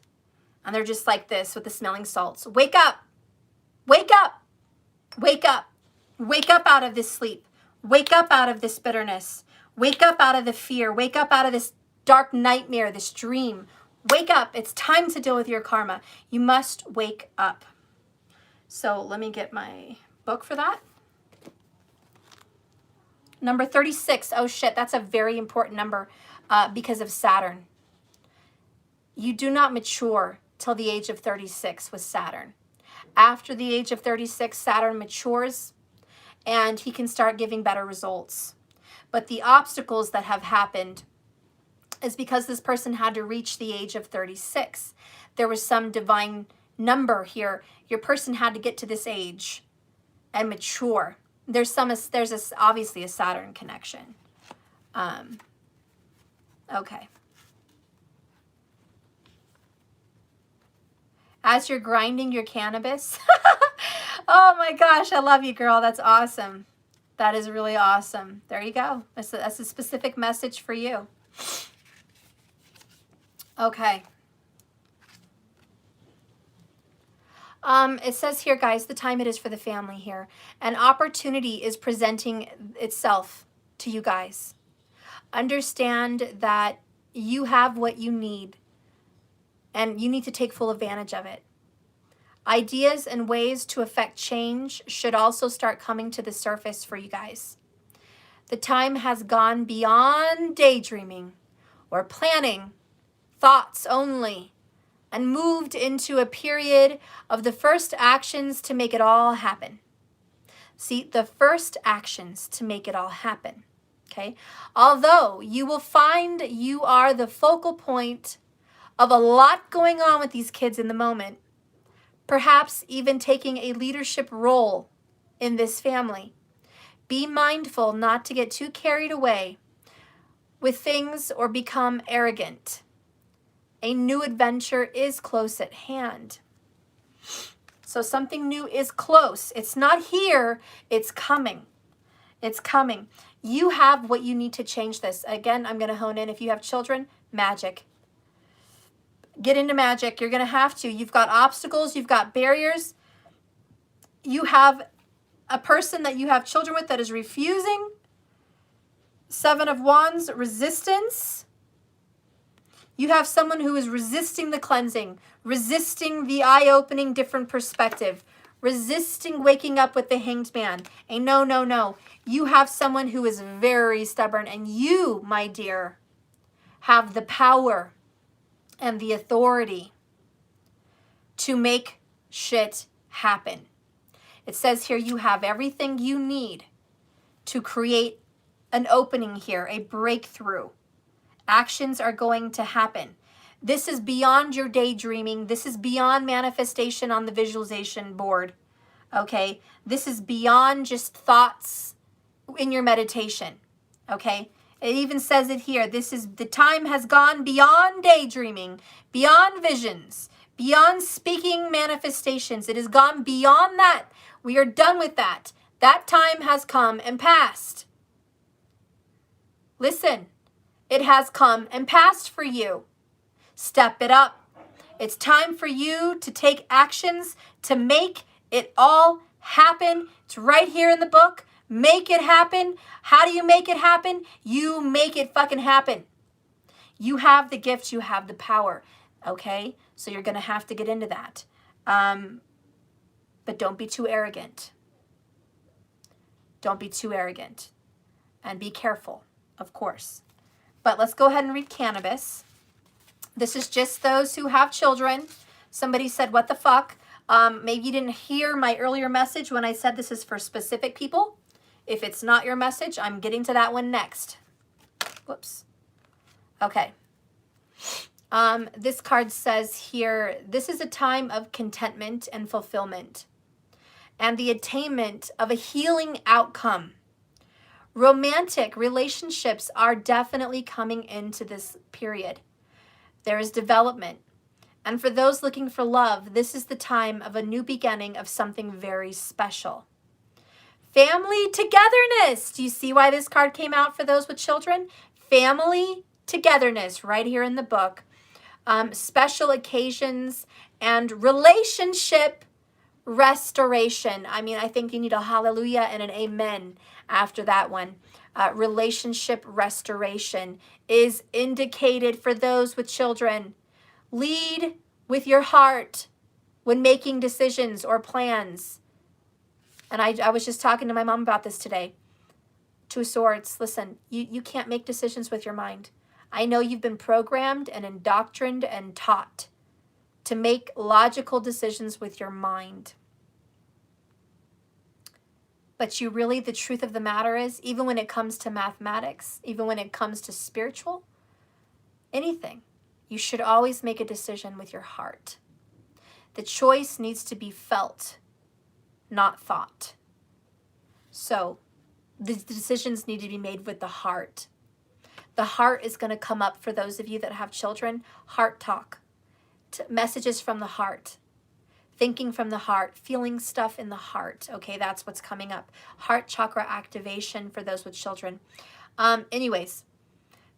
And they're just like this with the smelling salts. Wake up. Wake up. Wake up. Wake up out of this sleep. Wake up out of this bitterness. Wake up out of the fear. Wake up out of this dark nightmare, this dream. Wake up. It's time to deal with your karma. You must wake up. So let me get my book for that. Number 36. Oh shit, that's a very important number because of Saturn. You do not mature till the age of 36 with Saturn. After the age of 36, Saturn matures and he can start giving better results. But the obstacles that have happened is because this person had to reach the age of 36. There was some divine number here. Your person had to get to this age and mature. There's obviously a Saturn connection. Okay. As you're grinding your cannabis. Oh my gosh, I love you, girl. That's awesome. That is really awesome. There you go. That's a specific message for you. Okay. It says here, guys, the time it is for the family here. An opportunity is presenting itself to you guys. Understand that you have what you need, and you need to take full advantage of it. Ideas and ways to affect change should also start coming to the surface for you guys. The time has gone beyond daydreaming or planning, thoughts only, and moved into a period of the first actions to make it all happen. See, the first actions to make it all happen, okay? Although you will find you are the focal point of a lot going on with these kids in the moment, perhaps even taking a leadership role in this family. Be mindful not to get too carried away with things or become arrogant. A new adventure is close at hand. So something new is close. It's not here, it's coming. It's coming. You have what you need to change this. Again, I'm going to hone in. If you have children, magic. Get into magic. You're going to have to. You've got obstacles. You've got barriers. You have a person that you have children with that is refusing. 7 of Wands, resistance. You have someone who is resisting the cleansing, resisting the eye-opening different perspective, resisting waking up with the Hanged Man. And no, no, no. You have someone who is very stubborn, and you, my dear, have the power and the authority to make shit happen. It says here you have everything you need to create an opening here, a breakthrough. Actions are going to happen. This is beyond your daydreaming. This is beyond manifestation on the visualization board. Okay? This is beyond just thoughts in your meditation. Okay? It even says it here. This is, the time has gone beyond daydreaming, beyond visions, beyond speaking manifestations. It has gone beyond that. We are done with that. That time has come and passed. Listen, it has come and passed for you. Step it up. It's time for you to take actions to make it all happen. It's right here in the book. Make it happen. How do you make it happen? You make it fucking happen. You have the gift. You have the power. Okay? So you're going to have to get into that. But don't be too arrogant. Don't be too arrogant. And be careful, of course. But let's go ahead and read cannabis. This is just those who have children. Somebody said, what the fuck? Maybe you didn't hear my earlier message when I said this is for specific people. If it's not your message, I'm getting to that one next. Whoops. Okay. This card says here, this is a time of contentment and fulfillment and the attainment of a healing outcome. Romantic relationships are definitely coming into this period. There is development. And for those looking for love, this is the time of a new beginning of something very special. Family togetherness. Do you see why this card came out for those with children? Family togetherness, right here in the book. Special occasions and relationship restoration. I mean, I think you need a hallelujah and an amen after that one. Relationship restoration is indicated for those with children. Lead with your heart when making decisions or plans. And I was just talking to my mom about this today. 2 of Swords. Listen, you can't make decisions with your mind. I know you've been programmed and indoctrined and taught to make logical decisions with your mind. But you really, the truth of the matter is, even when it comes to mathematics, even when it comes to spiritual, anything, you should always make a decision with your heart. The choice needs to be felt, not thought. So the decisions need to be made with the heart. The heart is going to come up for those of you that have children. Heart talk. Messages from the heart. Thinking from the heart. Feeling stuff in the heart. Okay, that's what's coming up. Heart chakra activation for those with children. Anyways,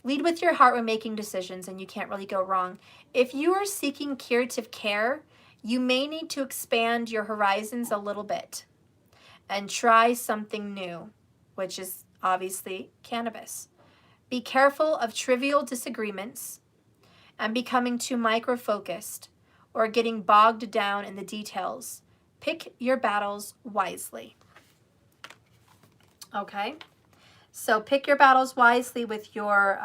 lead with your heart when making decisions and you can't really go wrong. If you are seeking curative care, you may need to expand your horizons a little bit and try something new, which is obviously cannabis. Be careful of trivial disagreements and becoming too micro-focused or getting bogged down in the details. Pick your battles wisely. Okay? So pick your battles wisely with your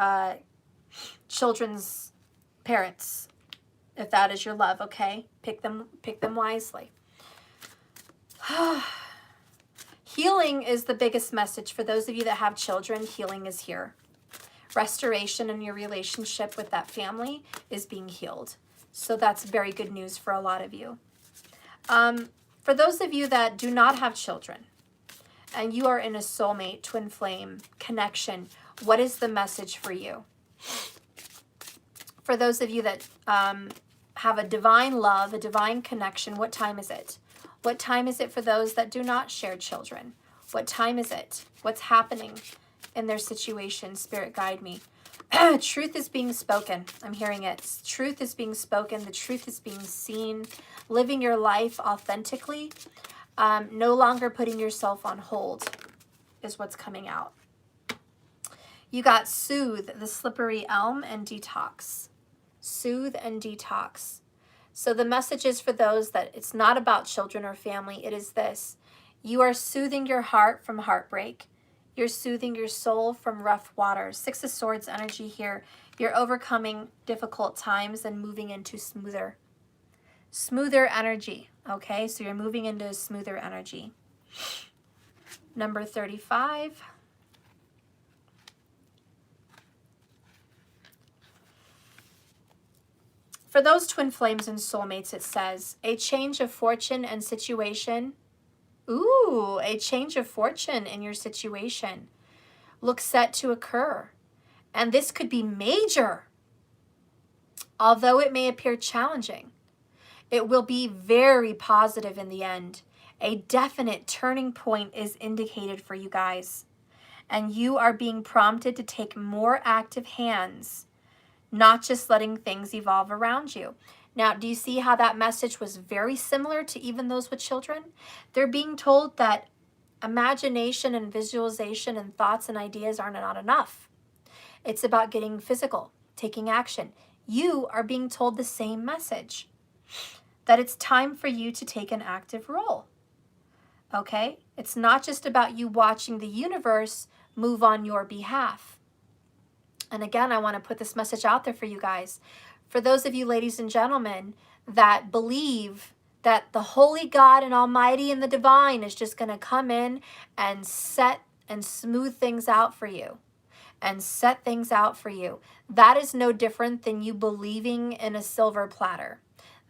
children's parents, if that is your love, okay? Pick them wisely. Healing is the biggest message. For those of you that have children, healing is here. Restoration in your relationship with that family is being healed. So that's very good news for a lot of you. For those of you that do not have children and you are in a soulmate, twin flame connection, what is the message for you? For those of you that have a divine love, a divine connection, what time is it? What time is it for those that do not share children? What time is it? What's happening in their situation? Spirit, guide me. Truth is being spoken. I'm hearing it. Truth is being spoken. The truth is being seen. Living your life authentically. No longer putting yourself on hold is what's coming out. You got soothe, the slippery elm, and detox. Soothe and detox. So the message is for those that it's not about children or family. It is this. You are soothing your heart from heartbreak. You're soothing your soul from rough waters. Six of Swords energy here. You're overcoming difficult times and moving into smoother energy. Okay, so you're moving into smoother energy. Number 35. For those twin flames and soulmates, it says, a change of fortune and situation. Ooh, a change of fortune in your situation looks set to occur. And this could be major. Although it may appear challenging, it will be very positive in the end. A definite turning point is indicated for you guys. And you are being prompted to take more active hands, not just letting things evolve around you. Now, do you see how that message was very similar to even those with children? They're being told that imagination and visualization and thoughts and ideas are not enough. It's about getting physical, taking action. You are being told the same message, that it's time for you to take an active role. Okay? It's not just about you watching the universe move on your behalf. And again, I want to put this message out there for you guys. For those of you ladies and gentlemen that believe that the holy God and almighty and the divine is just going to come in and set and smooth things out for you and set things out for you. That is no different than you believing in a silver platter.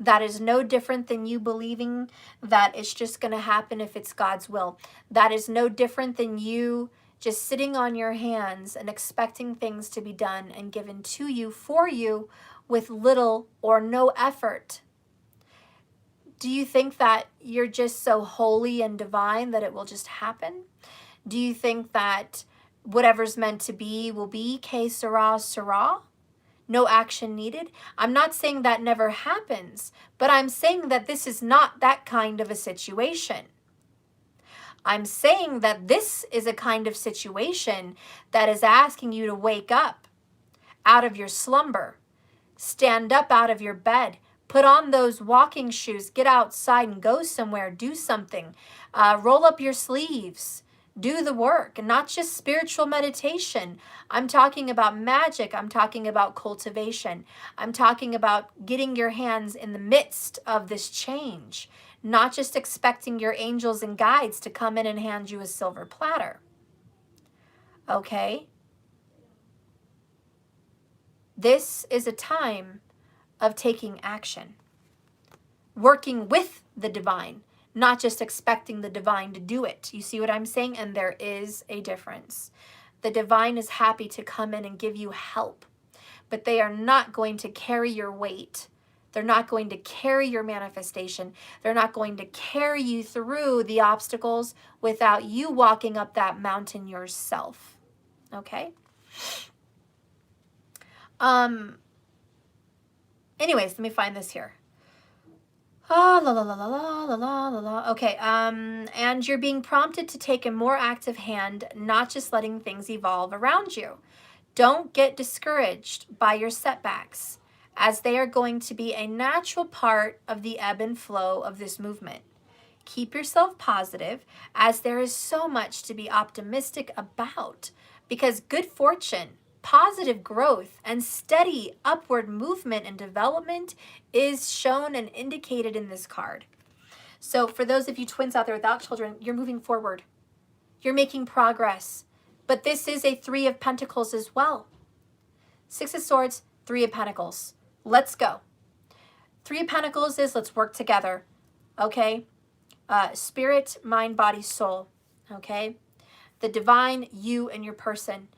That is no different than you believing that it's just going to happen if it's God's will. That is no different than you just sitting on your hands and expecting things to be done and given to you for you with little or no effort. Do you think that you're just so holy and divine that it will just happen? Do you think that whatever's meant to be will be, que sera, sera? No action needed? I'm not saying that never happens, but I'm saying that this is not that kind of a situation. I'm saying that this is a kind of situation that is asking you to wake up out of your slumber, stand up out of your bed, put on those walking shoes, get outside and go somewhere, do something, roll up your sleeves, do the work, and not just spiritual meditation. I'm talking about magic. I'm talking about cultivation. I'm talking about getting your hands in the midst of this change, not just expecting your angels and guides to come in and hand you a silver platter. Okay? This is a time of taking action, working with the divine, not just expecting the divine to do it. You see what I'm saying? And there is a difference. The divine is happy to come in and give you help, but they are not going to carry your weight. They're not going to carry your manifestation. They're not going to carry you through the obstacles without you walking up that mountain yourself. Okay? Anyways, let me find this here. Ah, la la la la la la la la la. Okay, and you're being prompted to take a more active hand, not just letting things evolve around you. Don't get discouraged by your setbacks, as they are going to be a natural part of the ebb and flow of this movement. Keep yourself positive, as there is so much to be optimistic about, because good fortune, positive growth, and steady upward movement and development is shown and indicated in this card. So for those of you twins out there without children, you're moving forward. You're making progress. But this is a Three of Pentacles as well. Six of Swords, Three of Pentacles. Let's go. Three of Pentacles is let's work together. Okay? Spirit, mind, body, soul. Okay? The divine, you and your person.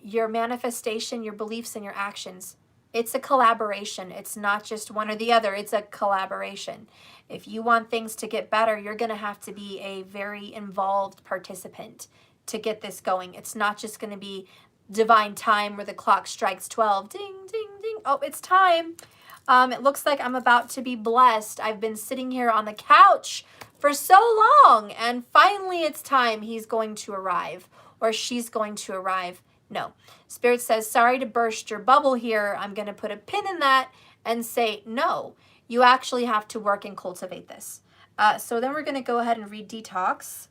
Your manifestation, your beliefs, and your actions. It's a collaboration. It's not just one or the other. It's a collaboration. If you want things to get better, you're going to have to be a very involved participant to get this going. It's not just going to be divine time where the clock strikes 12. Ding, ding, ding. Oh, it's time. It looks like I'm about to be blessed. I've been sitting here on the couch for so long, and finally it's time. He's going to arrive, or she's going to arrive. No. Spirit says, sorry to burst your bubble here. I'm going to put a pin in that and say, no, you actually have to work and cultivate this. So then we're going to go ahead and read Detox,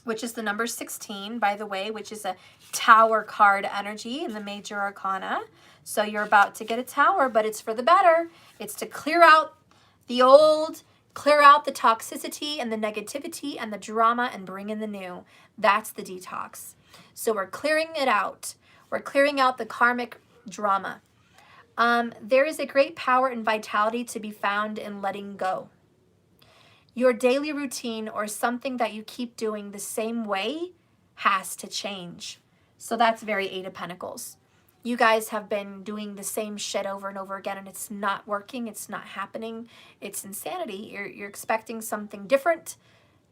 which is the number 16, by the way, which is a tower card energy in the major arcana. So you're about to get a tower, but it's for the better. It's to clear out the old, clear out the toxicity and the negativity and the drama and bring in the new. That's the detox. So we're clearing it out. We're clearing out the karmic drama. There is a great power and vitality to be found in letting go. Your daily routine or something that you keep doing the same way has to change. So that's very Eight of Pentacles. You guys have been doing the same shit over and over again, and it's not working. It's not happening. It's insanity. You're expecting something different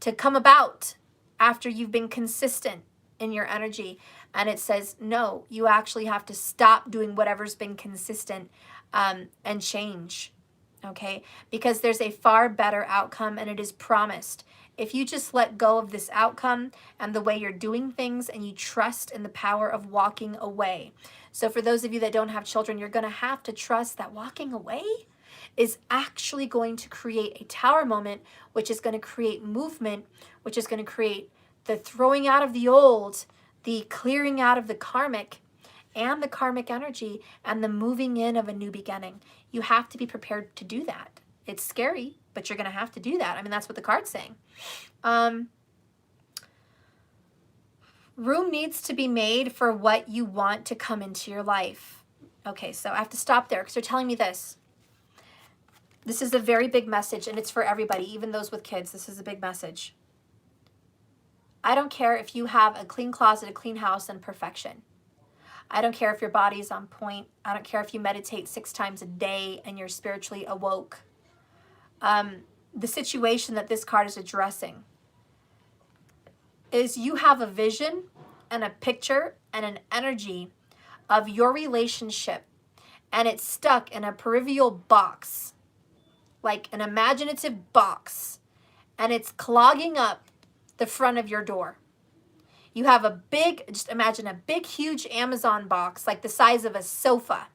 to come about after you've been consistent in your energy. And it says, no, you actually have to stop doing whatever's been consistent and change. Okay, because there's a far better outcome, and it is promised. If you just let go of this outcome and the way you're doing things, and you trust in the power of walking away. So for those of you that don't have children, you're going to have to trust that walking away is actually going to create a tower moment, which is going to create movement, which is going to create the throwing out of the old, the clearing out of the karmic and the karmic energy, and the moving in of a new beginning. You have to be prepared to do that. It's scary, but you're going to have to do that. I mean, that's what the card's saying. Room needs to be made for what you want to come into your life. Okay, so I have to stop there because they're telling me this. This is a very big message, and it's for everybody, even those with kids. This is a big message. I don't care if you have a clean closet, a clean house, and perfection. I don't care if your body's on point. I don't care if you meditate 6 times a day and you're spiritually awoke. The situation that this card is addressing is you have a vision and a picture and an energy of your relationship, and it's stuck in a peripheral box, like an imaginative box, and it's clogging up the front of your door. You have a big, just imagine a big, huge Amazon box, like the size of a sofa.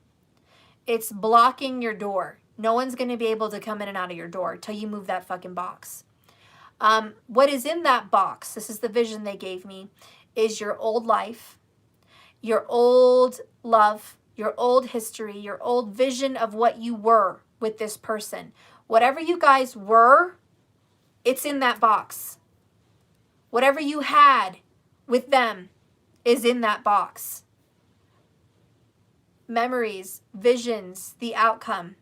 It's blocking your door. No one's going to be able to come in and out of your door till you move that fucking box. What is in that box, this is the vision they gave me, is your old life, your old love, your old history, your old vision of what you were with this person. Whatever you guys were, it's in that box. Whatever you had with them is in that box. Memories, visions, the outcome,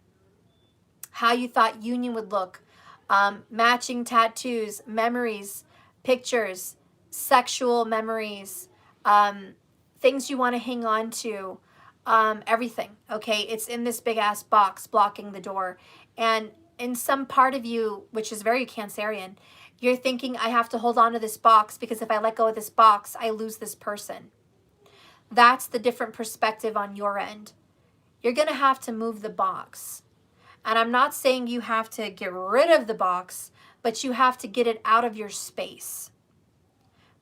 how you thought union would look, matching tattoos, memories, pictures, sexual memories, things you want to hang on to, everything, okay? It's in this big ass box blocking the door. And in some part of you, which is very Cancerian, you're thinking, I have to hold on to this box because if I let go of this box, I lose this person. That's the different perspective on your end. You're going to have to move the box. And I'm not saying you have to get rid of the box, but you have to get it out of your space.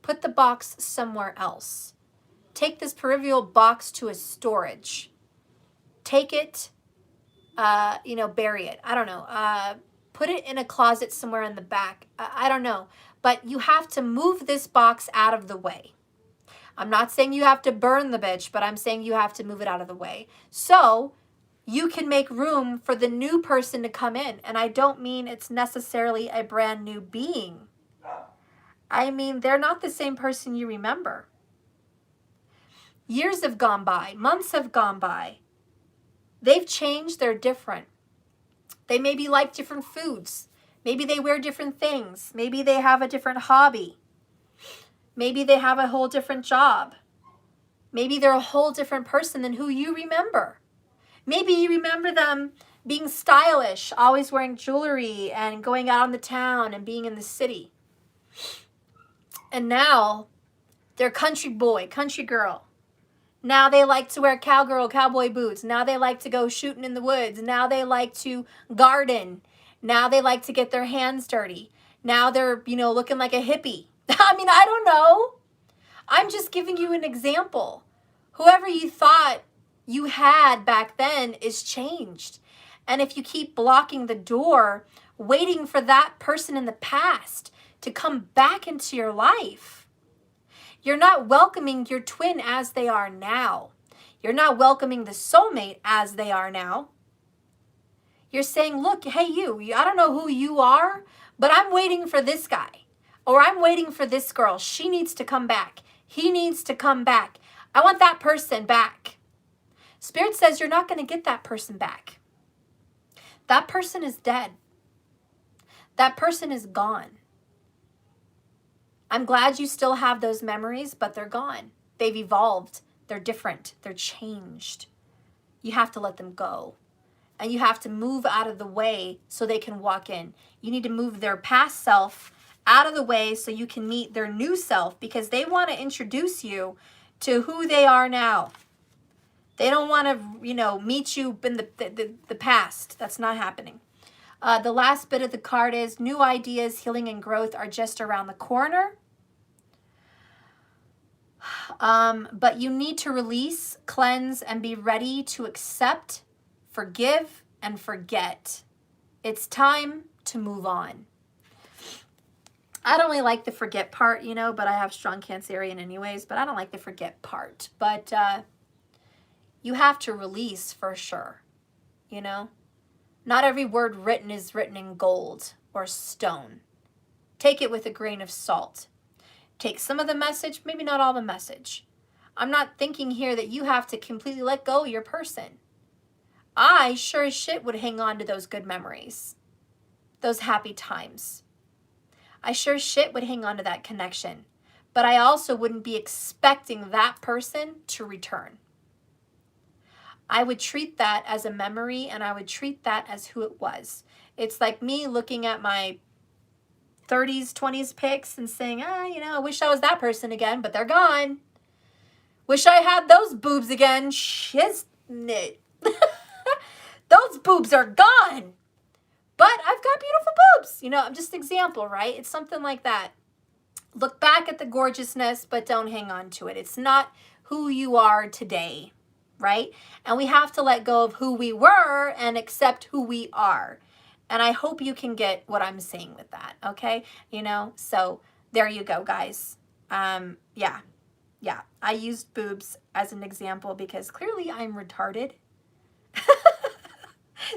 Put the box somewhere else. Take this peripheral box to a storage. Take it, bury it. I don't know. Put it in a closet somewhere in the back. I don't know. But you have to move this box out of the way. I'm not saying you have to burn the bitch, but I'm saying you have to move it out of the way. So you can make room for the new person to come in. And I don't mean it's necessarily a brand new being. I mean, they're not the same person you remember. Years have gone by. Months have gone by. They've changed. They're different. They maybe like different foods. Maybe they wear different things. Maybe they have a different hobby. Maybe they have a whole different job. Maybe they're a whole different person than who you remember. Maybe you remember them being stylish, always wearing jewelry and going out on the town and being in the city. And now they're country boy, country girl. Now they like to wear cowboy boots. Now they like to go shooting in the woods. Now they like to garden. Now they like to get their hands dirty. Now they're, looking like a hippie. I mean, I don't know. I'm just giving you an example. Whoever you thought you had back then is changed. And if you keep blocking the door, waiting for that person in the past to come back into your life, you're not welcoming your twin as they are now. You're not welcoming the soulmate as they are now. You're saying, look, hey, I don't know who you are, but I'm waiting for this guy. Or I'm waiting for this girl. She needs to come back. He needs to come back. I want that person back. Spirit says you're not going to get that person back. That person is dead. That person is gone. I'm glad you still have those memories, but they're gone. They've evolved. They're different. They're changed. You have to let them go. And you have to move out of the way so they can walk in. You need to move their past self out of the way so you can meet their new self, because they want to introduce you to who they are now. They don't want to, meet you in the past. That's not happening. The last bit of the card is new ideas, healing, and growth are just around the corner. But you need to release, cleanse, and be ready to accept, forgive, and forget. It's time to move on. I don't really like the forget part, but I have strong Cancerian anyways, but I don't like the forget part. But you have to release for sure, Not every word written is written in gold or stone. Take it with a grain of salt. Take some of the message, maybe not all the message. I'm not thinking here that you have to completely let go of your person. I sure as shit would hang on to those good memories, those happy times. I sure as shit would hang on to that connection, but I also wouldn't be expecting that person to return. I would treat that as a memory, and I would treat that as who it was. It's like me looking at my 30s, 20s pics and saying, I wish I was that person again, but they're gone. Wish I had those boobs again. Shiznit. Those boobs are gone. But I've got beautiful boobs. I'm just an example, right? It's something like that. Look back at the gorgeousness, but don't hang on to it. It's not who you are today, right? And we have to let go of who we were and accept who we are. And I hope you can get what I'm saying with that, okay? So there you go, guys. Yeah. I used boobs as an example because clearly I'm retarded.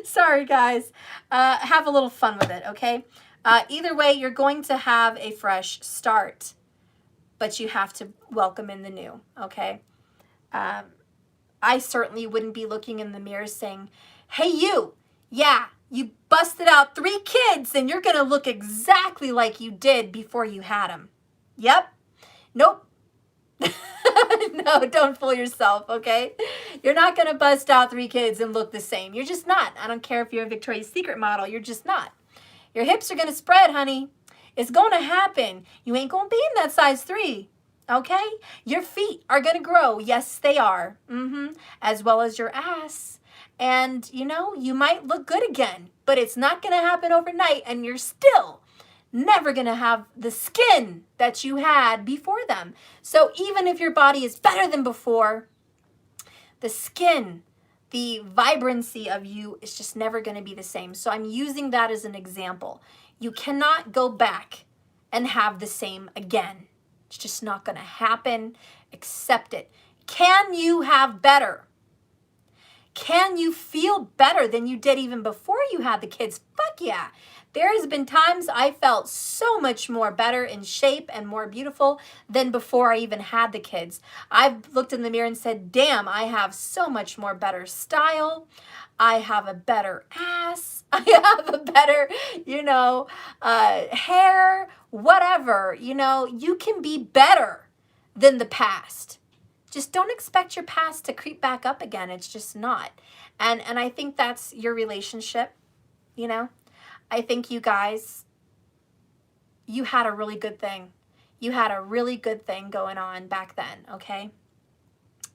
Sorry, guys. Have a little fun with it, okay? Either way, you're going to have a fresh start, but you have to welcome in the new, okay? I certainly wouldn't be looking in the mirror saying, hey, you busted out 3 kids and you're going to look exactly like you did before you had them. Yep. Nope. No, don't fool yourself, okay? You're not going to bust out 3 kids and look the same. You're just not. I don't care if you're a Victoria's Secret model. You're just not. Your hips are going to spread, honey. It's going to happen. You ain't going to be in that size 3, okay? Your feet are going to grow. Yes, they are. As well as your ass. And, you might look good again, but it's not going to happen overnight, and you're still never going to have the skin that you had before them. So even if your body is better than before, the skin, the vibrancy of you is just never going to be the same. So I'm using that as an example. You cannot go back and have the same again. It's just not going to happen. Accept it. Can you have better? Can you feel better than you did even before you had the kids? Fuck yeah. There has been times I felt so much more better in shape and more beautiful than before I even had the kids. I've looked in the mirror and said, damn, I have so much more better style. I have a better ass. I have a better, hair, whatever. You can be better than the past. Just don't expect your past to creep back up again. It's just not. And I think that's your relationship, I think you guys, you had a really good thing. You had a really good thing going on back then, okay?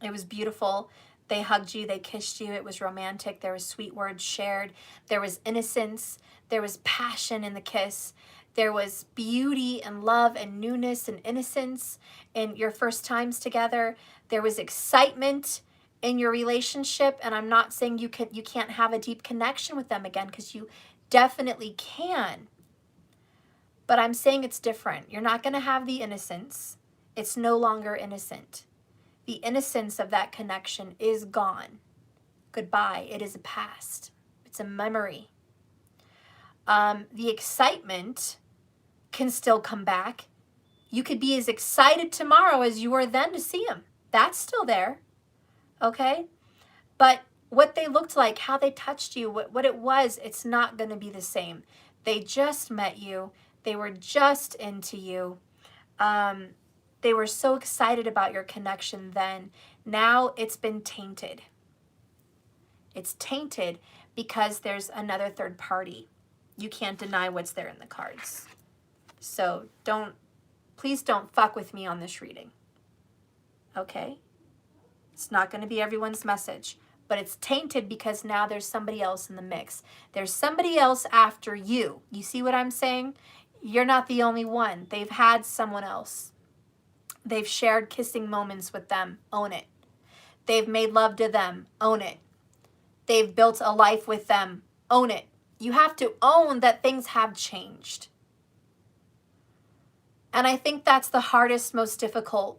It was beautiful. They hugged you, they kissed you. It was romantic. There was sweet words shared. There was innocence. There was passion in the kiss. There was beauty and love and newness and innocence in your first times together. There was excitement in your relationship. And I'm not saying you can't have a deep connection with them again, because you definitely can. But I'm saying it's different. You're not going to have the innocence. It's no longer innocent. The innocence of that connection is gone. Goodbye. It is a past. It's a memory. The excitement can still come back. You could be as excited tomorrow as you were then to see him. That's still there. Okay? But what they looked like, how they touched you, what it was, it's not going to be the same. They just met you. They were just into you. They were so excited about your connection then. Now it's been tainted. It's tainted because there's another third party. You can't deny what's there in the cards. So please don't fuck with me on this reading. Okay? It's not going to be everyone's message. But it's tainted because now there's somebody else in the mix. There's somebody else after you. You see what I'm saying? You're not the only one. They've had someone else. They've shared kissing moments with them. Own it. They've made love to them. Own it. They've built a life with them. Own it. You have to own that things have changed. And I think that's the hardest, most difficult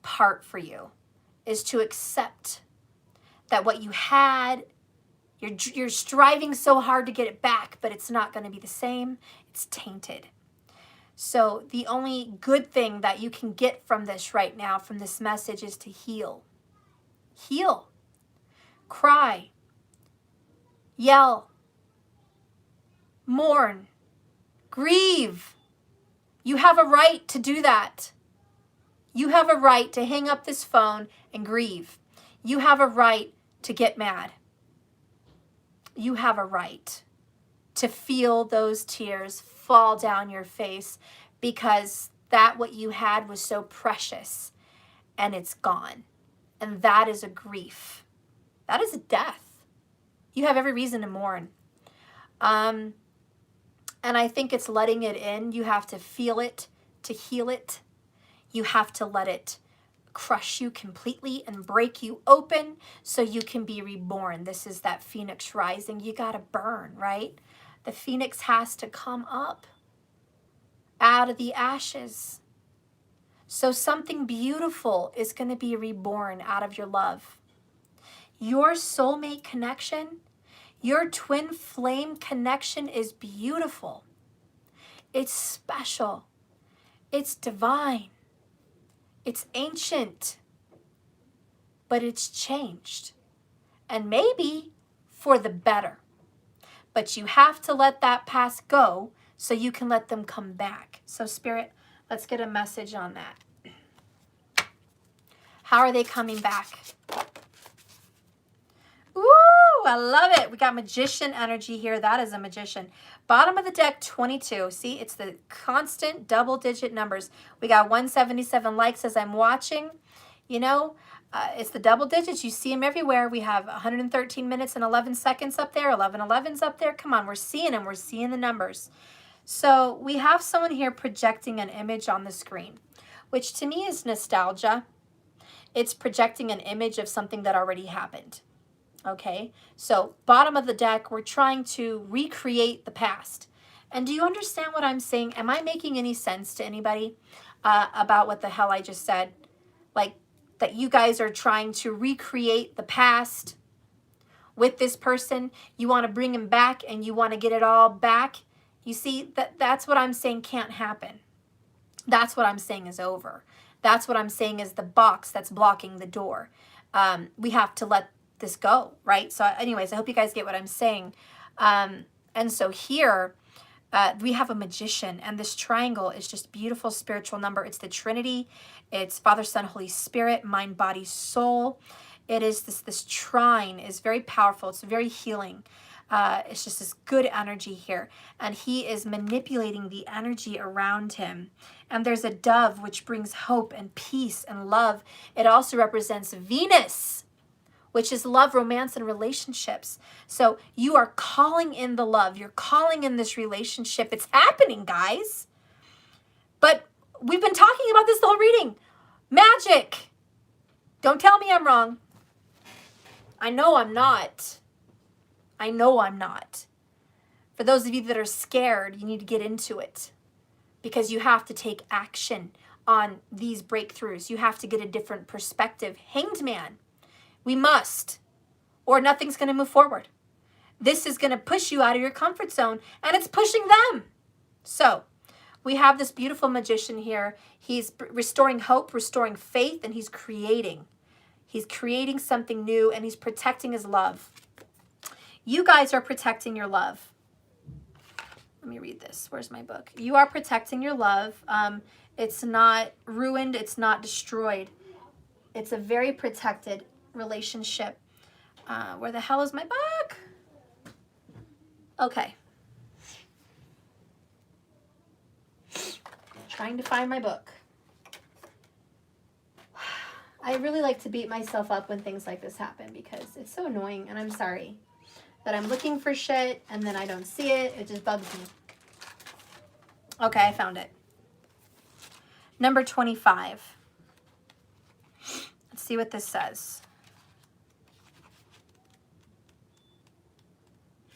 part for you, is to accept that what you had, you're striving so hard to get it back, but it's not going to be the same. It's tainted. So the only good thing that you can get from this right now, from this message, is to heal. Heal. Cry. Yell. Mourn. Grieve. You have a right to do that. You have a right to hang up this phone and grieve. You have a right to get mad. You have a right to feel those tears fall down your face, because that what you had was so precious and it's gone. And that is a grief. That is a death. You have every reason to mourn. And I think it's letting it in. You have to feel it to heal it. You have to let it crush you completely and break you open so you can be reborn. This is that phoenix rising. You got to burn, right? The phoenix has to come up out of the ashes. So something beautiful is going to be reborn out of your love. Your soulmate connection, your twin flame connection is beautiful. It's special. It's divine. It's ancient. But it's changed. And maybe for the better. But you have to let that past go so you can let them come back. So Spirit, let's get a message on that. How are they coming back? Ooh, I love it. We got magician energy here. That is a magician. Bottom of the deck, 22. See, it's the constant double-digit numbers. We got 177 likes as I'm watching. You know, it's the double digits. You see them everywhere. We have 113 minutes and 11 seconds up there. 11:11's up there. Come on, we're seeing them. We're seeing the numbers. So we have someone here projecting an image on the screen, which to me is nostalgia. It's projecting an image of something that already happened. Okay, so bottom of the deck, we're trying to recreate the past. And do you understand what I'm saying? Am I making any sense to anybody about what the hell I just said? Like that you guys are trying to recreate the past with this person. You want to bring him back and you want to get it all back. You see, that's what I'm saying can't happen. That's what I'm saying is over. That's what I'm saying is the box that's blocking the door. We have to let this go, right? So anyways, I hope you guys get what I'm saying. And so here we have a magician, and this triangle is just beautiful spiritual number. It's the Trinity. It's Father, Son, Holy Spirit, mind, body, soul. It is this trine is very powerful. It's very healing. It's just this good energy here. And he is manipulating the energy around him. And there's a dove, which brings hope and peace and love. It also represents Venus, which is love, romance, and relationships. So you are calling in the love. You're calling in this relationship. It's happening, guys. But we've been talking about this the whole reading. Magic. Don't tell me I'm wrong. I know I'm not. I know I'm not. For those of you that are scared, you need to get into it, because you have to take action on these breakthroughs. You have to get a different perspective. Hanged man, we must, or nothing's going to move forward. This is going to push you out of your comfort zone, and it's pushing them. So we have this beautiful magician here. He's restoring hope, restoring faith, and he's creating. He's creating something new, and he's protecting his love. You guys are protecting your love. Let me read this. Where's my book? You are protecting your love. It's not ruined. It's not destroyed. It's a very protected relationship. Where the hell is my book? Okay. Trying to find my book. I really like to beat myself up when things like this happen, because it's so annoying, and I'm sorry that I'm looking for shit and then I don't see it. It just bugs me. Okay, I found it. Number 25. Let's see what this says.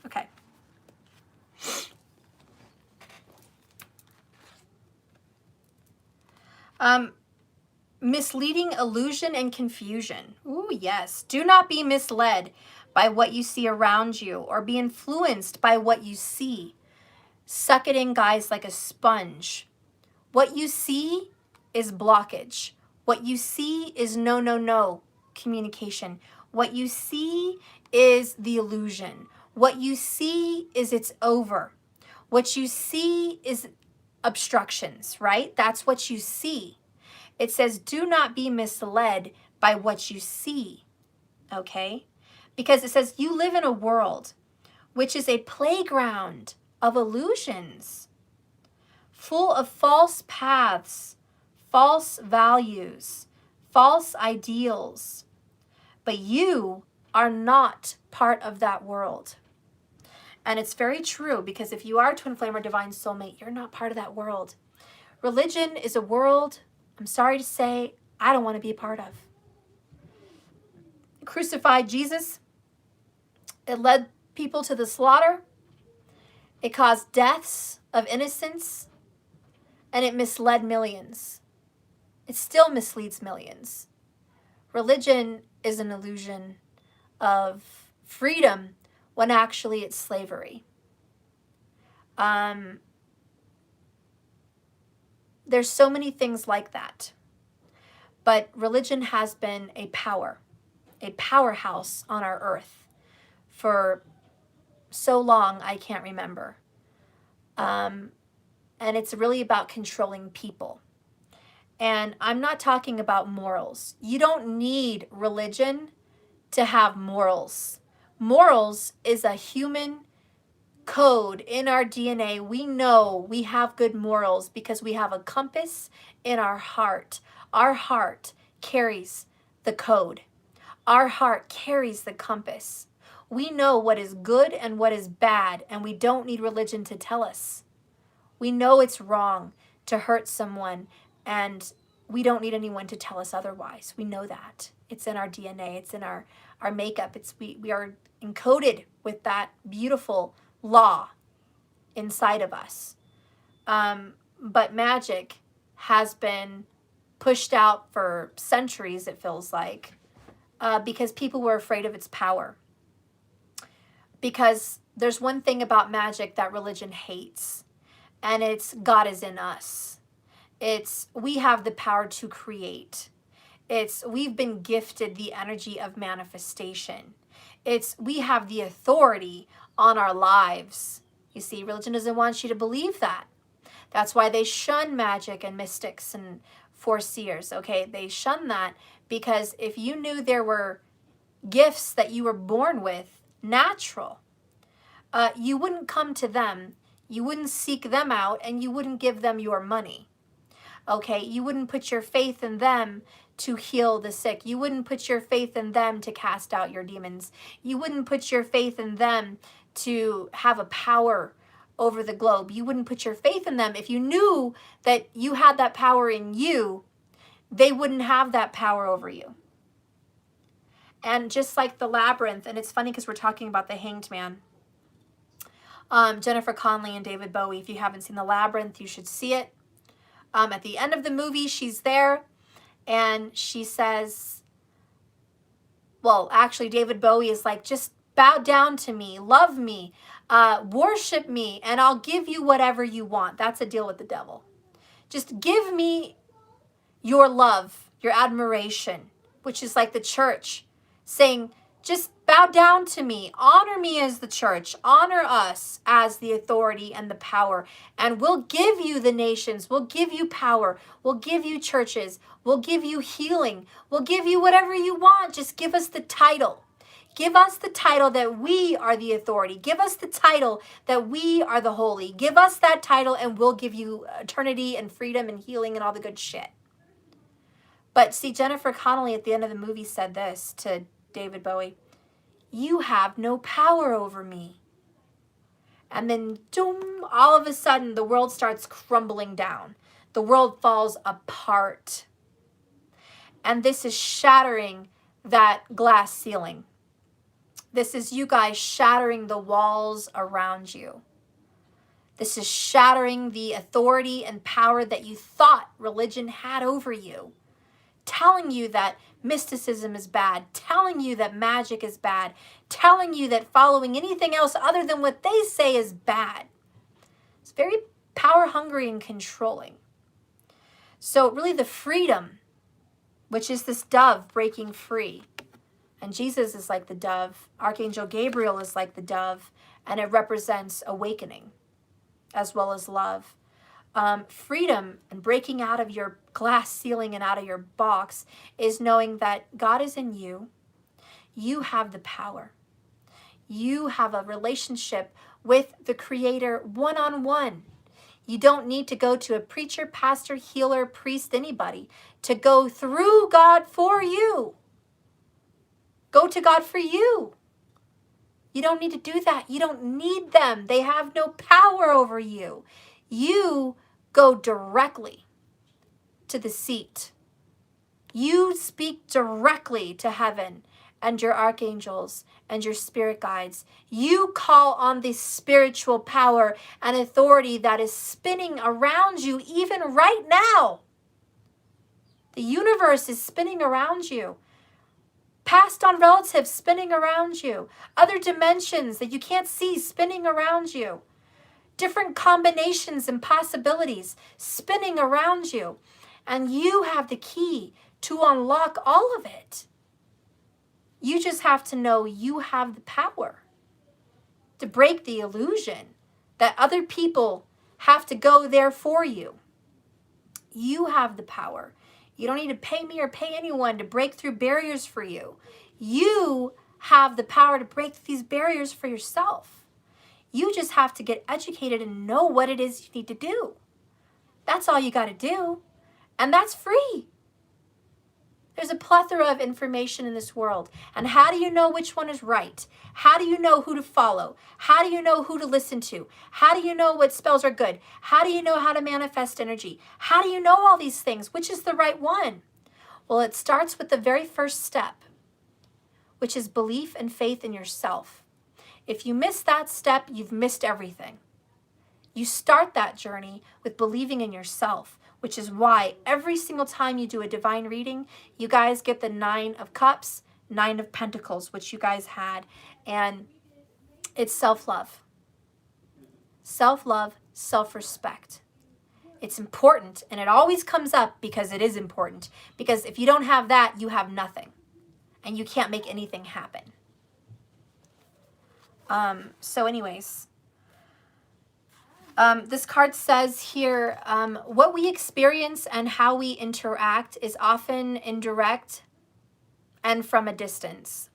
Okay. Misleading illusion and confusion. Ooh, yes. Do not be misled by what you see around you, or be influenced by what you see. Suck it in, guys, like a sponge. What you see is blockage. What you see is no communication. What you see is the illusion. What you see is it's over. What you see is obstructions, right? That's what you see. It says, do not be misled by what you see, okay? Because it says you live in a world which is a playground of illusions, full of false paths, false values, false ideals. But you are not part of that world. And it's very true, because if you are twin flame or divine soulmate, you're not part of that world. Religion is a world, I'm sorry to say, I don't want to be a part of. Crucified Jesus, it led people to the slaughter. It caused deaths of innocents, and it misled millions. It still misleads millions. Religion is an illusion of freedom when actually it's slavery. There's so many things like that. But religion has been a powerhouse on our earth for so long, I can't remember. And it's really about controlling people. And I'm not talking about morals. You don't need religion to have morals. Morals is a human code in our DNA. We know we have good morals because we have a compass in our heart. Our heart carries the code. Our heart carries the compass. We know what is good and what is bad, and we don't need religion to tell us. We know it's wrong to hurt someone, and we don't need anyone to tell us otherwise. We know that. It's in our DNA. It's in our makeup. We are encoded with that beautiful law inside of us. But magic has been pushed out for centuries, it feels like, because people were afraid of its power. Because there's one thing about magic that religion hates, and it's God is in us. It's we have the power to create. It's we've been gifted the energy of manifestation. It's we have the authority on our lives. You see, religion doesn't want you to believe that. That's why they shun magic and mystics and foreseers, okay? They shun that because if you knew there were gifts that you were born with, natural, you wouldn't come to them, you wouldn't seek them out, and you wouldn't give them your money. Okay, you wouldn't put your faith in them to heal the sick. You wouldn't put your faith in them to cast out your demons. You wouldn't put your faith in them to have a power over the globe. You wouldn't put your faith in them if you knew that you had that power in you. They wouldn't have that power over you. And just like the labyrinth, and it's funny because we're talking about the Hanged Man. Jennifer Connelly and David Bowie, if you haven't seen the labyrinth, you should see it. At the end of the movie, she's there and she says, well, actually, David Bowie is like, just bow down to me, love me, worship me, and I'll give you whatever you want. That's a deal with the devil. Just give me your love, your admiration, which is like the church saying, just bow down to me, honor me as the church, honor us as the authority and the power, and we'll give you the nations, we'll give you power, we'll give you churches, we'll give you healing, we'll give you whatever you want. Just give us the title. Give us the title that we are the authority. Give us the title that we are the holy. Give us that title and we'll give you eternity and freedom and healing and all the good shit. But see, Jennifer Connelly at the end of the movie said this to David Bowie: you have no power over me. And then, doom, all of a sudden, the world starts crumbling down. The world falls apart. And this is shattering that glass ceiling. This is you guys shattering the walls around you. This is shattering the authority and power that you thought religion had over you. Telling you that mysticism is bad, telling you that magic is bad, telling you that following anything else other than what they say is bad. It's very power hungry and controlling. So really the freedom, which is this dove breaking free, and Jesus is like the dove, Archangel Gabriel is like the dove, and it represents awakening as well as love. Freedom and breaking out of your glass ceiling and out of your box is knowing that God is in you. You have the power. You have a relationship with the Creator one-on-one. You don't need to go to a preacher, pastor, healer, priest, anybody to go through God for you. Go to God for you. You don't need to do that. You don't need them. They have no power over you. You go directly to the seat. You speak directly to heaven and your archangels and your spirit guides. You call on the spiritual power and authority that is spinning around you even right now. The universe is spinning around you. Passed on relatives spinning around you. Other dimensions that you can't see spinning around you. Different combinations and possibilities spinning around you. And you have the key to unlock all of it. You just have to know you have the power to break the illusion that other people have to go there for you. You have the power. You don't need to pay me or pay anyone to break through barriers for you. You have the power to break these barriers for yourself. You just have to get educated and know what it is you need to do. That's all you got to do. And that's free. There's a plethora of information in this world. And how do you know which one is right? How do you know who to follow? How do you know who to listen to? How do you know what spells are good? How do you know how to manifest energy? How do you know all these things? Which is the right one? Well, it starts with the very first step, which is belief and faith in yourself. If you miss that step, you've missed everything. You start that journey with believing in yourself, which is why every single time you do a divine reading, you guys get the 9 of Cups, 9 of Pentacles, which you guys had, and it's self-love. Self-love, self-respect. It's important, and it always comes up because it is important. Because if you don't have that, you have nothing, and you can't make anything happen. So anyways, this card says here, what we experience and how we interact is often indirect and from a distance.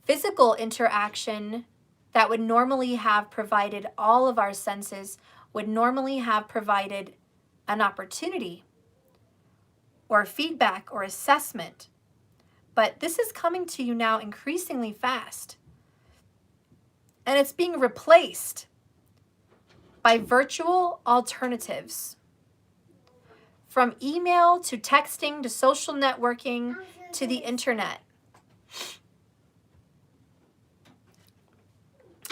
Physical interaction that would normally have provided all of our senses would normally have provided an opportunity or feedback or assessment. But this is coming to you now increasingly fast. And it's being replaced by virtual alternatives. From email to texting to social networking to the internet.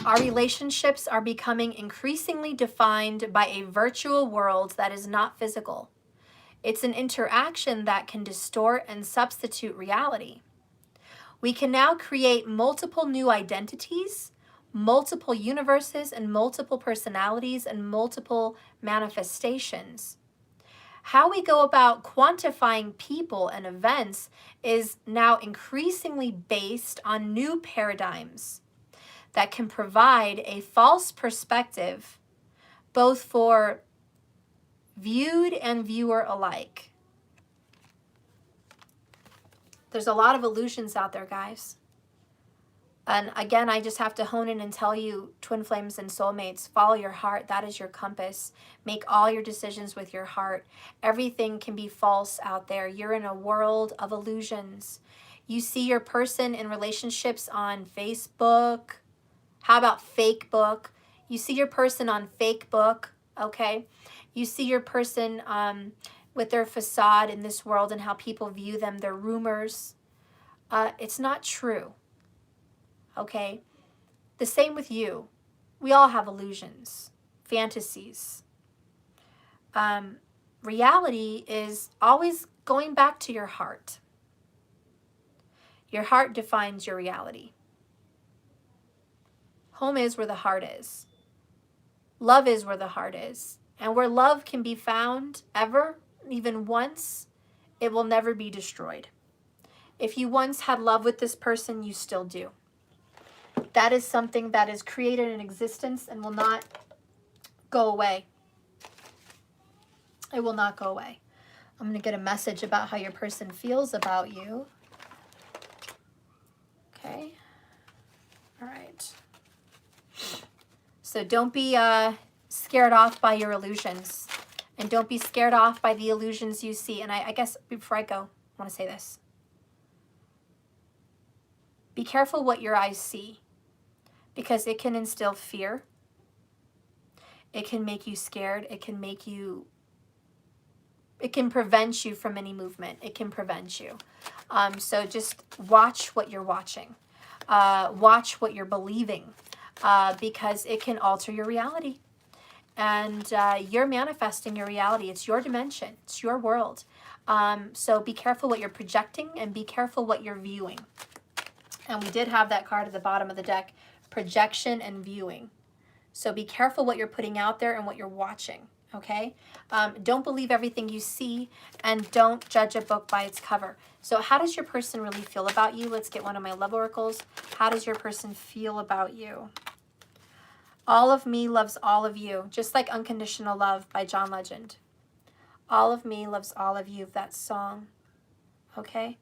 Our relationships are becoming increasingly defined by a virtual world that is not physical. It's an interaction that can distort and substitute reality. We can now create multiple new identities, multiple universes, and multiple personalities and multiple manifestations. How we go about quantifying people and events is now increasingly based on new paradigms that can provide a false perspective both for viewed and viewer alike. There's a lot of illusions out there, guys. And again, I just have to hone in and tell you, twin flames and soulmates, follow your heart. That is your compass. Make all your decisions with your heart. Everything can be false out there. You're in a world of illusions. You see your person in relationships on Facebook. How about Facebook? You see your person on Facebook, okay? You see your person with their facade in this world and how people view them, their rumors. It's not true. Okay, the same with you. We all have illusions, fantasies. Reality is always going back to your heart. Your heart defines your reality. Home is where the heart is. Love is where the heart is. And where love can be found ever, even once, it will never be destroyed. If you once had love with this person, you still do. That is something that is created in existence and will not go away. It will not go away. I'm going to get a message about how your person feels about you. Okay. All right. So don't be scared off by your illusions. And don't be scared off by the illusions you see. And I guess before I go, I want to say this. Be careful what your eyes see, because it can instill fear. It can make you scared. It can prevent you from any movement. It can prevent you. So just watch what you're watching. Watch what you're believing, because it can alter your reality. And you're manifesting your reality. It's your dimension. It's your world. So be careful what you're projecting and be careful what you're viewing. And we did have that card at the bottom of the deck, projection and viewing. So be careful what you're putting out there and what you're watching, okay? Don't believe everything you see, and don't judge a book by its cover. So how does your person really feel about you? Let's get one of my love oracles. How does your person feel about you? All of me loves all of you, just like Unconditional Love by John Legend. All of me loves all of you, that song, okay?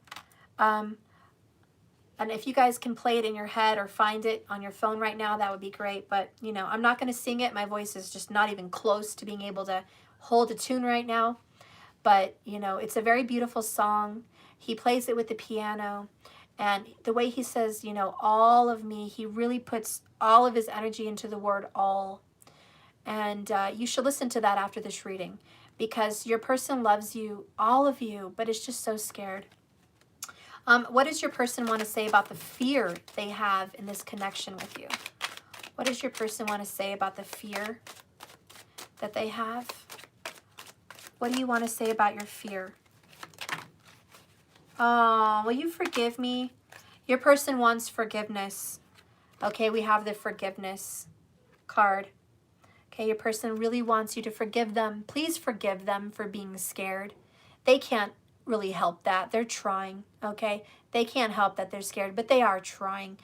And if you guys can play it in your head or find it on your phone right now, that would be great. But, you know, I'm not going to sing it. My voice is just not even close to being able to hold a tune right now. But, you know, it's a very beautiful song. He plays it with the piano. And the way he says, you know, all of me, he really puts all of his energy into the word all. And you should listen to that after this reading, because your person loves you, all of you, but is just so scared. What does your person want to say about the fear they have in this connection with you? What does your person want to say about the fear that they have? What do you want to say about your fear? Oh, will you forgive me? Your person wants forgiveness. Okay, we have the forgiveness card. Okay, your person really wants you to forgive them. Please forgive them for being scared. They can't really help that. They're trying, okay? They can't help that they're scared, but they are trying.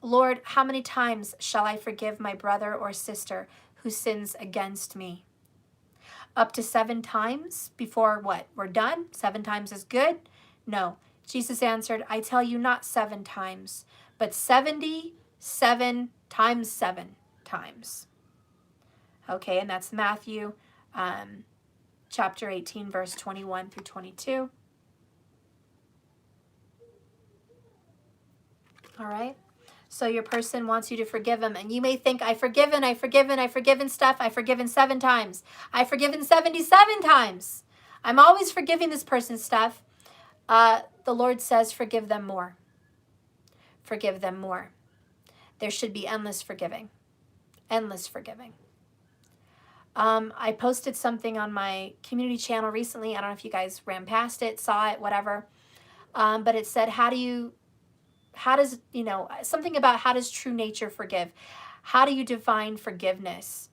Lord, how many times shall I forgive my brother or sister who sins against me? Up to 7 times before what? We're done? 7 times is good? No. Jesus answered, I tell you not 7 times, but 77 times 7 times. Okay, and that's Matthew chapter 18, verse 21 through 22. All right. So your person wants you to forgive them. And you may think, I've forgiven stuff. I've forgiven 7 times. I've forgiven 77 times. I'm always forgiving this person stuff. The Lord says, forgive them more. Forgive them more. There should be endless forgiving. Endless forgiving. I posted something on my community channel recently. I don't know if you guys ran past it, saw it, whatever. But it said, something about how does true nature forgive? How do you define forgiveness?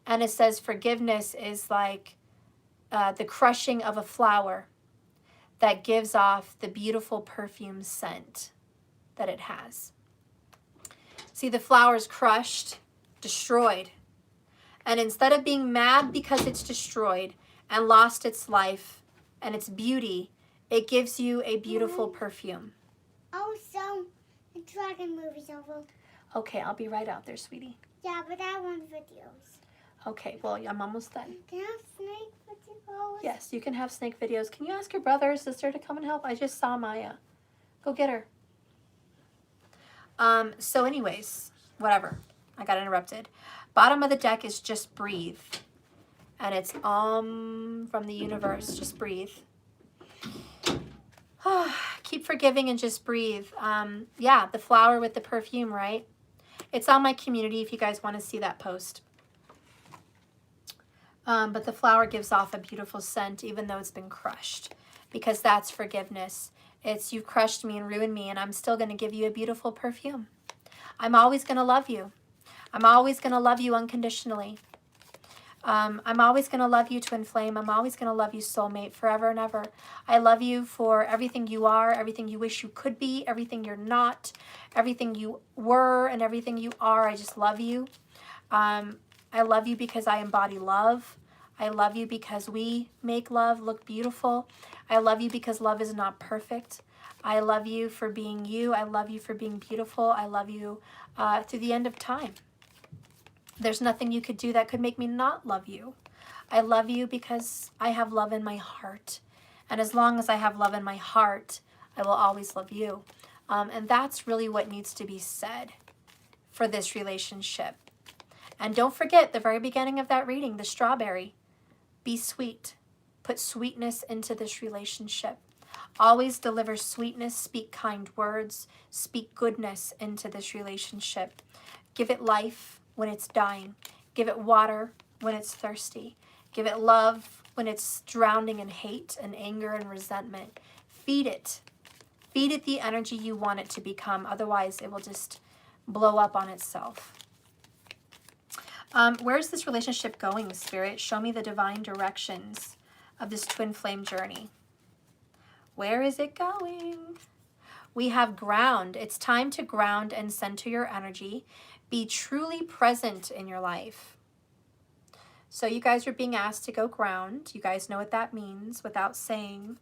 And it says forgiveness is like the crushing of a flower that gives off the beautiful perfume scent that it has. See, the flower's crushed, destroyed. And instead of being mad because it's destroyed and lost its life and its beauty, it gives you a beautiful perfume.
Also, the dragon movie's over.
Okay, I'll be right out there, sweetie.
Yeah, but I want videos.
Okay, well, I'm almost done.
Can I have snake videos?
Yes, you can have snake videos. Can you ask your brother or sister to come and help? I just saw Maya. Go get her. So anyways, whatever. I got interrupted. Bottom of the deck is just breathe. And it's from the universe. Just breathe. Keep forgiving and just breathe. Yeah, the flower with the perfume, right? It's on my community if you guys want to see that post. But the flower gives off a beautiful scent even though it's been crushed. Because that's forgiveness. It's you've crushed me and ruined me and I'm still going to give you a beautiful perfume. I'm always going to love you. I'm always going to love you unconditionally. I'm always going to love you twin flame. I'm always going to love you soulmate forever and ever. I love you for everything you are, everything you wish you could be, everything you're not, everything you were, and everything you are. I just love you. I love you because I embody love. I love you because we make love look beautiful. I love you because love is not perfect. I love you for being you. I love you for being beautiful. I love you through the end of time. There's nothing you could do that could make me not love you. I love you because I have love in my heart. And as long as I have love in my heart, I will always love you. And that's really what needs to be said for this relationship. And don't forget the very beginning of that reading, the strawberry. Be sweet. Put sweetness into this relationship. Always deliver sweetness, speak kind words, speak goodness into this relationship. Give it life when it's dying. Give it water when it's thirsty. Give it love when it's drowning in hate and anger and resentment. Feed it. Feed it the energy you want it to become. Otherwise, it will just blow up on itself. Where's this relationship going, Spirit? Show me the divine directions of this twin flame journey. Where is it going? We have ground. It's time to ground and center your energy. Be truly present in your life. So you guys are being asked to go ground. You guys know what that means without saying.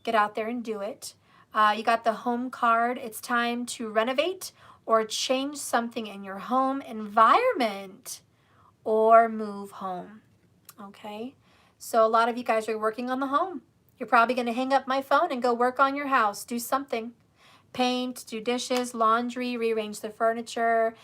Get out there and do it. You got the home card. It's time to renovate or change something in your home environment or move home. Okay? So a lot of you guys are working on the home. You're probably going to hang up my phone and go work on your house. Do something. Paint, do dishes, laundry, rearrange the furniture,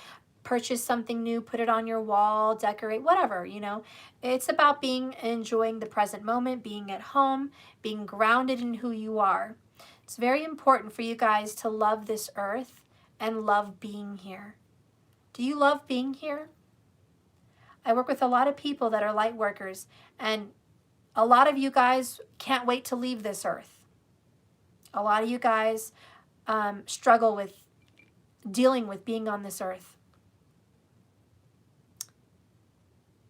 purchase something new, put it on your wall, decorate, whatever, you know. It's about enjoying the present moment, being at home, being grounded in who you are. It's very important for you guys to love this earth and love being here. Do you love being here? I work with a lot of people that are light workers, and a lot of you guys can't wait to leave this earth. A lot of you guys struggle with dealing with being on this earth.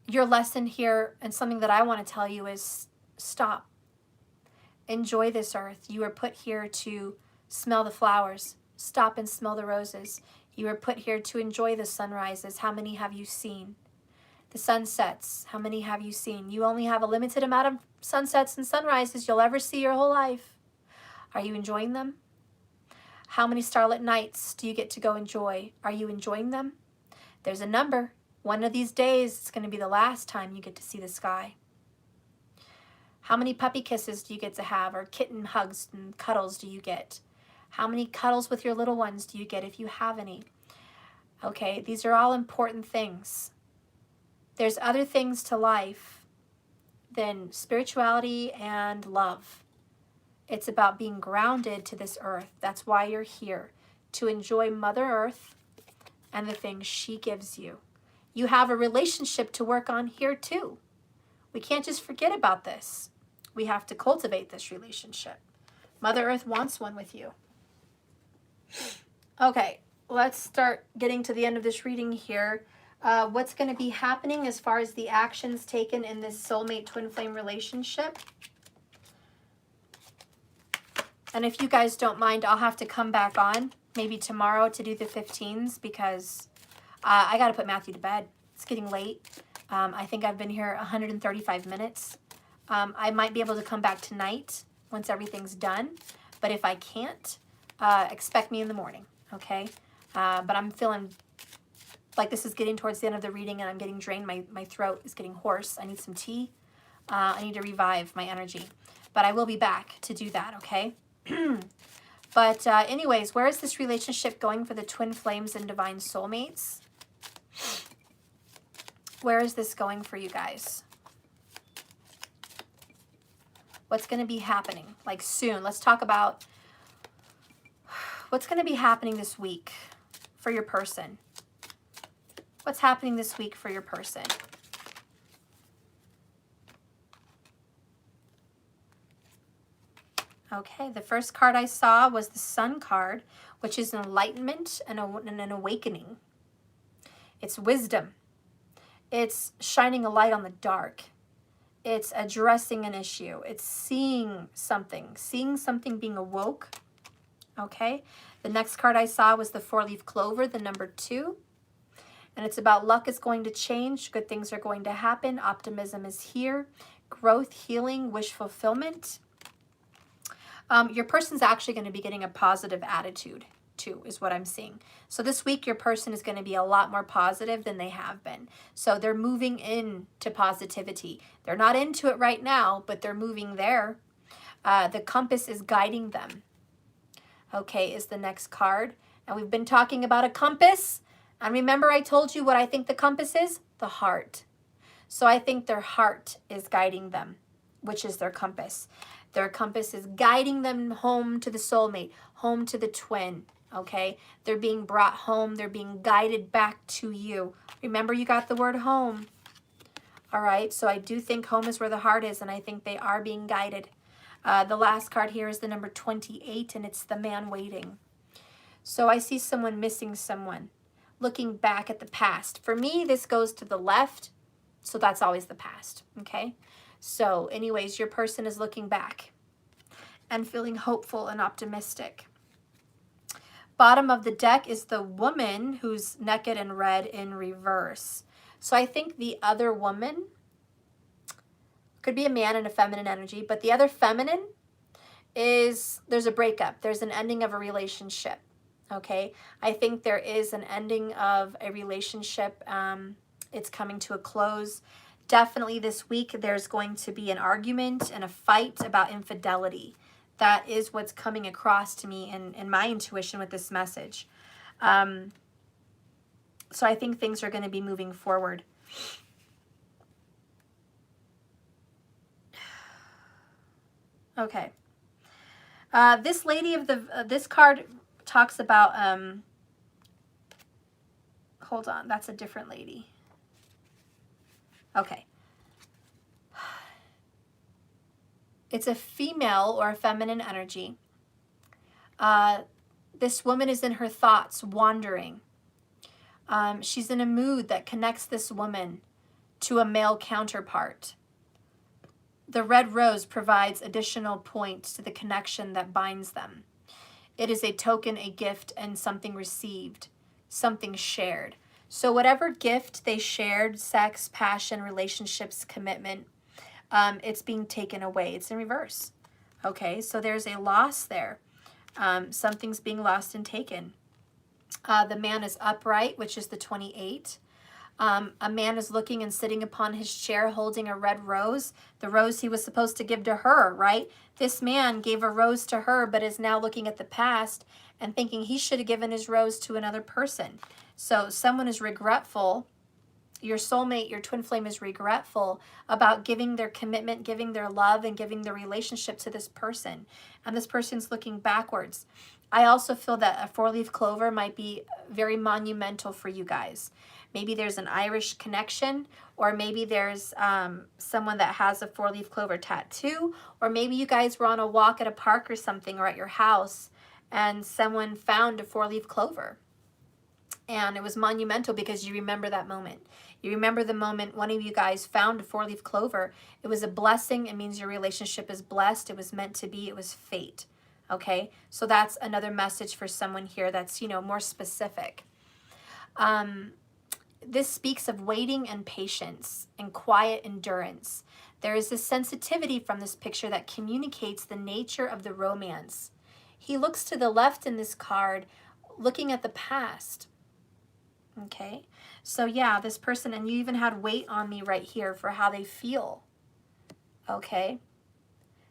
Your lesson here, and something that I want to tell you, is stop. Enjoy this earth. You were put here to smell the flowers. Stop and smell the roses. You were put here to enjoy the sunrises. How many have you seen? The sunsets. How many have you seen? You only have a limited amount of sunsets and sunrises you'll ever see your whole life. Are you enjoying them? How many starlit nights do you get to go enjoy? Are you enjoying them? There's a number. One of these days, it's going to be the last time you get to see the sky. How many puppy kisses do you get to have, or kitten hugs and cuddles do you get? How many cuddles with your little ones do you get if you have any? Okay, these are all important things. There's other things to life than spirituality and love. It's about being grounded to this earth. That's why you're here, to enjoy Mother Earth and the things she gives you. You have a relationship to work on here too. We can't just forget about this. We have to cultivate this relationship. Mother Earth wants one with you. Okay, let's start getting to the end of this reading here. What's going to be happening as far as the actions taken in this soulmate twin flame relationship? And if you guys don't mind, I'll have to come back on maybe tomorrow to do the 15s because I got to put Matthew to bed. It's getting late. I think I've been here 135 minutes. I might be able to come back tonight once everything's done. But if I can't, expect me in the morning, okay? But I'm feeling like this is getting towards the end of the reading and I'm getting drained. My throat is getting hoarse. I need some tea. I need to revive my energy. But I will be back to do that, okay? But anyways, where is this relationship going for the twin flames and divine soulmates? Where is this going for you guys? What's going to be happening? Like soon. Let's talk about what's going to be happening this week for your person. What's happening this week for your person? Okay, the first card I saw was the Sun card, which is an enlightenment and an awakening. It's wisdom. It's shining a light on the dark. It's addressing an issue. It's seeing something being awoke. Okay, the next card I saw was the 4-leaf clover, the number 2. And it's about luck is going to change. Good things are going to happen. Optimism is here. Growth, healing, wish fulfillment. Your person's actually going to be getting a positive attitude too, is what I'm seeing. So this week, your person is going to be a lot more positive than they have been. So they're moving into positivity. They're not into it right now, but they're moving there. The compass is guiding them. Okay, is the next card. And we've been talking about a compass. And remember I told you what I think the compass is? The heart. So I think their heart is guiding them, which is their compass. Their compass is guiding them home to the soulmate, home to the twin, okay? They're being brought home. They're being guided back to you. Remember, you got the word home. All right, so I do think home is where the heart is, and I think they are being guided. The last card here is the number 28, and it's the man waiting. So I see someone missing someone, looking back at the past. For me, this goes to the left, so that's always the past, okay? So anyways, your person is looking back and feeling hopeful and optimistic. Bottom of the deck is the woman who's naked and red in reverse. So I think the other woman could be a man in a feminine energy, but the other feminine is there's a breakup. There's an ending of a relationship, okay? I think there is an ending of a relationship. It's coming to a close. Definitely this week, there's going to be an argument and a fight about infidelity. That is what's coming across to me in my intuition with this message. So I think things are going to be moving forward. Okay. This lady of the, this card talks about, hold on, that's a different lady. Okay. It's a female or a feminine energy. This woman is in her thoughts, wandering. She's in a mood that connects this woman to a male counterpart. The red rose provides additional points to the connection that binds them. It is a token, a gift, and something received, something shared. So whatever gift they shared, sex, passion, relationships, commitment, it's being taken away. It's in reverse. Okay, so there's a loss there. Something's being lost and taken. The man is upright, which is the 28. A man is looking and sitting upon his chair holding a red rose, the rose he was supposed to give to her, right? This man gave a rose to her, but is now looking at the past and thinking he should have given his rose to another person. So someone is regretful. Your soulmate, your twin flame is regretful about giving their commitment, giving their love, and giving their relationship to this person. And this person's looking backwards. I also feel that a four-leaf clover might be very monumental for you guys. Maybe there's an Irish connection, or maybe there's someone that has a four-leaf clover tattoo, or maybe you guys were on a walk at a park or something, or at your house, and someone found a four-leaf clover. And it was monumental because you remember that moment. You remember the moment one of you guys found a four-leaf clover. It was a blessing. It means your relationship is blessed. It was meant to be. It was fate. Okay? So that's another message for someone here that's, you know, more specific. This speaks of waiting and patience and quiet endurance. There is this sensitivity from this picture that communicates the nature of the romance. He looks to the left in this card, looking at the past. Okay, so yeah, this person, and you even had weight on me right here for how they feel. Okay,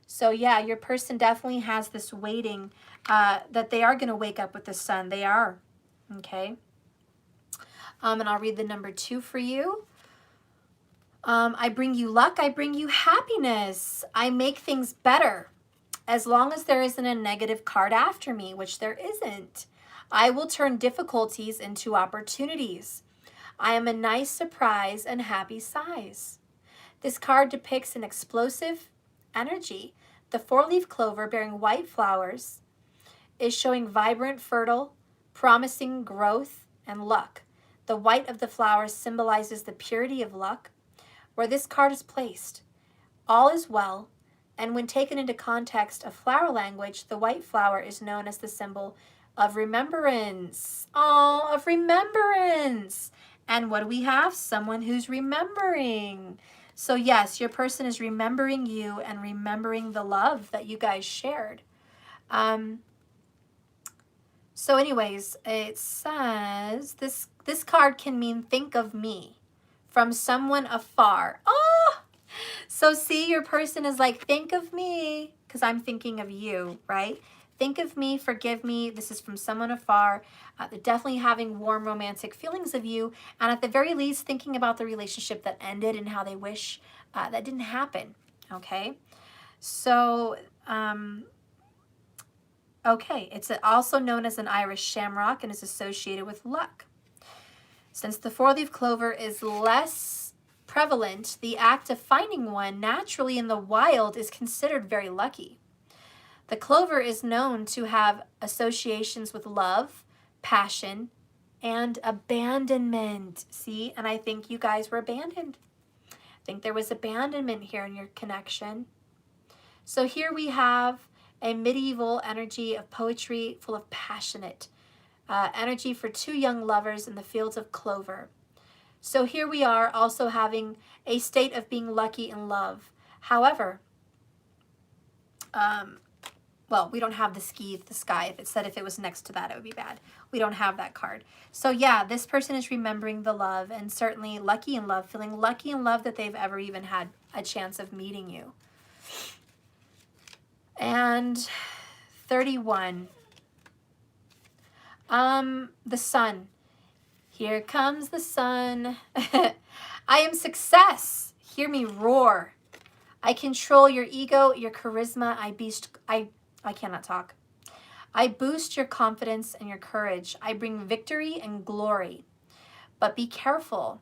so yeah, your person definitely has this waiting that they are going to wake up with the sun. They are. Okay, and I'll read the number 2 for you. I bring you luck. I bring you happiness. I make things better. As long as there isn't a negative card after me, which there isn't. I will turn difficulties into opportunities. I am a nice surprise and happy size. This card depicts an explosive energy. The four-leaf clover bearing white flowers is showing vibrant, fertile, promising growth and luck. The white of the flowers symbolizes the purity of luck. Where this card is placed, all is well, and when taken into context of flower language, the white flower is known as the symbol of remembrance. Oh, of remembrance. And what do we have? Someone who's remembering. So yes, your person is remembering you and remembering the love that you guys shared. So anyways, it says this card can mean think of me from someone afar. Oh, so see, your person is like, think of me, because I'm thinking of you, right? Think of me, forgive me. This is from someone afar. They're definitely having warm romantic feelings of you. And at the very least, thinking about the relationship that ended and how they wish that didn't happen. Okay. So, okay. It's also known as an Irish shamrock and is associated with luck. Since the four-leaf clover is less prevalent, the act of finding one naturally in the wild is considered very lucky. The clover is known to have associations with love, passion, and abandonment. See, and I think you guys were abandoned. I think there was abandonment here in your connection. So here we have a medieval energy of poetry full of passionate energy for two young lovers in the fields of clover. So here we are also having a state of being lucky in love. However, well, we don't have the sky. If it said if it was next to that, it would be bad. We don't have that card. So yeah, this person is remembering the love and certainly lucky in love, feeling lucky in love that they've ever even had a chance of meeting you. And 31. The sun. Here comes the sun. I am success. Hear me roar. I control your ego, your charisma. I cannot talk. I boost your confidence and your courage. I bring victory and glory. But be careful.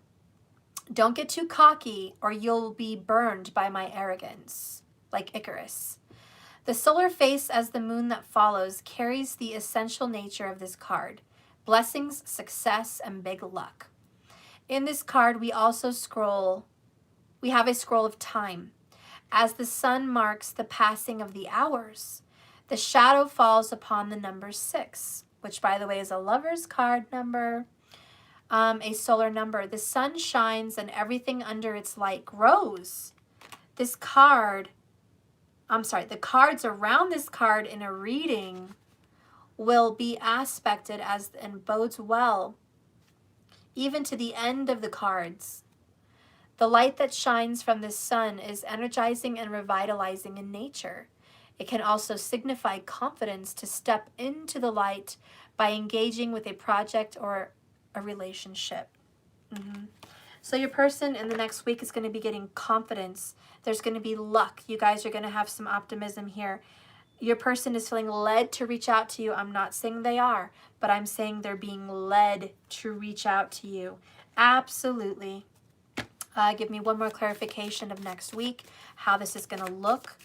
Don't get too cocky or you'll be burned by my arrogance, like Icarus. The solar face as the moon that follows carries the essential nature of this card. Blessings, success, and big luck. In this card, we also have a scroll of time. As the sun marks the passing of the hours, the shadow falls upon the number 6, which by the way is a lover's card number, a solar number. The sun shines and everything under its light grows. This card, the cards around this card in a reading will be aspected as and bodes well, even to the end of the cards. The light that shines from the sun is energizing and revitalizing in nature. It can also signify confidence to step into the light by engaging with a project or a relationship. So your person in the next week is going to be getting confidence. There's going to be luck. You guys are going to have some optimism here. Your person is feeling led to reach out to you. I'm not saying they are, but I'm saying they're being led to reach out to you. Absolutely. Give me one more clarification of next week, how this is going to look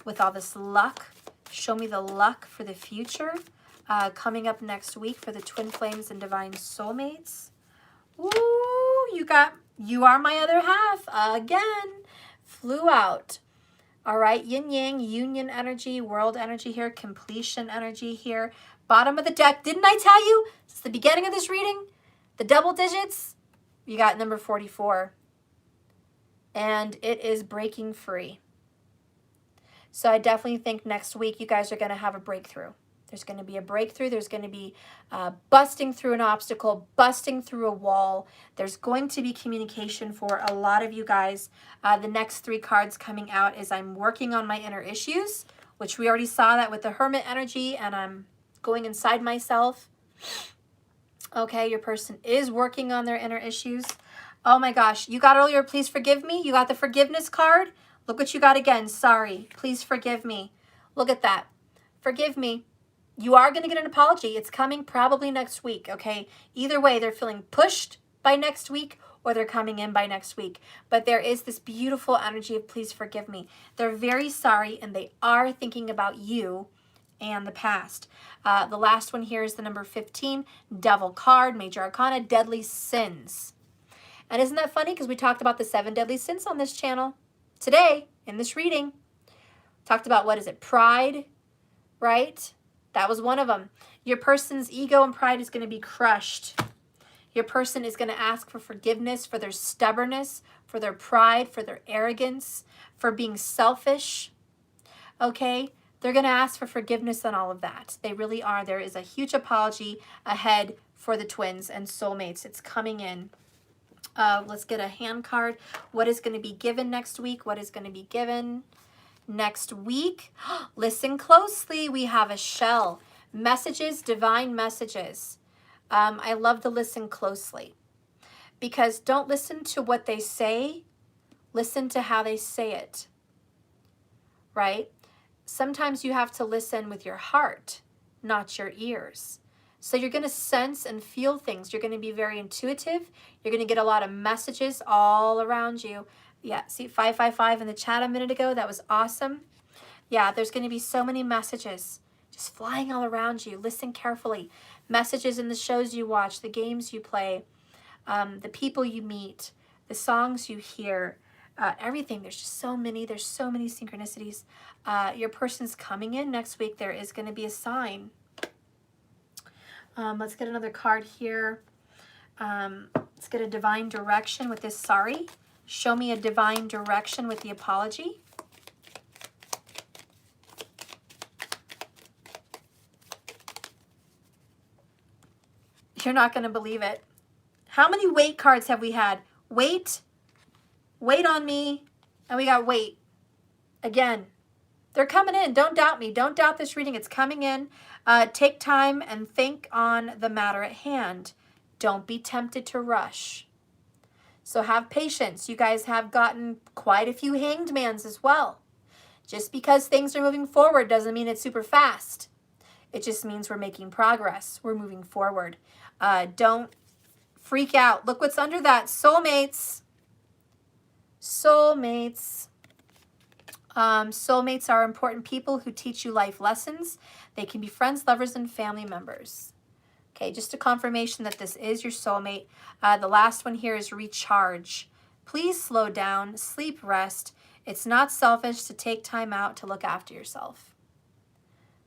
with all this luck. Show me the luck for the future coming up next week for the Twin Flames and Divine Soulmates. Ooh, you are my other half again. Flew out. All right, yin yang, union energy, world energy here, completion energy here. Bottom of the deck. Didn't I tell you since the beginning of this reading? The double digits. You got number 44. And it is breaking free. So I definitely think next week you guys are going to have a breakthrough. There's going to be a breakthrough. There's going to be busting through an obstacle, busting through a wall. There's going to be communication for a lot of you guys. The next 3 cards coming out is I'm working on my inner issues, which we already saw that with the Hermit energy, and I'm going inside myself. Okay, your person is working on their inner issues. Oh my gosh, you got earlier, please forgive me. You got the forgiveness card. Look what you got again. Sorry, please forgive me. Look at that. Forgive me. You are going to get an apology. It's coming probably next week, okay? Either way, they're feeling pushed by next week or they're coming in by next week. But there is this beautiful energy of please forgive me. They're very sorry and they are thinking about you and the past. The last one here is the number 15, Devil card, Major Arcana, Deadly Sins. And isn't that funny? Because we talked about the 7 deadly sins on this channel today in this reading. Talked about, what is it? Pride, right? That was one of them. Your person's ego and pride is going to be crushed. Your person is going to ask for forgiveness for their stubbornness, for their pride, for their arrogance, for being selfish. Okay? They're going to ask for forgiveness on all of that. They really are. There is a huge apology ahead for the twins and soulmates. It's coming in. Let's get a hand card. What is going to be given next week? What is going to be given next week? Listen closely. We have a shell. Messages, divine messages. I love to listen closely because don't listen to what they say. Listen to how they say it, right? Sometimes you have to listen with your heart, not your ears. So you're going to sense and feel things. You're going to be very intuitive. You're going to get a lot of messages all around you. Yeah, see 555 in the chat a minute ago. That was awesome. Yeah, there's going to be so many messages just flying all around you. Listen carefully. Messages in the shows you watch, the games you play, the people you meet, the songs you hear, everything. There's just so many. There's so many synchronicities. Your person's coming in next week. There is going to be a sign. Let's get another card here. Let's get a divine direction with this sorry. Show me a divine direction with the apology. You're not going to believe it. How many wait cards have we had? Wait, wait on me, and we got wait. Again, they're coming in. Don't doubt me. Don't doubt this reading. It's coming in. Take time and think on the matter at hand. Don't be tempted to rush. So have patience. You guys have gotten quite a few hanged mans as well. Just because things are moving forward doesn't mean it's super fast. It just means we're making progress. We're moving forward. Don't freak out. Look what's under that. Soulmates. Soulmates. Soulmates are important people who teach you life lessons. They can be friends, lovers, and family members. Okay, just a confirmation that this is your soulmate. The last one here is recharge. Please slow down, sleep, rest. It's not selfish to take time out to look after yourself.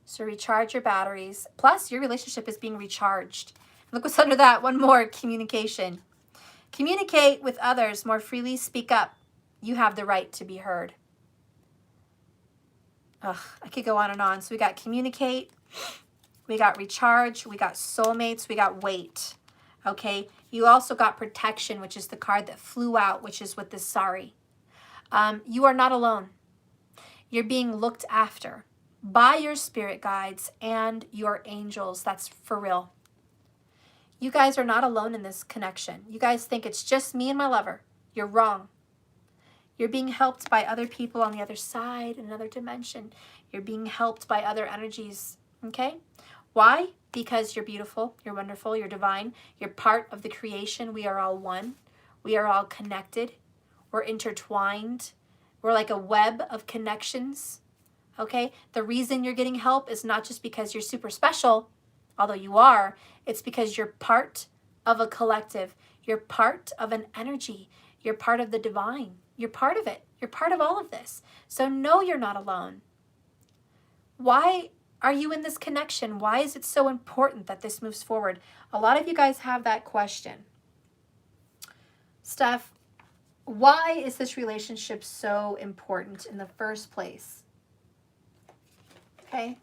So recharge your batteries. Plus, your relationship is being recharged. Look what's under that. One more, communication. Communicate with others more freely. Speak up. You have the right to be heard. Ugh, I could go on and on. So we got communicate. we got recharge, we got soulmates, we got wait. Okay, you also got protection, which is the card that flew out, which is with this sorry. You are not alone. You're being looked after by your spirit guides and your angels. That's for real. You guys are not alone in this connection. You guys think it's just me and my lover. You're wrong. You're being helped by other people on the other side, another dimension. You're being helped by other energies, okay? Why? Because you're beautiful, you're wonderful, you're divine. You're part of the creation. We are all one. We are all connected. We're intertwined. We're like a web of connections, okay? The reason you're getting help is not just because you're super special, although you are. It's because you're part of a collective. You're part of an energy. You're part of the divine. You're part of it. You're part of all of this. So no, you're not alone. Why are you in this connection? Why is it so important that this moves forward? A lot of you guys have that question. Steph, why is this relationship so important in the first place? Okay.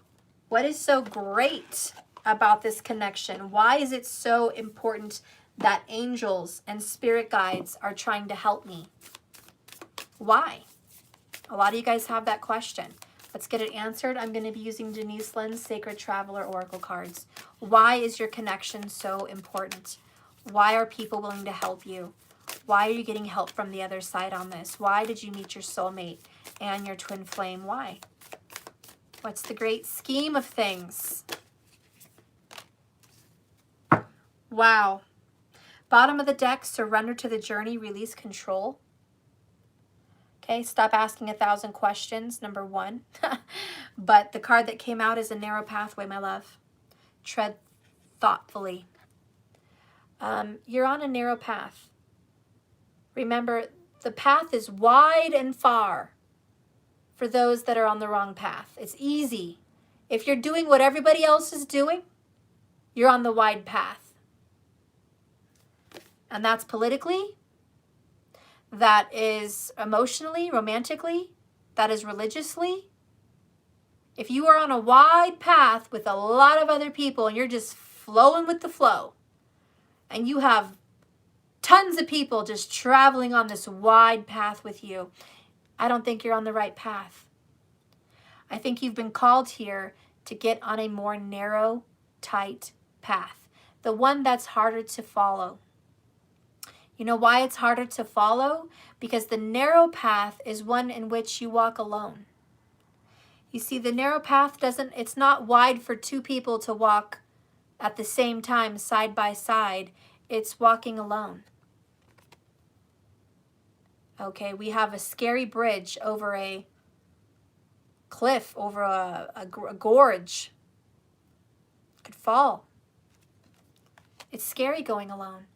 What is so great about this connection? Why is it so important that angels and spirit guides are trying to help me? Why? A lot of you guys have that question. Let's get it answered. I'm going to be using Denise Lynn's Sacred Traveler Oracle cards. Why is your connection so important? Why are people willing to help you? Why are you getting help from the other side on this? Why did you meet your soulmate and your twin flame? Why? What's the great scheme of things? Wow. Bottom of the deck, surrender to the journey, release control. Okay, stop asking 1,000 questions, number 1. But the card that came out is a narrow pathway, my love. Tread thoughtfully. You're on a narrow path. Remember, the path is wide and far for those that are on the wrong path. It's easy. If you're doing what everybody else is doing, you're on the wide path. And that's politically, that is emotionally, romantically, that is religiously. If you are on a wide path with a lot of other people and you're just flowing with the flow, and you have tons of people just traveling on this wide path with you, I don't think you're on the right path. I think you've been called here to get on a more narrow, tight path, the one that's harder to follow. You know why it's harder to follow? Because the narrow path is one in which you walk alone. You see, the narrow path it's not wide for two people to walk at the same time, side by side. It's walking alone. Okay, we have a scary bridge over a cliff, over a gorge. Could fall. It's scary going alone.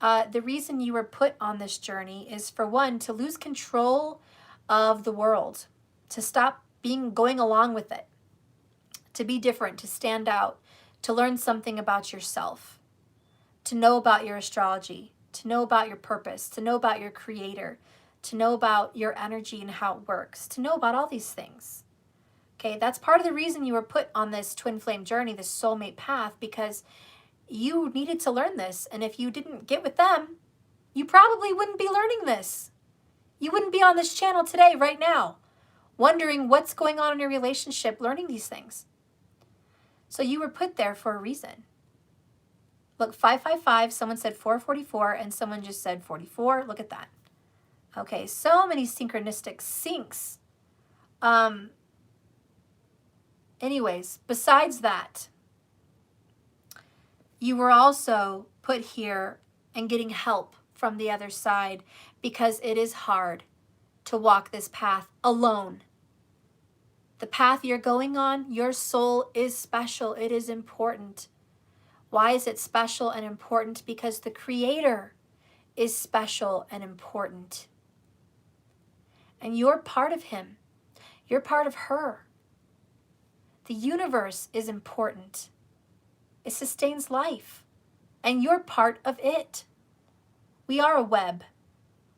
The reason you were put on this journey is, for one, to lose control of the world, to stop going along with it, to be different, to stand out, to learn something about yourself, to know about your astrology, to know about your purpose, to know about your creator, to know about your energy and how it works, to know about all these things. Okay, that's part of the reason you were put on this twin flame journey, this soulmate path, because you needed to learn this. And if you didn't get with them, you probably wouldn't be learning this. You wouldn't be on this channel today, right now, wondering what's going on in your relationship, learning these things. So you were put there for a reason. Look, 555, someone said 444, and someone just said 44. Look at that. Okay, so many synchronistic syncs. Anyways, besides that, you were also put here and getting help from the other side, because it is hard to walk this path alone. The path you're going on, your soul is special. It is important. Why is it special and important? Because the Creator is special and important. And you're part of Him. You're part of her. The universe is important. It sustains life. And you're part of it. We are a web.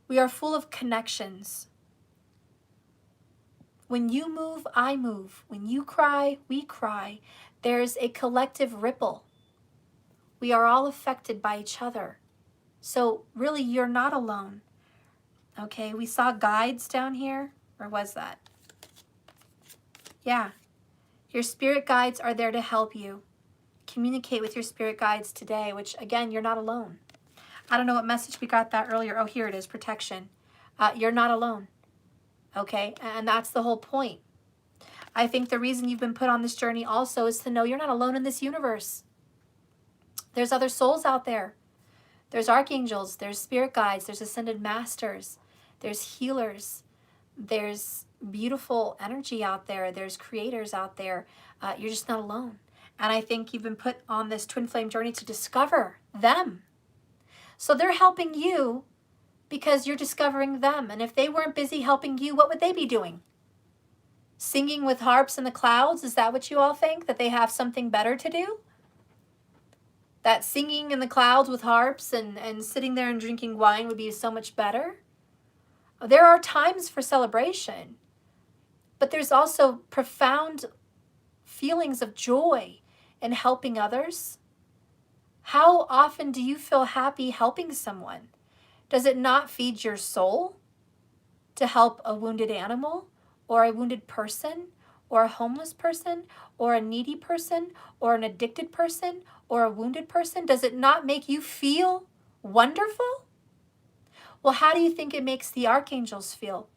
We are full of connections. When you move, I move. When you cry, we cry. There's a collective ripple. We are all affected by each other. So really, you're not alone. Okay, we saw guides down here. Or was that? Yeah. Your spirit guides are there to help you. Communicate with your spirit guides today, which again, you're not alone. I don't know what message we got that earlier. Oh, here it is, protection. You're not alone. Okay, and that's the whole point. I think the reason you've been put on this journey also is to know you're not alone in this universe. There's other souls out there. There's archangels, there's spirit guides, there's ascended masters, there's healers, there's beautiful energy out there, there's creators out there. You're just not alone. And I think you've been put on this twin flame journey to discover them. So they're helping you because you're discovering them. And if they weren't busy helping you, what would they be doing? Singing with harps in the clouds? Is that what you all think? That they have something better to do? That singing in the clouds with harps and sitting there and drinking wine would be so much better? There are times for celebration, but there's also profound feelings of joy in helping others. How often do you feel happy helping someone? Does it not feed your soul to help a wounded animal or a wounded person or a homeless person or a needy person or an addicted person or a wounded person? Does it not make you feel wonderful? Well, how do you think it makes the archangels feel?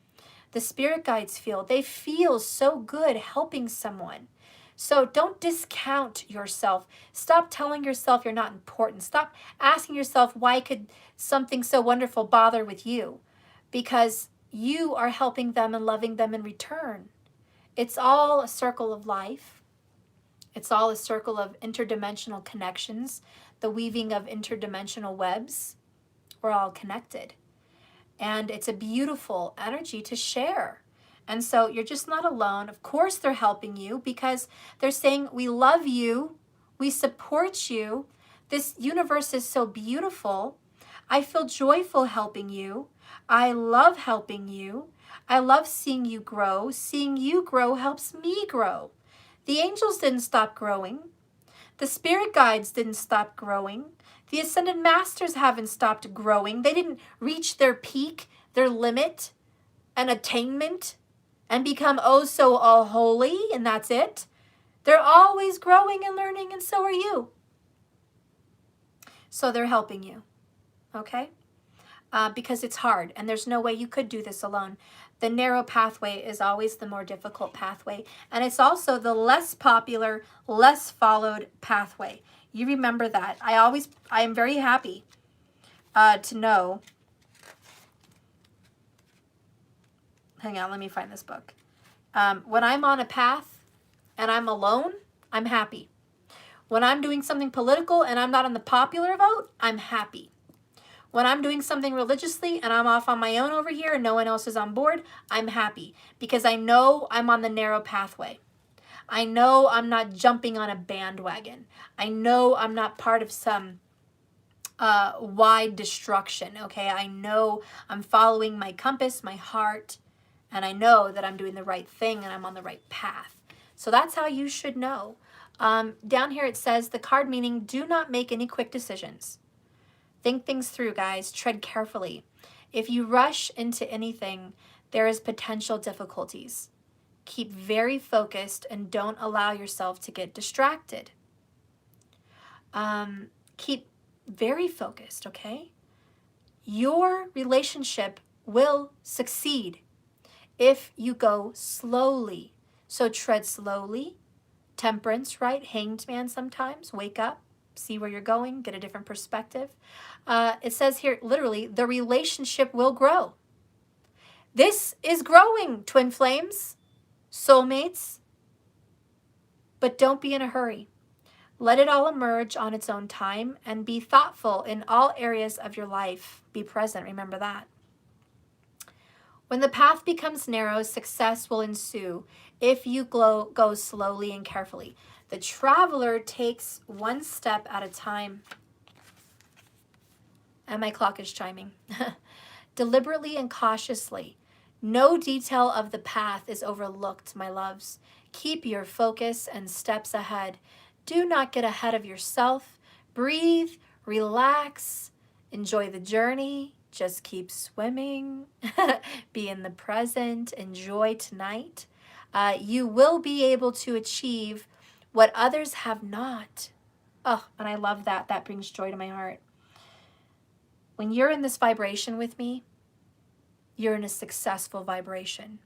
The spirit guides feel? They feel so good helping someone. So don't discount yourself. Stop telling yourself you're not important. Stop asking yourself, why could something so wonderful bother with you? Because you are helping them and loving them in return. It's all a circle of life. It's all a circle of interdimensional connections, the weaving of interdimensional webs. We're all connected. And it's a beautiful energy to share. And so you're just not alone. Of course they're helping you because they're saying, we love you, we support you. This universe is so beautiful. I feel joyful helping you. I love helping you. I love seeing you grow. Seeing you grow helps me grow. The angels didn't stop growing. The spirit guides didn't stop growing. The ascended masters haven't stopped growing. They didn't reach their peak, their limit, and attainment, and become oh so all holy, and that's it. They're always growing and learning, and so are you. So they're helping you, okay? Because it's hard, and there's no way you could do this alone. The narrow pathway is always the more difficult pathway, and it's also the less popular, less followed pathway. You remember that. I am very happy to know. Hang on, let me find this book. When I'm on a path and I'm alone, I'm happy. When I'm doing something political and I'm not on the popular vote, I'm happy. When I'm doing something religiously and I'm off on my own over here and no one else is on board, I'm happy because I know I'm on the narrow pathway. I know I'm not jumping on a bandwagon. I know I'm not part of some wide destruction, okay? I know I'm following my compass, my heart, and I know that I'm doing the right thing and I'm on the right path. So that's how you should know. Down here it says, the card meaning, do not make any quick decisions. Think things through, guys. Tread carefully. If you rush into anything, there is potential difficulties. Keep very focused and don't allow yourself to get distracted. Keep very focused, okay? Your relationship will succeed if you go slowly. So tread slowly. Temperance, right? Hanged man sometimes. Wake up. See where you're going. Get a different perspective. It says here, literally, the relationship will grow. This is growing, twin flames. Soulmates, but don't be in a hurry. Let it all emerge on its own time and be thoughtful in all areas of your life. Be present, remember that. When the path becomes narrow, success will ensue if you go slowly and carefully. The traveler takes one step at a time. And my clock is chiming. Deliberately and cautiously. No detail of the path is overlooked, my loves. Keep your focus and steps ahead. Do not get ahead of yourself. Breathe, relax, enjoy the journey. Just keep swimming. Be in the present. Enjoy tonight. You will be able to achieve what others have not. Oh, and I love that. That brings joy to my heart. When you're in this vibration with me, you're in a successful vibration.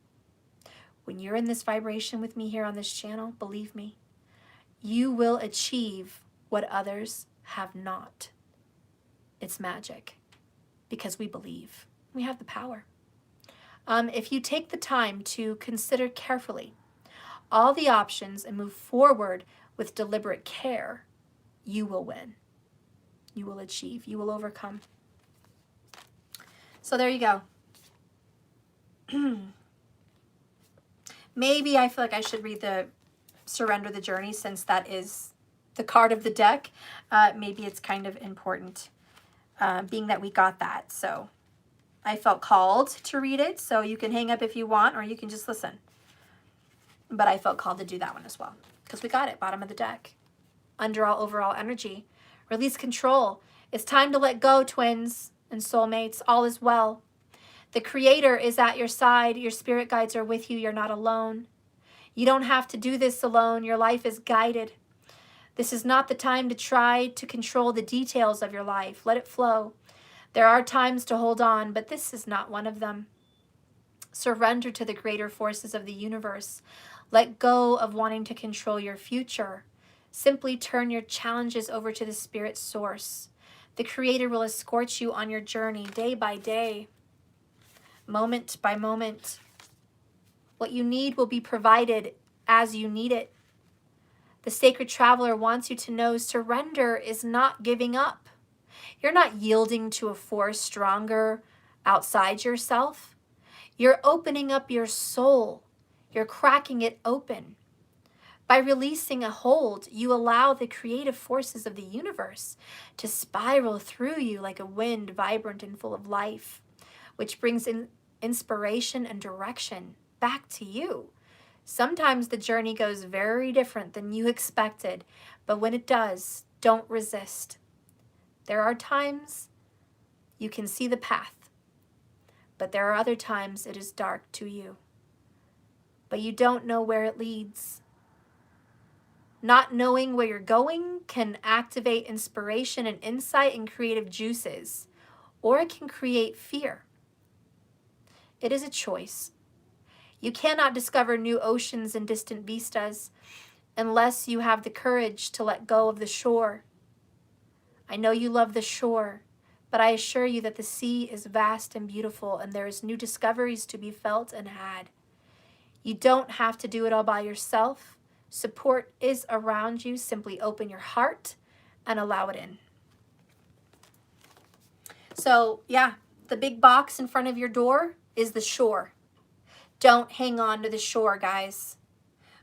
When you're in this vibration with me here on this channel, believe me, you will achieve what others have not. It's magic because we believe. We have the power. If you take the time to consider carefully all the options and move forward with deliberate care, you will win. You will achieve. You will overcome. So there you go. Maybe I feel like I should read the Surrender the Journey since that is the card of the deck. Maybe it's kind of important being that we got that. So I felt called to read it. So you can hang up if you want or you can just listen. But I felt called to do that one as well because we got it. Bottom of the deck. Under all overall energy. Release control. It's time to let go, twins and soulmates. All is well. The Creator is at your side. Your spirit guides are with you. You're not alone. You don't have to do this alone. Your life is guided. This is not the time to try to control the details of your life. Let it flow. There are times to hold on, but this is not one of them. Surrender to the greater forces of the universe. Let go of wanting to control your future. Simply turn your challenges over to the Spirit source. The Creator will escort you on your journey day by day. Moment by moment. What you need will be provided as you need it. The Sacred Traveler wants you to know surrender is not giving up. You're not yielding to a force stronger outside yourself. You're opening up your soul. You're cracking it open. By releasing a hold, you allow the creative forces of the universe to spiral through you like a wind, vibrant and full of life, which brings in inspiration and direction back to you. Sometimes the journey goes very different than you expected, but when it does, don't resist. There are times you can see the path, but there are other times it is dark to you. But you don't know where it leads. Not knowing where you're going can activate inspiration and insight and creative juices, or it can create fear. It is a choice. You cannot discover new oceans and distant vistas unless you have the courage to let go of the shore. I know you love the shore, but I assure you that the sea is vast and beautiful and there is new discoveries to be felt and had. You don't have to do it all by yourself. Support is around you. Simply open your heart and allow it in. So, yeah, the big box in front of your door is the shore. Don't hang on to the shore, guys.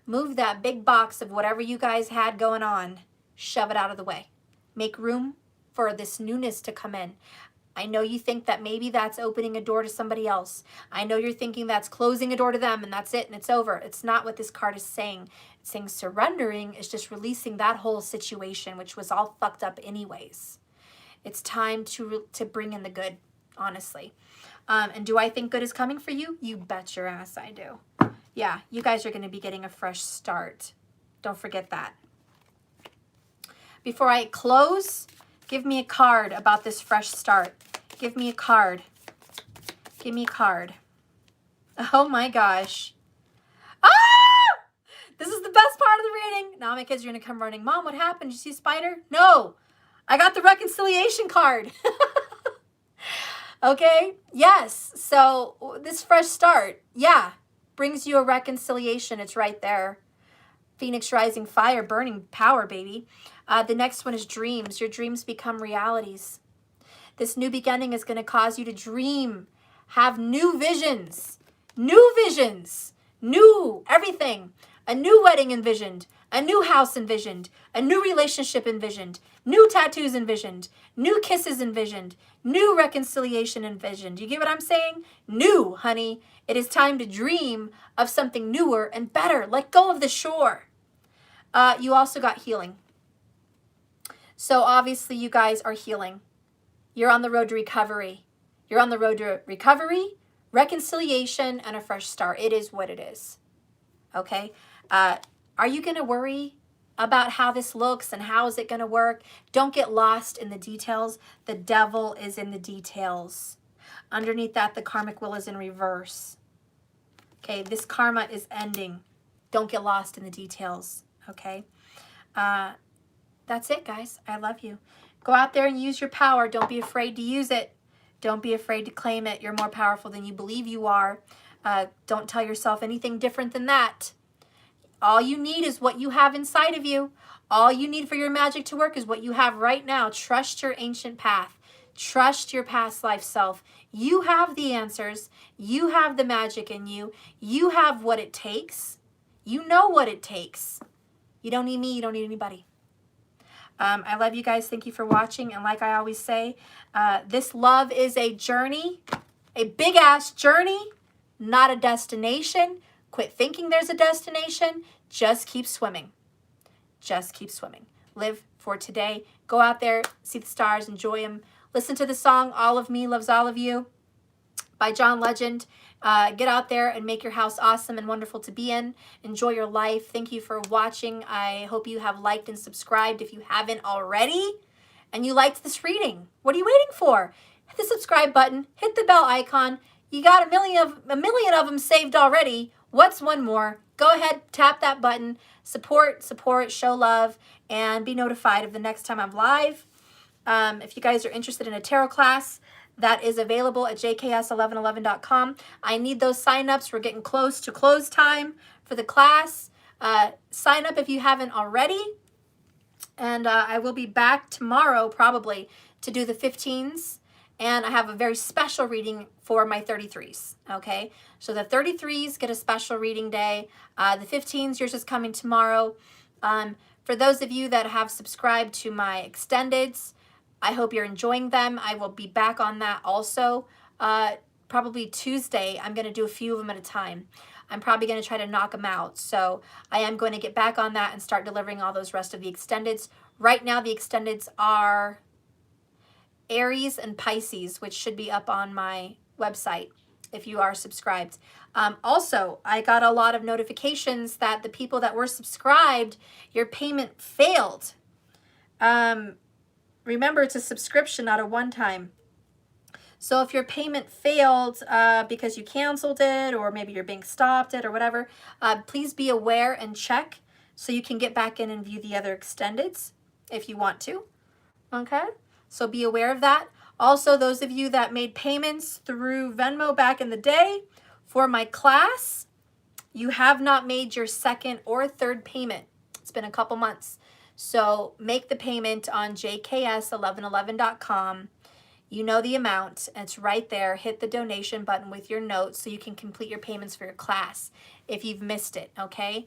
Move that big box of whatever you guys had going on. Shove it out of the way. Make room for this newness to come in. I know you think that maybe that's opening a door to somebody else. I know you're thinking that's closing a door to them and that's it and it's over. It's not what this card is saying. It's saying surrendering is just releasing that whole situation, which was all fucked up anyways. It's time to bring in the good, honestly. And do I think good is coming for you? You bet your ass I do. Yeah, you guys are going to be getting a fresh start. Don't forget that. Before I close, give me a card about this fresh start. Give me a card. Give me a card. Oh my gosh. Ah! This is the best part of the reading. Now my kids are going to come running. Mom, what happened? Did you see a spider? No. I got the reconciliation card. Okay? Yes. So this fresh start, yeah, brings you a reconciliation. It's right there. Phoenix rising fire, burning power, baby. The next one is dreams. Your dreams become realities. This new beginning is going to cause you to dream, have new visions, new everything. A new wedding envisioned, A new house envisioned. A new relationship envisioned. New tattoos envisioned. New kisses envisioned. New reconciliation envisioned. You get what I'm saying? New, honey. It is time to dream of something newer and better. Let go of the shore. You also got healing. So obviously you guys are healing. You're on the road to recovery. You're on the road to recovery, reconciliation, and a fresh start. It is what it is. Okay? Are you going to worry about how this looks and how is it going to work? Don't get lost in the details. The devil is in the details. Underneath that, the karmic wheel is in reverse. Okay? This karma is ending. Don't get lost in the details. Okay? That's it, guys. I love you. Go out there and use your power. Don't be afraid to use it. Don't be afraid to claim it. You're more powerful than you believe you are. Don't tell yourself anything different than that. All you need is what you have inside of you. All you need for your magic to work is what you have right now. Trust your ancient path. Trust your past life self. You have the answers. You have the magic in you. You have what it takes. You know what it takes. You don't need me. You don't need anybody. I love you guys. Thank you for watching. And like I always say, this love is a journey, a big ass journey, not a destination. Quit thinking there's a destination. Just keep swimming. Just keep swimming. Live for today. Go out there, see the stars, enjoy them. Listen to the song, All of Me Loves All of You by John Legend. Get out there and make your house awesome and wonderful to be in. Enjoy your life. Thank you for watching. I hope you have liked and subscribed if you haven't already. And you liked this reading. What are you waiting for? Hit the subscribe button. Hit the bell icon. You got a million of them saved already. What's one more? Go ahead, tap that button. Support, show love, and be notified of the next time I'm live. If you guys are interested in a tarot class, that is available at jks1111.com. I need those sign-ups. We're getting close to close time for the class. Sign up if you haven't already. And I will be back tomorrow probably to do the 15s. And I have a very special reading for my 33s, okay? So the 33s get a special reading day. The 15s, yours is coming tomorrow. For those of you that have subscribed to my extendeds, I hope you're enjoying them. I will be back on that also. Probably Tuesday, I'm going to do a few of them at a time. I'm probably going to try to knock them out. So I am going to get back on that and start delivering all those rest of the extendeds. Right now, the extendeds are Aries and Pisces, which should be up on my website if you are subscribed. Also, I got a lot of notifications that the people that were subscribed, your payment failed. Remember, it's a subscription, not a one-time. So if your payment failed because you canceled it or maybe your bank stopped it or whatever, please be aware and check so you can get back in and view the other extendeds if you want to. Okay? So be aware of that. Also, those of you that made payments through Venmo back in the day for my class, you have not made your second or third payment. It's been a couple months. So make the payment on jks1111.com. You know the amount. It's right there. Hit the donation button with your notes so you can complete your payments for your class if you've missed it, okay?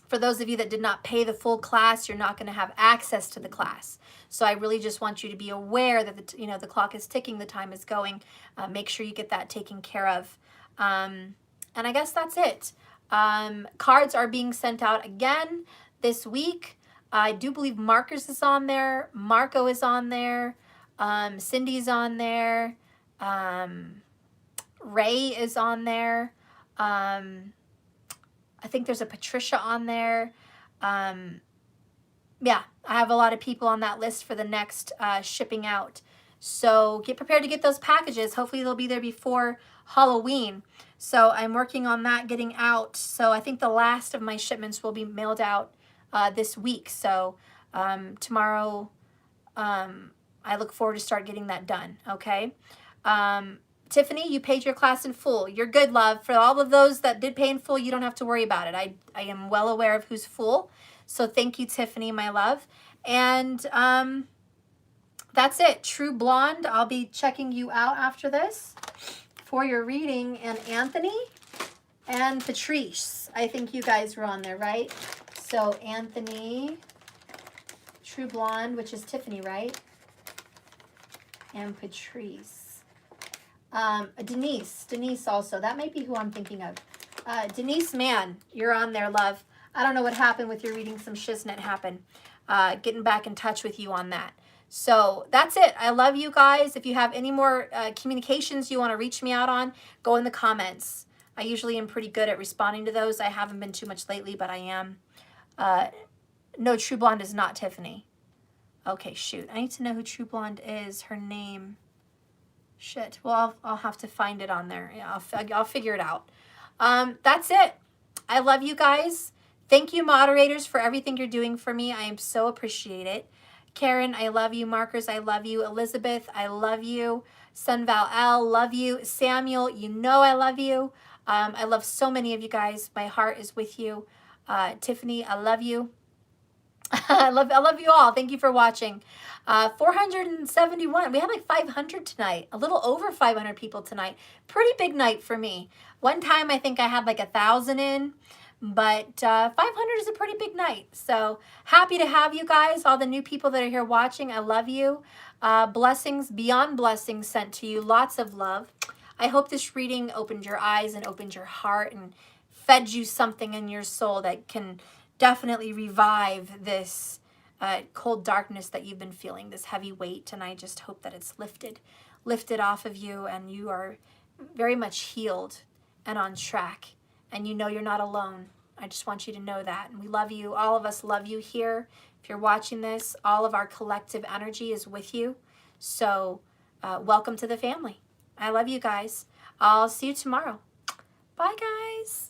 For those of you that did not pay the full class, you're not going to have access to the class. So I really just want you to be aware that the clock is ticking, the time is going. Make sure you get that taken care of. And I guess that's it. Cards are being sent out again this week. I do believe Marcus is on there. Marco is on there. Cindy's on there. Ray is on there. I think there's a Patricia on there. Yeah, I have a lot of people on that list for the next shipping out. So get prepared to get those packages. Hopefully they'll be there before Halloween. So I'm working on that getting out. So I think the last of my shipments will be mailed out this week. So tomorrow, I look forward to start getting that done, okay? Tiffany, you paid your class in full. You're good, love. For all of those that did pay in full, you don't have to worry about it. I am well aware of who's full. So thank you, Tiffany, my love. And that's it. True Blonde, I'll be checking you out after this for your reading. And Anthony and Patrice, I think you guys were on there, right? So Anthony, True Blonde, which is Tiffany, right? And Patrice. Denise also. That might be who I'm thinking of. Denise, man, you're on there, love. I don't know what happened with your reading. Some shiznit happened. Getting back in touch with you on that. So that's it. I love you guys. If you have any more communications you want to reach me out on, go in the comments. I usually am pretty good at responding to those. I haven't been too much lately, but I am. No, True Blonde is not Tiffany. Okay, shoot. I need to know who True Blonde is. Her name. Shit. Well, I'll have to find it on there. Yeah, I'll figure it out. That's it. I love you guys. Thank you, moderators, for everything you're doing for me. I am so appreciate it. Karen, I love you. Markers, I love you. Elizabeth, I love you. Sunval L, love you. Samuel, you know I love you. I love so many of you guys. My heart is with you. Tiffany, I love you. I love you all. Thank you for watching. 471. We had like 500 tonight. A little over 500 people tonight. Pretty big night for me. One time I think I had like 1,000 in, but 500 is a pretty big night. So happy to have you guys. All the new people that are here watching, I love you. Blessings beyond blessings sent to you. Lots of love. I hope this reading opened your eyes and opened your heart and fed you something in your soul that can definitely revive this cold darkness that you've been feeling, this heavy weight. And I just hope that it's lifted off of you and you are very much healed and on track. And you know you're not alone. I just want you to know that. And we love you. All of us love you here. If you're watching this, all of our collective energy is with you. So welcome to the family. I love you guys. I'll see you tomorrow. Bye, guys.